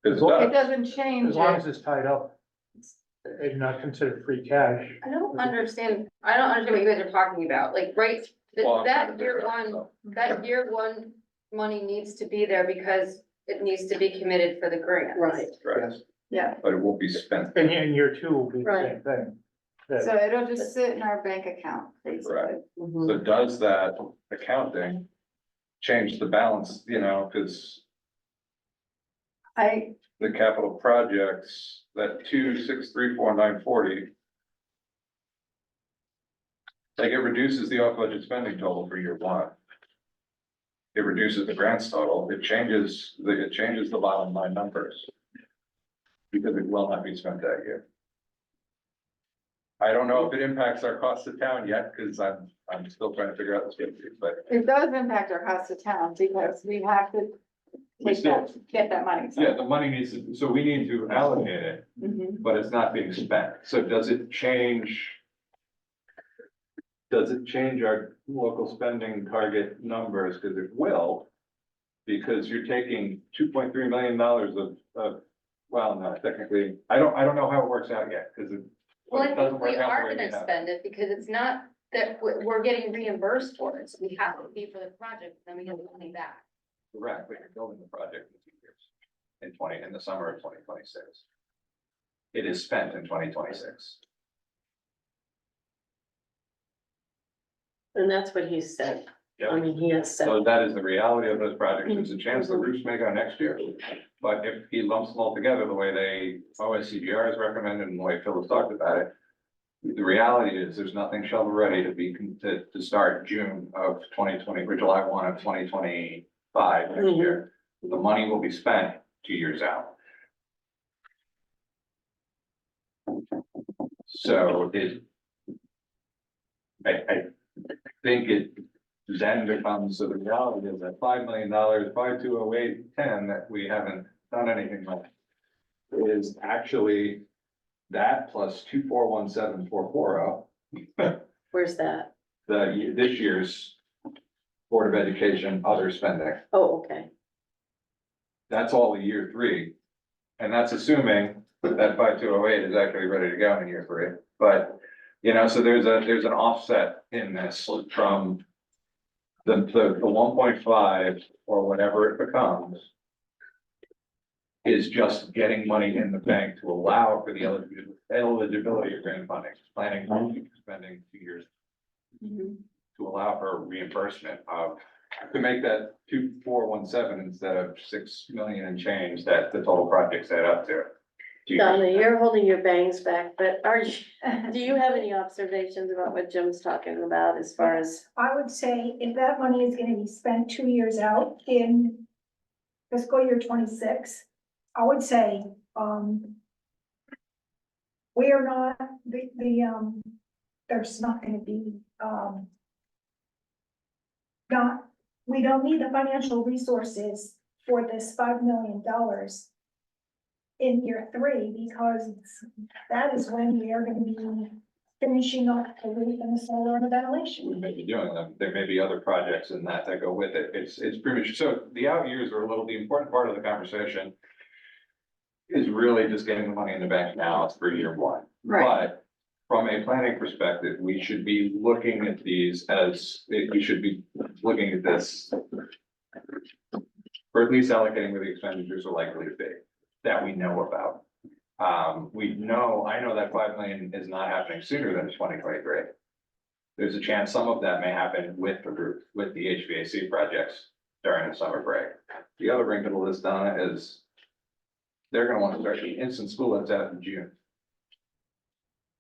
'Cause It doesn't change as long it. as it's tied up and not considered free cash. I don't understand what you guys are talking about, right, Well, I'm trying that to year figure it out, one, so. that year 1 money needs to be there because it needs to be committed for the grant. Right. Correct, Yeah, but it won't be spent. And in year 2 will be the same Right. thing. Yeah. so it'll just sit in our bank account, basically. Correct. Mhm. So does that accounting change the balance, because the capital projects, that 2,634,940. Like it reduces the off-budget spending total for year one. It reduces the grants total, it changes the bottom line numbers. Because it will not be spent that year. I don't know if it impacts our cost of town yet, because I'm still trying to figure out this, but It does impact our cost of town because we have to we still, get that money. so. yeah, the money needs to, so we need to allocate it, Mhm. but it's not being spent. So does it change? Does it change our local spending target numbers? Because it will. Because you're taking $2.3 million of, well, no, technically, I don't know how it works out yet, because it. Well, I it doesn't think we work out the are way we gonna have. spend it because it's not that we're getting reimbursed for it, so we have to be for the project, then we get the money back. Correct, but you're building the project in 2 years, in the summer of 2026. It is spent in 2026. And that's what he said. Yep. I mean, he has said. So that is the reality of those projects. There's a chance the roofs may go next year. But if he lumps them all together the way OSCGR has recommended and the way Phil has talked about it. The reality is there's nothing shovel ready to start June of 2020 or July 1 of 2025 next Mhm. year. The money will be spent 2 years out. So I think it then becomes, so the reality is that $5 million, 520810 that we haven't done anything with. Is actually that plus 2417440, Where's that? this year's Board of Education other spending. Oh, okay. That's all year 3. And that's assuming that 5208 is actually ready to go in year 3. But, so there's an offset in this from the 1.5 or whatever it becomes. Is just getting money in the bank to allow for the eligibility of grant funding, planning on spending 2 years. Mhm. To allow for reimbursement of, to make that 2417 instead of 6 million and change that the total project set up to. 2 years. Donna, you're holding your bangs back, but do you have any observations about what Jim's talking about as far as? I would say if that money is gonna be spent 2 years out in fiscal year 26, I would say, we are not, there's not gonna be, we don't need the financial resources for this $5 million in year 3, because that is when we are gonna be finishing off the roof and the solar and the ventilation. We may be doing them. There may be other projects in that go with it. It's pretty much, so the out years are the important part of the conversation. Is really just getting the money in the bank now for year 1. Right. But from a planning perspective, we should be looking at these we should be looking at this. Or at least allocating where the expenditures are likely to be, that we know about. I know that 5 million is not happening sooner than 2023. There's a chance some of that may happen with the roof, with the HVAC projects during the summer break. The other wrinkle to this, Donna, is they're gonna want to start the instant school that's out in June,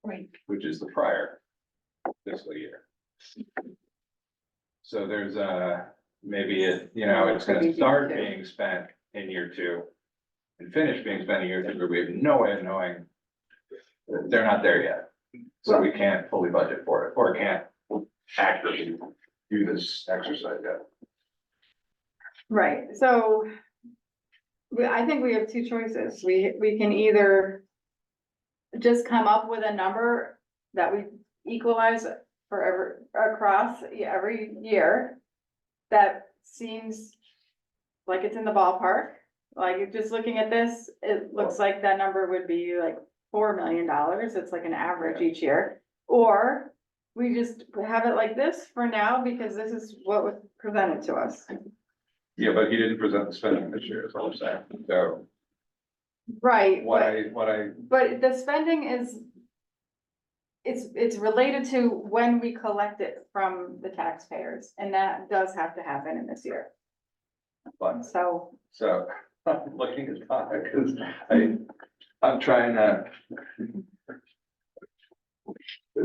Right. which is the prior fiscal year. So there's maybe it's gonna start being spent in year 2 and finish being spent in year 3, but we have no way of knowing. They're not there yet, so we can't fully budget for it, or can't accurately do this exercise yet. Right, so I think we have 2 choices. We can either just come up with a number that we equalize across every year. That seems like it's in the ballpark. Like just looking at this, it looks like that number would be like $4 million. It's like an average each year. Or we just have it like this for now because this is what was presented to us. Yeah, but he didn't present the spending this year, is what I'm saying, so Right, but but the spending is. It's related to when we collect it from the taxpayers, and that does have to happen in this year. So, I'm looking at that, because I'm trying to.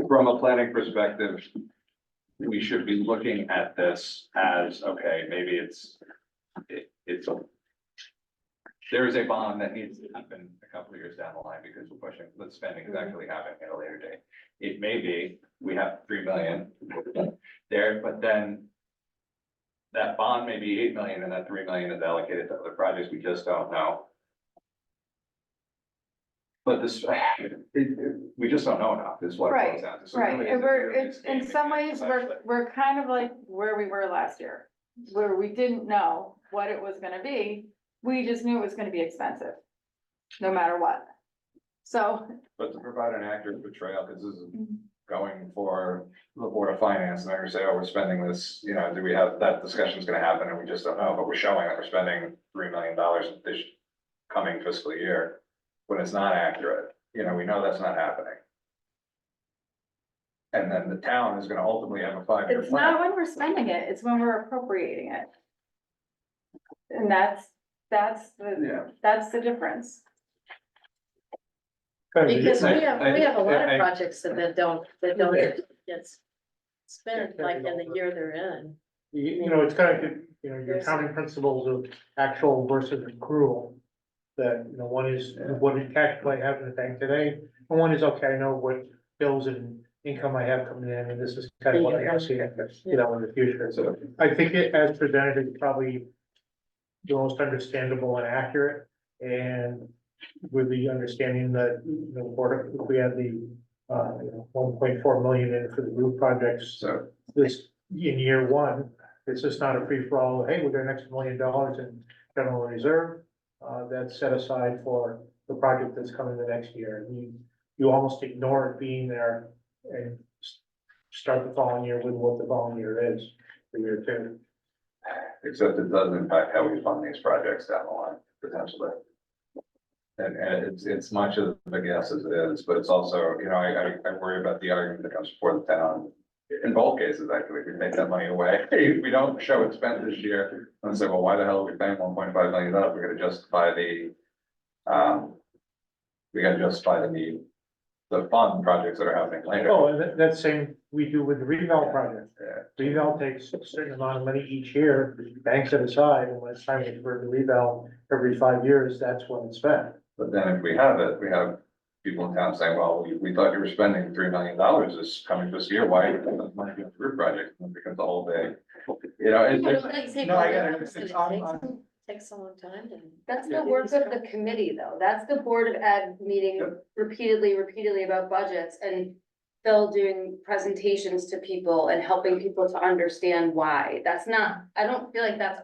From a planning perspective, we should be looking at this as, okay, maybe it's a. There is a bond that needs to happen a couple of years down the line because we're pushing, the spending is actually happening at a later date. It may be, we have 3 million there, but then. That bond may be 8 million and that 3 million is allocated to other projects, we just don't know. But this, we just don't know enough, is what it Right, comes down to. So right, really, and we're, it's in some ways, we're kind of like where we were last year. Where we didn't know what it was gonna be, we just knew it was gonna be expensive. No matter what. So, But to provide an accurate portrayal, because this is going for the Board of Finance, and they're gonna say, oh, we're spending this, you know, do we have, that discussion's gonna happen, and we just don't know, but we're showing that we're spending $3 million this coming fiscal year. When it's not accurate, you know, we know that's not happening. And then the town is gonna ultimately have a 5-year it's not plan. when we're spending it, it's when we're appropriating it. And that's Yeah. the difference. Because we have a lot I- of projects that don't get spent like in the year they're in. You know, it's kind of, you know, your accounting principles of actual versus accrual. That, you know, one is what did cash flow I have in the bank today, and one is, okay, I know what bills and income I have coming in, and this is kind of what I see, you know, in the future. So I think it, as presented, is probably the most understandable and accurate, and with the understanding that, you know, Board, if we had the, you know, 1.4 million in for the roof projects, So, this, in year one, it's just not a free for all, hey, we got an extra $1 million in general reserve. That's set aside for the project that's coming the next year. You almost ignore it being there and start the following year with what the following year is, for year two. except it does impact how we fund these projects down the line, potentially. And it's much of a guess as it is, but it's also, you know, I worry about the argument that comes before the town. In both cases, actually, if we take that money away, if we don't show it spent this year, and say, well, why the hell are we paying $1.5 million? We're gonna justify we gotta justify the need, the fund projects that are happening later. Oh, and that's same we do with the revale project. Yeah. Revale takes a certain amount of money each year, banks it aside, and when it's time for the revale every 5 years, that's when it's spent. But then if we have it, we have people in town saying, well, we thought you were spending $3 million this coming this year, why are you putting this money into the roof project? And it becomes a whole day, you know, No, I get it. Takes a long time to. That's the work of the committee, though. That's the Board of Ed meeting repeatedly about budgets and Phil doing presentations to people and helping people to understand why. That's not, I don't feel like that's,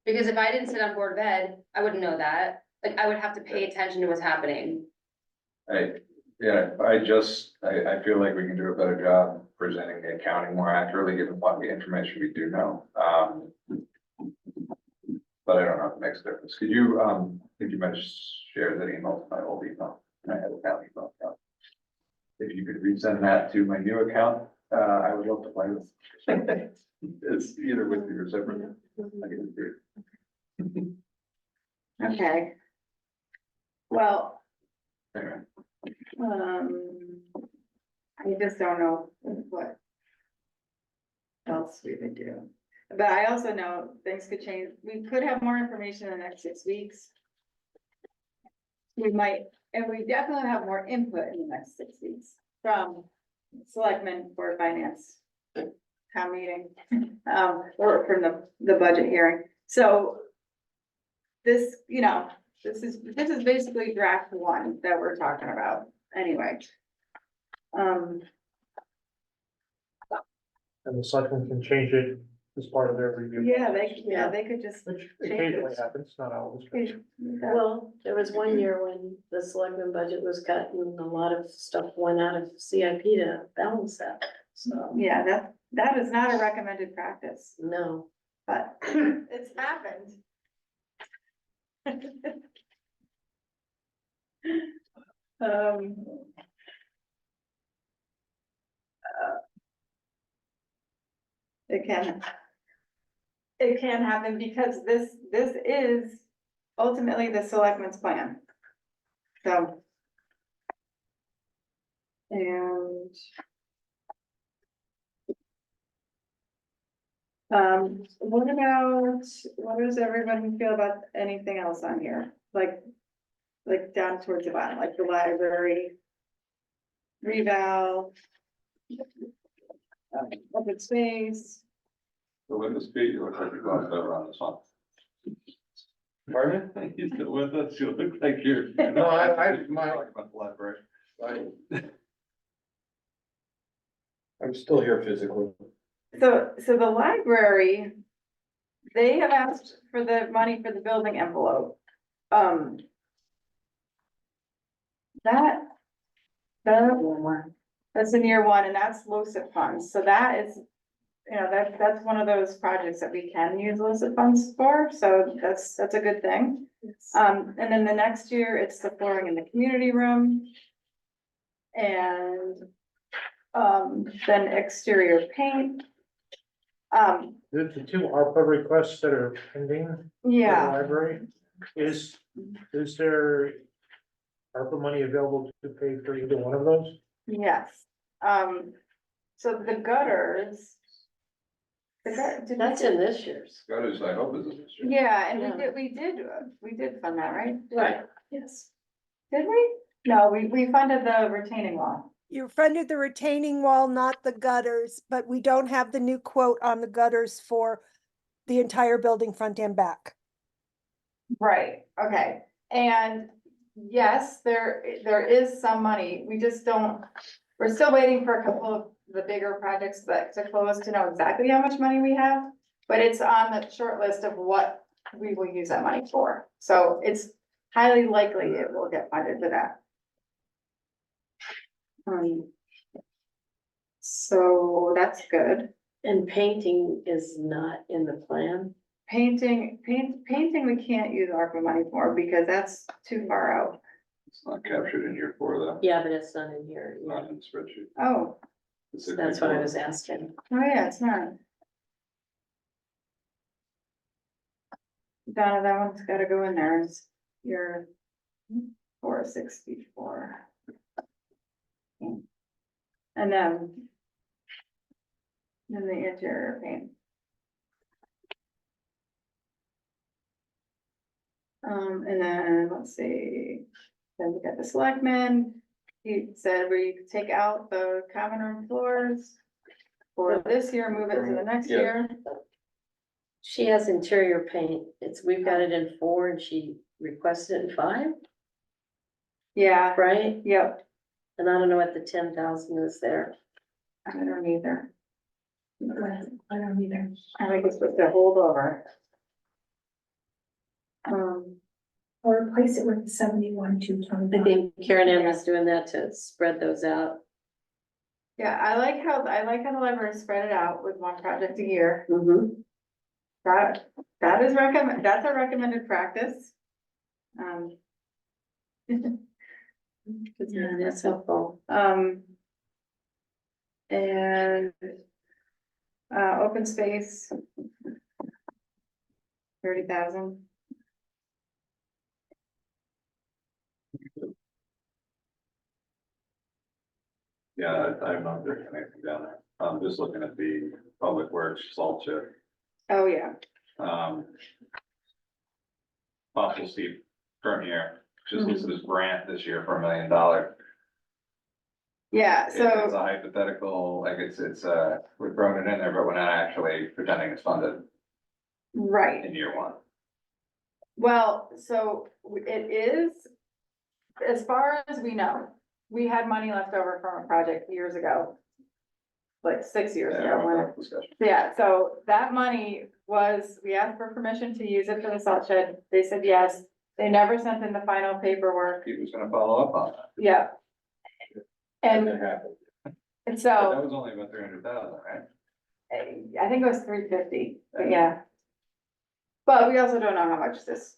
because if I didn't sit on Board of Ed, I wouldn't know that. Like, I would have to pay attention to what's happening. I feel like we can do a better job presenting the accounting more accurately, given what the information we do know. But I don't know if it makes a difference. Could you might share that email to my old email? I had a town email account. If you could resend that to my new account, I would love to play with. It's either with you or separate. I can do it. Okay. Well, Anyway. I just don't know what else we would do. But I also know things could change. We could have more information in the next 6 weeks. We might, and we definitely have more input in the next 6 weeks from selectmen for finance town meeting, or from the budget hearing. So this, you know, this is basically draft one that we're talking about anyway. And the selectmen can change it as part of their review. Yeah, they could just. Which change occasionally it. happens, not always. Well, there was one year when the selectmen budget was cut and a lot of stuff went out of CIP to balance that, so. Yeah, that is not a recommended practice, No, but it's happened. Um. It can happen because this is ultimately the selectmen's plan. So. And. What about, what does everyone feel about anything else on here? Like down towards the bottom, like the library. Reval. Open space. So with the speed, you look like you're going over on this one. Pardon? You still with us? You look like you're. No, my, Talking about the library. I'm still here physically. So the library, they have asked for the money for the building envelope. That's in year one, and that's LoCIP funds, so that is, that's one of those projects that we can use LoCIP funds for, so that's a good thing. And then the next year, it's the flooring in the community room. And, then exterior paint. The two ARPA requests that are pending for the Yeah, library, is there ARPA money available to pay for either one of those? yes, so the gutters. That's in this year's. Gutters, I hope is in this year. Yeah, and Yeah. we did fund that, right? Right. Yes. Did we? No, we funded the retaining wall. You funded the retaining wall, not the gutters, but we don't have the new quote on the gutters for the entire building front and back. Right, okay, and yes, there is some money, we just don't, we're still waiting for a couple of the bigger projects that to close to know exactly how much money we have. But it's on the short list of what we will use that money for, so it's highly likely it will get funded for that. So that's good. And painting is not in the plan. Painting we can't use ARPA money for because that's too far out. It's not captured in year four though. Yeah, but it's not in here. Yeah. Not in the spreadsheet. Oh, That's what I was asking. oh yeah, it's not. Donna, that one's gotta go in there, it's your 464. And then the interior paint. And then, let's see, then we got the selectmen, he said we could take out the common room floors. For this year, move it to the next Yeah. year. She has interior paint. We've got it in 4 and she requested it in 5, Yeah, right? yep, And I don't know what the 10,000 is there. I don't either. I don't either. I think it's supposed to hold over. Or replace it with the 71, I 225. think Karen Ann was doing that to spread those out. Yeah, I like how the library spread it out with one project a year. Mm-hmm. That is that's a recommended practice. Yeah, that's helpful. And, open space. 30,000. Yeah, I'm not doing anything down there. I'm just looking at the public works salt shed. Oh, yeah, Fossil Steve, current year, just listed as grant this year for $1 million. yeah, It's so, a hypothetical, like we're throwing it in there, but we're not actually pretending it's funded right, in year one. well, so it is, as far as we know, we had money left over from a project years ago. Like 6 years Yeah, ago, when discussion. yeah, so that money was, we asked for permission to use it for the salt shed, they said yes. They never sent in the final paperwork, He was gonna follow up on that. yeah. And That happened. and But so, that was only about 300,000, right? I think it was 350, but yeah. But we also don't know how much this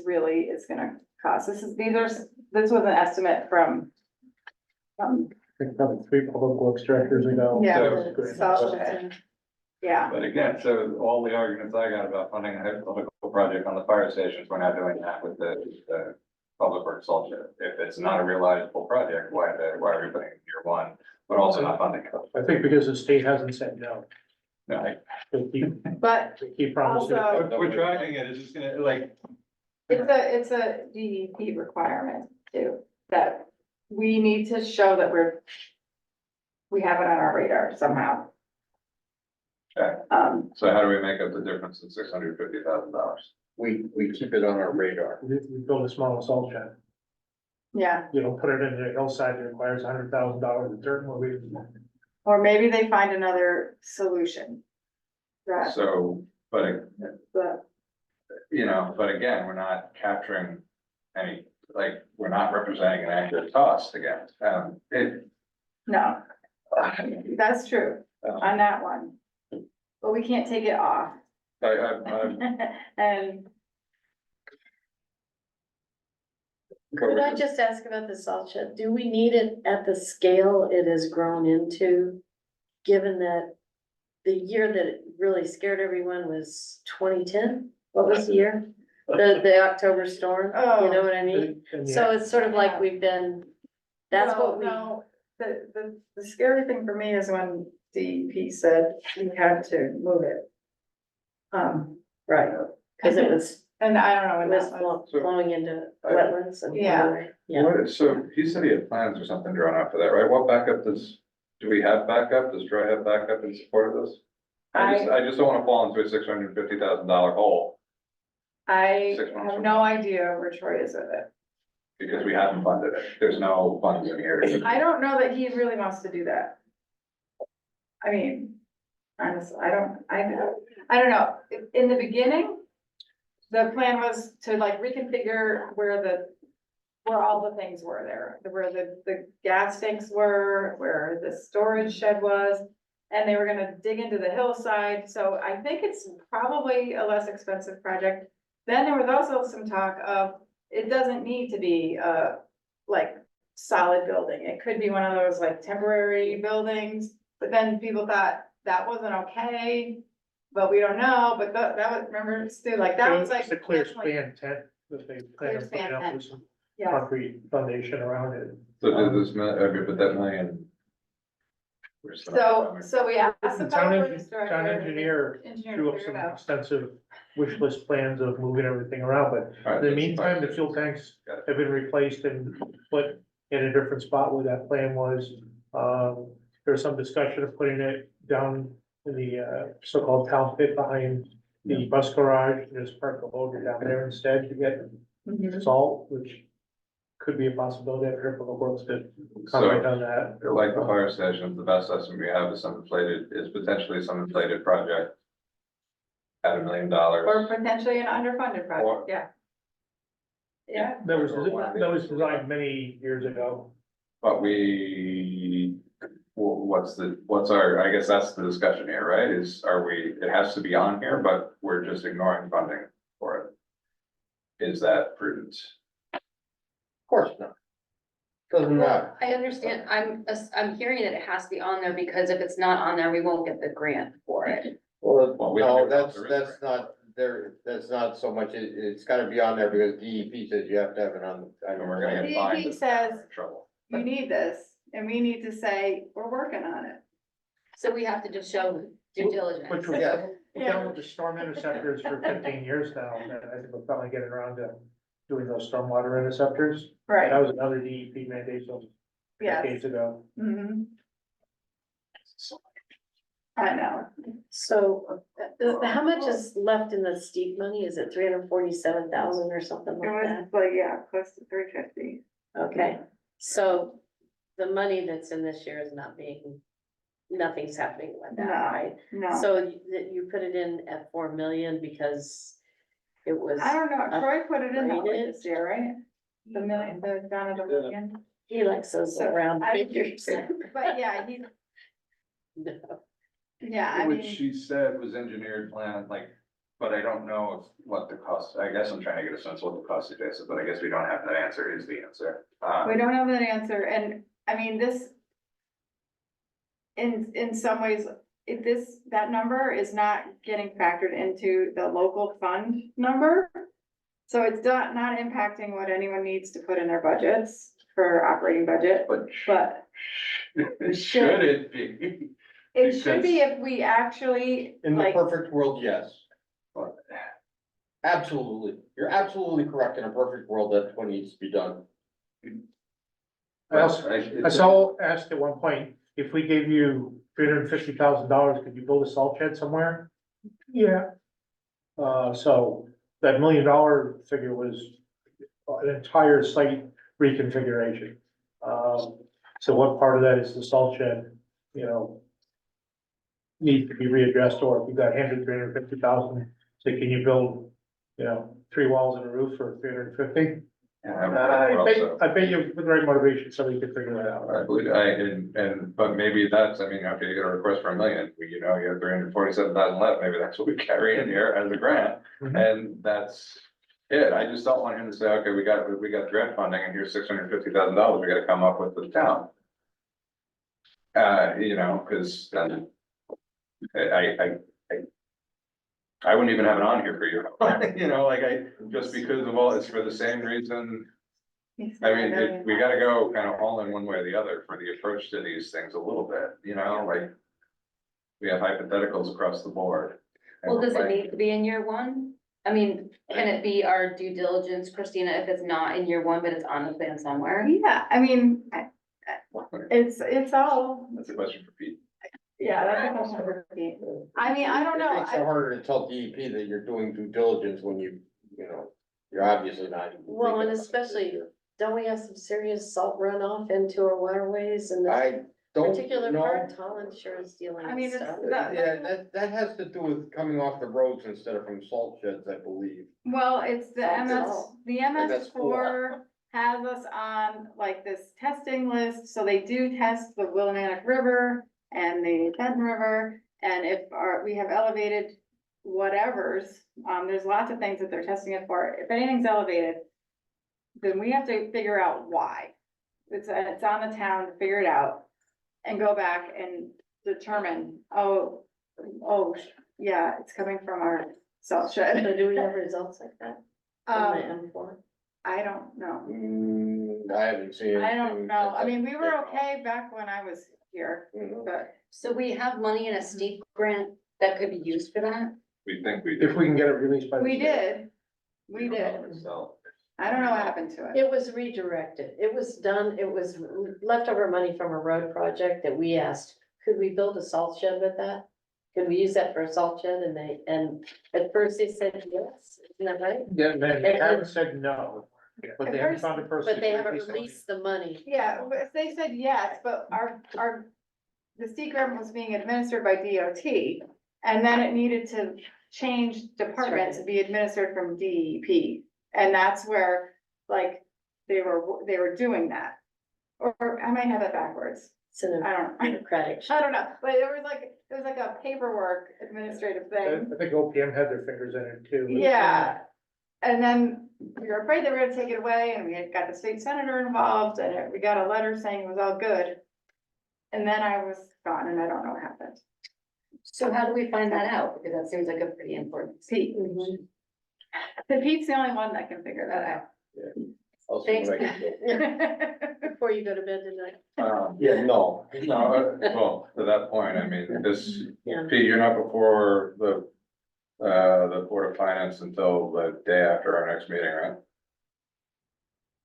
really is gonna cost, this was an estimate from. I think probably 3 public works directors ago. Yeah, So- the salt shed. Yeah, But again, so all the arguments I got about funding a hypothetical project on the fire stations, we're not doing that with the public works salt shed. If it's not a realizable project, why are we putting it in year one, but also not funding it? I think because the state hasn't said no. No, to keep, But to keep promising. also, we're trying it, it's just gonna, like, it's a DEP requirement too, that we need to show that we have it on our radar somehow. Okay. So how do we make up the difference in $650,000? We keep it on our radar. We build a small salt shed, Yeah, you know, put it in the hillside that requires $100,000 of dirt moving. or maybe they find another solution. That, So, but, the, you know, but again, we're not capturing any, like, we're not representing an accurate cost again. no, that's true on that one. But we can't take it off. And Could I just ask about the salt shed? Do we need it at the scale it has grown into? Given that the year that it really scared everyone was 2010? What was the year? The October storm, you know what I mean? And So yeah, it's sort of like we've been, that's well, what we, no, the scary thing for me is when DEP said we had to move it. right, cause it was, And I don't know it when was that was. flowing into wetlands and. Yeah. Yeah. What, so he said he had plans or something drawn out for that, right? What backup do we have backup? Does Troy have backup in support of this? I just don't wanna fall into a $650,000 hole I 6 months have from no now. idea where Troy is with it. because we haven't funded it. There's no funds in here. I don't know that he really wants to do that. I mean, honestly, I don't know. In the beginning, the plan was to like reconfigure where all the things were there, where the gas tanks were, where the storage shed was. And they were gonna dig into the hillside, so I think it's probably a less expensive project. Then there was also some talk of, it doesn't need to be a, like, solid building. It could be one of those like temporary buildings. But then people thought that wasn't okay, but we don't know, but that was, remember, Stu, like, that was like. it's a clear that's like- span tent that they Clear plan on span putting up tent. with some Yeah, concrete foundation around it. So does this, but that million. where's the money so we asked the The town public works town director. engineer Engineer drew to up figure some it out. extensive wish list plans of moving everything around, but coming? All right, in the that's meantime, fine. the fuel tanks Got it. have been replaced and put in a different spot where that plan was. There's some discussion of putting it down in the so-called town pit behind the bus garage. Just park the loader down there instead to get Mhm. salt, which could be a possibility. I'm sure Public Works could comment on that. Like the fire station, the best estimate we have is potentially some inflated project. At $1 million. Or potentially an underfunded Or- project, yeah. Yeah, That was designed many years ago. But what's our, I guess that's the discussion here, right? It has to be on here, but we're just ignoring funding for it. Is that prudent? Of course not. Doesn't matter. I understand, I'm hearing that it has to be on there, because if it's not on there, we won't get the grant for it. Well, Well, we don't no, even know if there is a that's not there, that's not so much, it's gotta be on there because DEP says you have to have it on. And we're gonna get DEP fined. says- We're in trouble. you need this, and we need to say, we're working on it. So we have to just show due diligence. Which we've Yeah. done with the storm interceptors for 15 years now, and I think we're finally getting around to doing those stormwater interceptors. That Right, was another DEP mandate some yes. decades ago. Mhm. I know. So, how much is left in the steep money? Is it 347,000 or something It like was that? like, yeah, close to 350. Okay, so the money that's in this year is nothing's happening with that, No, right? no. So you put it in at 4 million because it was, I don't know, Troy put it in that way upgraded. this year, right? The million, the Donna million. he likes those So, round I- figures. But yeah, he's, No. yeah, I Which mean, she said was engineered plan, like, but I don't know what the cost, I guess I'm trying to get a sense of what the cost is, Jason, but I guess we don't have that answer is the answer. we don't have that answer, and I mean, this. In some ways, that number is not getting factored into the local fund number. So it's not impacting what anyone needs to put in their budgets for operating budget, But but should it be? It should be if we actually, In the like, perfect world, yes. But absolutely, you're absolutely correct. In a perfect world, that's what needs to be done. I also, I saw asked at one point, if we gave you $350,000, could you build a salt shed somewhere? Yeah. So that $1 million figure was an entire site reconfiguration. So what part of that is the salt shed, you know, needs to be readdressed, or if you got handed 350,000, so can you build, you know, 3 walls and a roof for 350? I bet you with the right motivation, somebody could figure that out. I believe, but maybe that's, I mean, after you get a request for $1 million, you know, you have 347,000 left, maybe that's what we carry in here as a grant. Mhm. And that's it. I just don't want him to say, okay, we got grant funding and here's $650,000, we gotta come up with the town. You know, cause then I wouldn't even have it on here for you. You know, like just because of all, it's for the same reason. I mean, we gotta go kind of all in one way or the other for the approach to these things a little bit, you know, like. We have hypotheticals across the board. And Well, does we're it need to be in year one? I mean, can it be our due diligence, Christina, if it's not in year one, but it's on the plan somewhere? yeah, I mean, it's all, That's a question for Pete. yeah, that's a question for Pete. I mean, I don't It know. makes it harder to tell DEP that you're doing due diligence when you know, you're obviously not. Well, and especially, don't we have some serious salt runoff into our waterways and this I don't particular know. part, Holland sure is dealing I mean, with it's stuff. Yeah, that has to do with coming off the roads instead of from salt sheds, I believe. Well, it's the Salt. MS4 has us on like this testing list, so they do test the Willimantic River and the Kenton River. And if we have elevated whatevers, there's lots of things that they're testing it for. If anything's elevated, then we have to figure out why. It's on the town to figure it out and go back and determine, yeah, it's coming from our salt shed. So do we have results like that on the Um, M4? I don't know. I haven't seen. I don't anything know. I that- mean, we were okay back when I was here, Mhm. but So we have money in a steep grant that could be used for that? We think we do. If we can get it released by. we did. We don't know did. itself. I don't know what happened to it. It was redirected. It was done, it was leftover money from a road project that we asked, could we build a salt shed with that? Could we use that for a salt shed? And at first they said yes, isn't that right? Yeah, then they haven't said no, but they haven't found a person. But they to haven't release the money. released the money. Yeah, but if they said yes, but the steep grant was being administered by DOT. And then it needed to change department to be administered from DEP. And that's where, like, they were doing that. Or I might have it backwards. It's an I don't, democratic. I don't know, but it was like a paperwork administrative thing. I think OPM had their fingers in it too. Yeah, and then we were afraid they were gonna take it away, and we had got the state senator involved, and we got a letter saying it was all good. And then I was gone, and I don't know what happened. So how do we find that out? Because that seems like a pretty important. Pete, Mhm. but Pete's the only one that can figure that I'll see what I can do. out. Before you go to bed tonight. Yeah, no. No, well, to that point, I mean, this, Yeah. Pete, you're not before the Board of Finance until the day after our next meeting, right?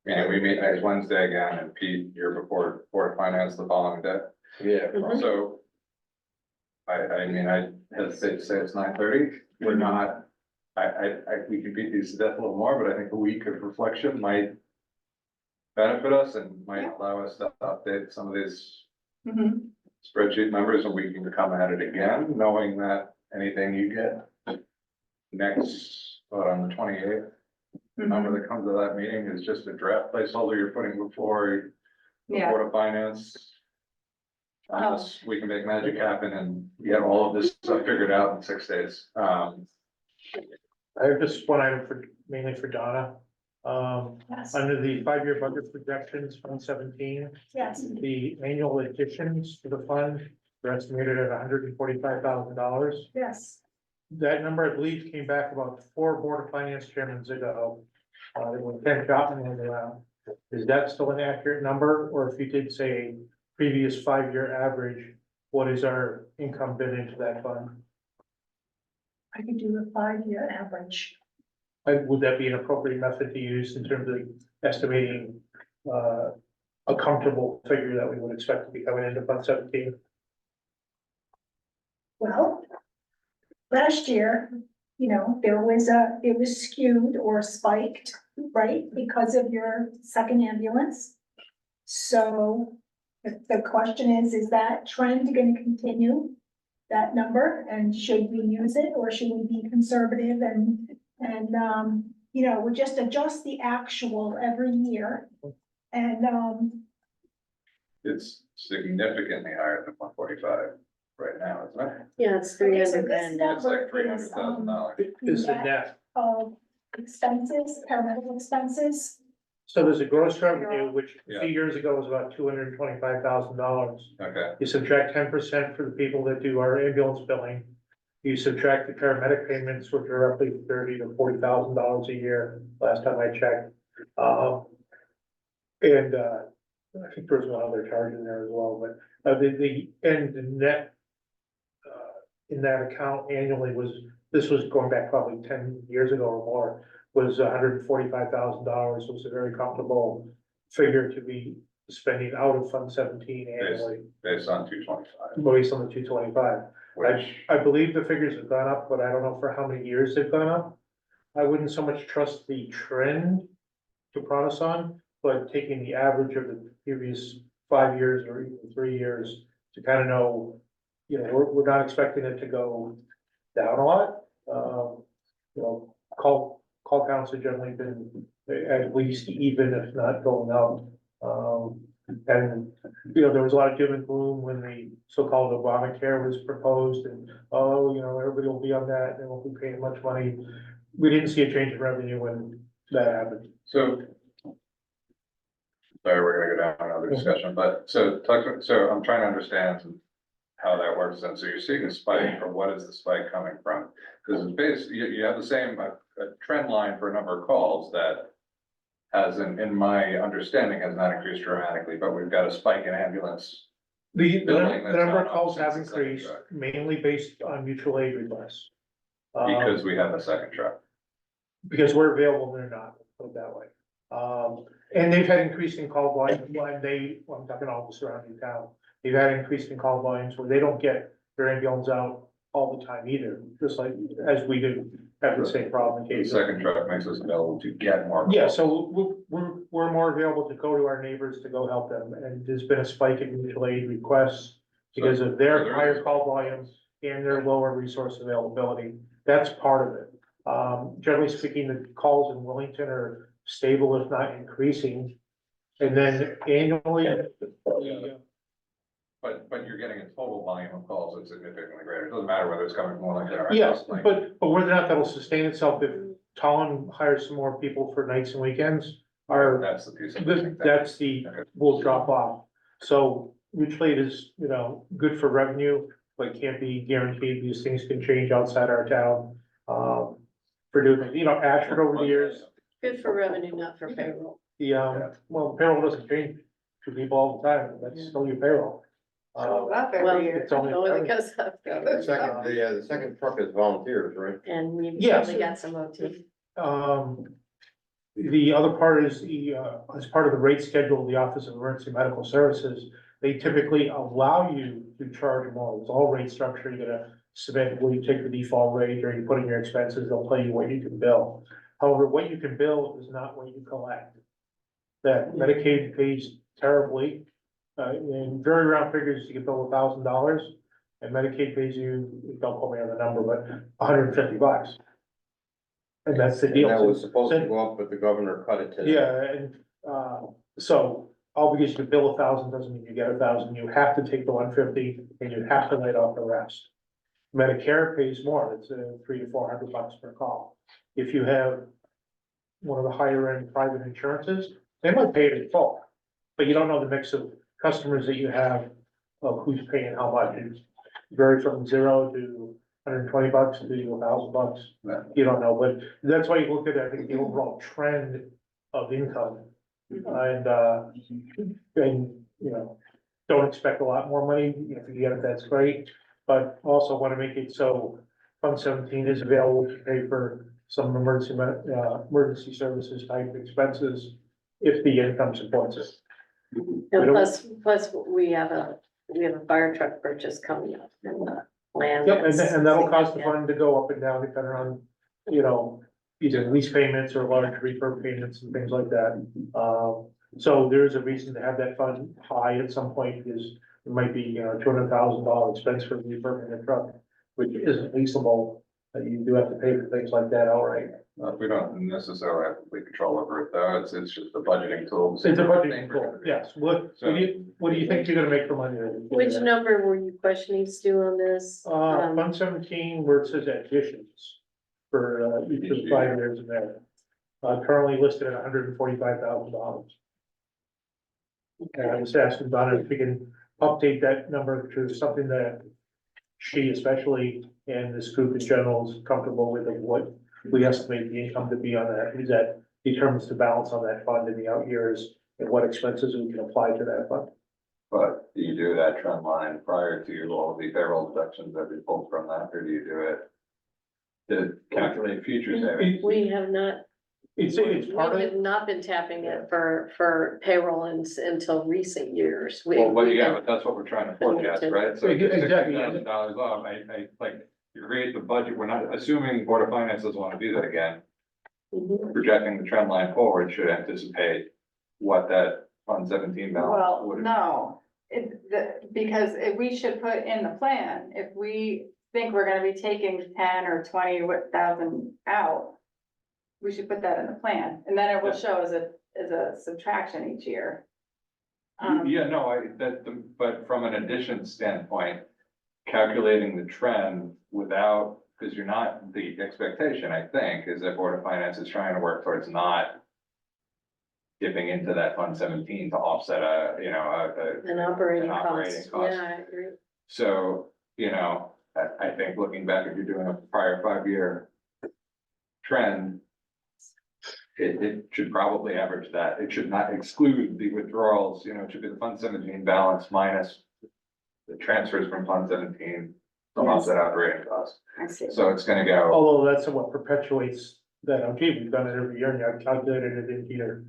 Meaning we meet next Wednesday again, and Pete, you're before Board of Finance the following day. Yeah. Mhm. So. I mean, I hesitate to say it's 9:30, we're not, we could beat these to death a little more, but I think a week of reflection might. Benefit us and might Yeah. allow us to update some of these Mhm. spreadsheet numbers, and we can come at it again, knowing that anything you get. Next, on the 28th, number Mhm. that comes to that meeting is just a draft placeholder you're putting before the Yeah. Board of Finance. Unless we can make magic happen and get all of this stuff figured out in 6 days. I have just one item for, mainly for Donna. Yes, Under the 5-year budget projections, Fund 17, yes, the annual additions to the fund are estimated at $145,000. yes. That number, I believe, came back about 4 Board of Finance chairmans ago. When Ken Chapman was around. Is that still an accurate number, or if you did say previous 5-year average, what is our income been into that fund? I could do a 5-year average. Would that be an appropriate method to use in terms of estimating, a comfortable figure that we would expect to be coming into Fund 17? Well, last year, it was skewed or spiked, right, because of your second ambulance. So the question is that trend gonna continue, that number, and should we use it, or should we be conservative and, we just adjust the actual every year? And, It's significantly higher than 145 right now, isn't it? Yeah, it's Okay, so 300 this grand now. It's like number is, $300,000. Is it net net? of expenses, paramedical expenses. So there's a gross revenue, which a Yeah. few years ago was about $225,000. Okay, You subtract 10% for the people that do our ambulance billing. You subtract the paramedic payments, which are roughly $30,000 to $40,000 a year, last time I checked. And, I think there's one other charge in there as well, but, the net, in that account annually this was going back probably 10 years ago or more, was $145,000, was a very comfortable figure to be spending out of Fund 17 annually, based on 225, based on the 225. which, I believe the figures have gone up, but I don't know for how many years they've gone up. I wouldn't so much trust the trend to promise on, but taking the average of the previous 5 years or even 3 years to kind of know, we're not expecting it to go down a lot. Call counts have generally been at least even, if not going up. And, there was a lot of doom and gloom when the so-called Obamacare was proposed and, everybody will be on that and they won't be paying much money. We didn't see a change in revenue when that happened. so. Sorry, we're gonna go down another discussion, but so I'm trying to understand how that works then. So you're seeing a spike, or what is the spike coming from? Because it's basically, you have the same, a trend line for a number of calls that has, in my understanding, has not increased dramatically, but we've got a spike in ambulance. The Billing that's number gone of up calls have since the second increased truck. mainly based on mutual aid requests. Because we have a second truck. Because we're available, they're not, put it that way. And they've had increasing call volumes, I'm talking all the surrounding town. They've had increasing call volumes where they don't get their ambulance out all the time either, just like as we do have the same problem in The case. second truck makes us available to get more. Yeah, calls. so we're more available to go to our neighbors to go help them, and there's been a spike in mutual aid requests because of So their there higher is- call volumes and their lower resource availability. That's part of it. Generally speaking, the calls in Willington are stable, if not increasing. And then annually, But you're getting a total volume of calls that's significantly greater. It doesn't matter whether it's coming from one like that. or yes, like- but whether or not that'll sustain itself, if Tallinn hires some more people for nights and weekends, our That's the piece. I'm thinking. that's the, Okay. will drop off. So mutual aid is, good for revenue, but can't be guaranteed. These things can change outside our town. For doing, Ashford over the years, Good for revenue, not for payroll. well, payroll doesn't change to people all the time. That's still your payroll. Well, It's only- only because of. The second truck is volunteers, right? And you've Yes. probably got some OT. The other part is as part of the rate schedule, the Office of Emergency Medical Services, they typically allow you to charge more. It's all rate structure. You're gonna submit, will you take the default rate or you put in your expenses, they'll tell you what you can bill. However, what you can bill is not what you collect. That Medicaid pays terribly. In very round figures, you can bill $1,000 and Medicaid pays you, don't quote me on the number, but $150. And that's the And deal. that was supposed to go up, but the governor cut it today. Yeah, and, so, all because you bill 1,000 doesn't mean you get 1,000, you have to take the 150 and you have to write off the rest. Medicare pays more, it's $300 to $400 per call. If you have one of the higher end private insurances, they might pay it in full, but you don't know the mix of customers that you have of who's paying how much. It's vary from $0 to $120 to $1,000. Yeah. You don't know, but that's why you look at, I think, the overall trend of income. And, don't expect a lot more money. If you get it, that's great. But also want to make it so Fund 17 is available to pay for some emergency services type expenses if the income supports it. And plus, we have a fire truck purchase coming up and land. Yep, and that'll cause the fund to go up and down depending on, you know, either lease payments or large refurb payments and things like that. So there's a reason to have that fund high at some point, because it might be, you know, $200,000 expense for refurbing a truck, which isn't leasable. You do have to pay for things like that outright. We don't necessarily have complete control over it, though, it's just the budgeting tools. It's a budgeting tool, yes. What do you think you're gonna make for money? Which number were you questioning, Stu, on this? Fund 17, where it says additions for, each of the 5 years in there. Currently listed at $145,000. And I was asking Donna if we can update that number to something that she especially and this group in general is comfortable with, of what we estimate the income to be on that, because that determines the balance on that fund in the out years and what expenses we can apply to that fund. But do you do that trend line prior to all the payroll deductions that we pulled from that, or do you do it to calculate future savings? We have not, It's we part of have it. not been tapping it for payroll until recent years. Well, but that's what we're trying to forecast, right? So Exactly. $60,000 off, I like, you create the budget, we're not assuming Board of Finance doesn't want to do that again. Mhm. Projecting the trend line forward should anticipate what that Fund 17 balance Well, would. no, because if we should put in the plan, if we think we're gonna be taking 10 or 20,000 out, we should put that in the plan, and then it will show as a subtraction each year. Yeah, no, but from an addition standpoint, calculating the trend without, because you're not, the expectation, I think, is that Board of Finance is trying to work towards not dipping into that Fund 17 to offset An operating operating cost, cost. yeah, I agree. So, I think looking back, if you're doing a prior 5-year trend, it should probably average that. It should not exclude the withdrawals, it should be the Fund 17 balance minus the transfers from Fund 17 to offset operating costs. I see. So it's gonna go, Although that's what perpetuates that, okay, we've done it every year and I've calculated it into your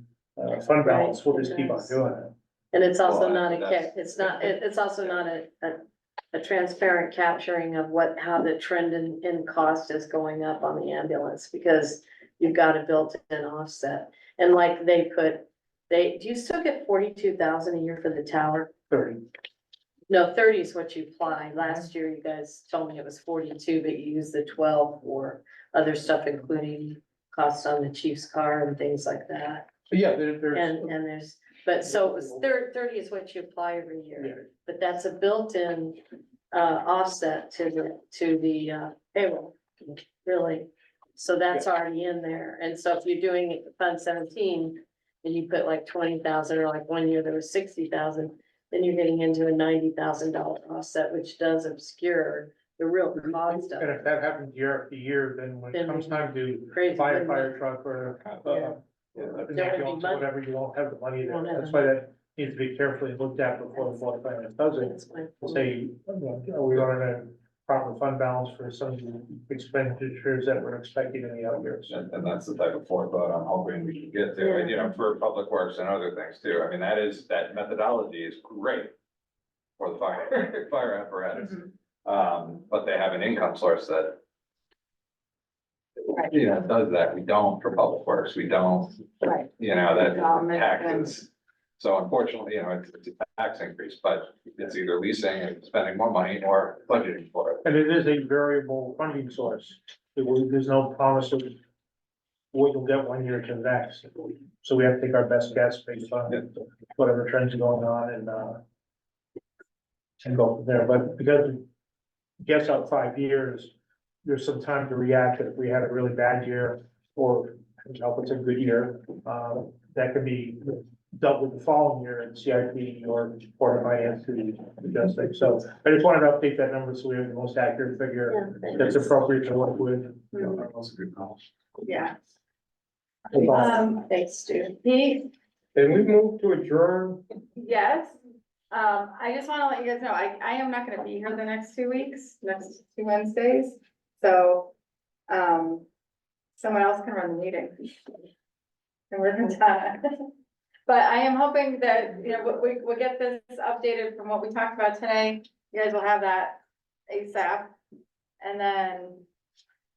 fund balance, we'll just keep on doing it. And it's also Well, not that's- it's also not a transparent capturing of how the trend in cost is going up on the ambulance, because you've got a built-in offset. And like do you still get 42,000 a year for the tower? 30. No, 30 is what you apply. Last year, you guys told me it was 42, but you used the 12 for other stuff, including costs on the chief's car and things like that. But yeah, there's. And so it was 30 is what you apply every year, Yeah. but that's a built-in offset to the payroll, really. So that's already in there. And so if you're doing it Fund 17 and you put like 20,000, or like one year there was 60,000, then you're getting into a $90,000 offset, which does obscure the real cost of And it. if that happens year after year, then when it Then comes time to Crazy, buy a wouldn't fire it? truck or Yeah. an There would be ambulance or money. whatever, you won't have the money there. Won't have That's the why that needs to be carefully looked at before the Board of Finance does it. That's my To point. say, are we running a proper fund balance for some of the expenditures that we're expecting in the out years? and that's the type of forethought I'm hoping we can get to, and, for public works and other things too. I mean, that methodology is great for the fire apparatus. But they have an income source that does that. We don't for public works. We don't, Right. that Development taxes. So unfortunately, it's a tax increase, but it's either leasing and spending more money or budgeting for it. And it is a variable funding source. There's no promise of what you'll get 1 year to the next. So we have to take our best guess based on whatever trends are going on and go from there. But because we guess out 5 years, there's some time to react if we had a really bad year or if it's a good year. That could be dealt with the following year in CIP or Board of Finance to adjust things. So I just wanted to update that number so we have the most accurate figure Yeah, that's appropriate to work with. That's a good call. Yeah. Thanks, Stu. Pete, Can we move to adjourn? yes, I just wanna let you guys know, I am not gonna be here the next 2 weeks, next 2 Wednesdays, so, someone else can run the meeting. And we're done. But I am hoping that, you know, we'll get this updated from what we talked about today. You guys will have that ASAP. And then,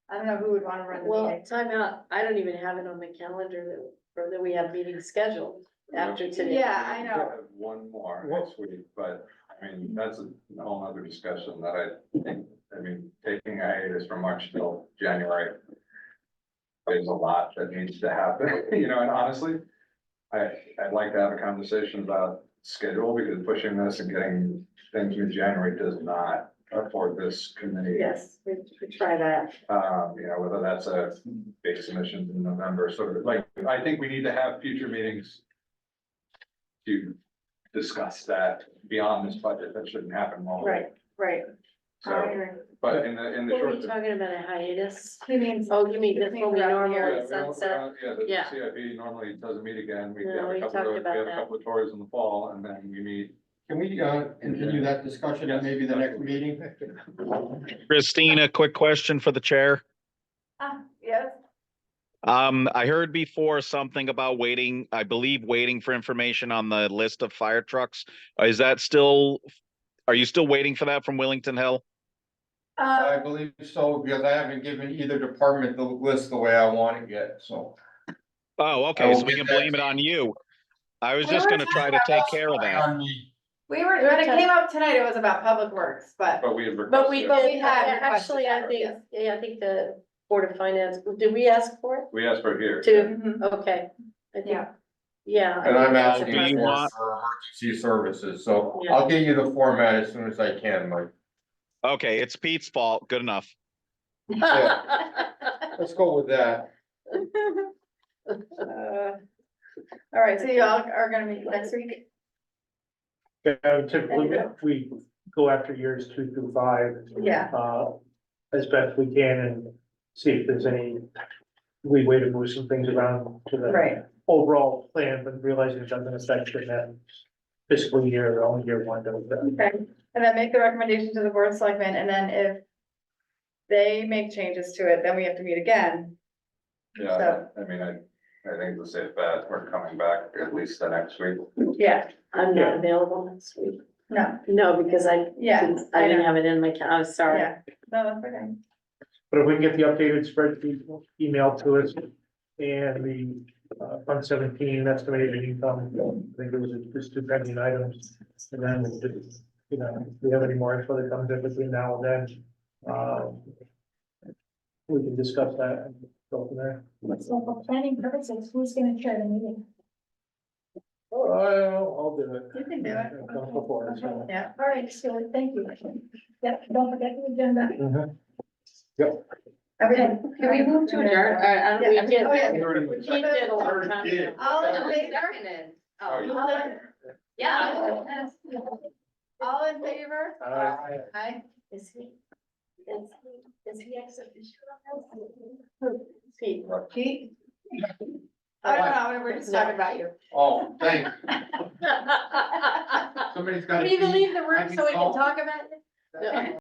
I don't know who would wanna run the Well, meeting. time out, I don't even have it on my calendar that we have meetings scheduled after today. Yeah, I We know. have one more next week, but I mean, that's a whole other discussion that I think, I mean, taking a hiatus from March till January. There's a lot that needs to happen, you know, and honestly, I'd like to have a conversation about schedule because pushing this and getting things in January does not afford this committee. Yes, we try that. You know, whether that's a big submission in November, sort of like, I think we need to have future meetings to discuss that beyond this budget. That shouldn't happen more. Right. I So, agree. but in the What were short you term. talking about, a hiatus? He means. Oh, you mean this when we Yeah, normally Yeah, sunset? the Yeah. CIP normally doesn't meet again. We No, have we a couple talked of, we about have a that. couple of tours in the fall and then we meet. Can we, continue that discussion at maybe the next meeting? Christina, quick question for the chair. Yes, I heard before something about waiting, I believe waiting for information on the list of fire trucks. Is that still, are you still waiting for that from Willington Hill? I believe so, because I haven't given either department the list the way I want it yet, so. Oh, I okay, will so we get can that blame to it on you. I was We just were gonna try to take care of that. On me. we were, when it came up tonight, it was about public works, but But we had But we, requested, But we had actually, requested I that, think, yes. yeah, I think the Board of Finance, did we ask for it? we asked for it here. To, Mhm. okay. I think, Yeah. yeah. And I'm that's asking Do you for want- emergency services, so Yeah. I'll get you the format as soon as I can, Mike. Okay, it's Pete's fault. Good enough. Let's go with that. All right, so y'all are gonna meet next week? Typically, we go after years 2 through 5. Yeah. As best we can and see if there's any leeway to move some things around to the Right, overall plan, but realizing it doesn't affect the net fiscal year, or only year one. okay, and then make the recommendation to the board of selectmen, and then if they make changes to it, then we have to meet again. Yeah, I mean, I think it's a safe bet. We're coming back at least the next week. Yeah, I'm not available next week. no, No, because I didn't have it in my, I was sorry. yeah, no, that's okay. But if we can get the updated spreadsheet emailed to us and the Fund 17 estimated income, I think it was just 2 pending items. And then we'll just, you know, if we have any more info that comes in between now and then, we can discuss that and go from there. So for planning purposes, who's gonna chair the meeting? I'll do it. You can do it. I've done it before, so. Yeah, All right, so thank you. Yeah, don't forget the agenda. Mhm. okay. Can we move to adjourn? I don't, We we did, Oh, yeah. we did a long time ago. All in Oh, favor? seconded. Oh, Oh, you- yeah. All in favor? Aye. Aye. Is he ex officio? Pete. Pete? I don't know, we're just talking about you. Oh, thanks. Somebody's got to. Can you leave the room so we can call. talk about it? No.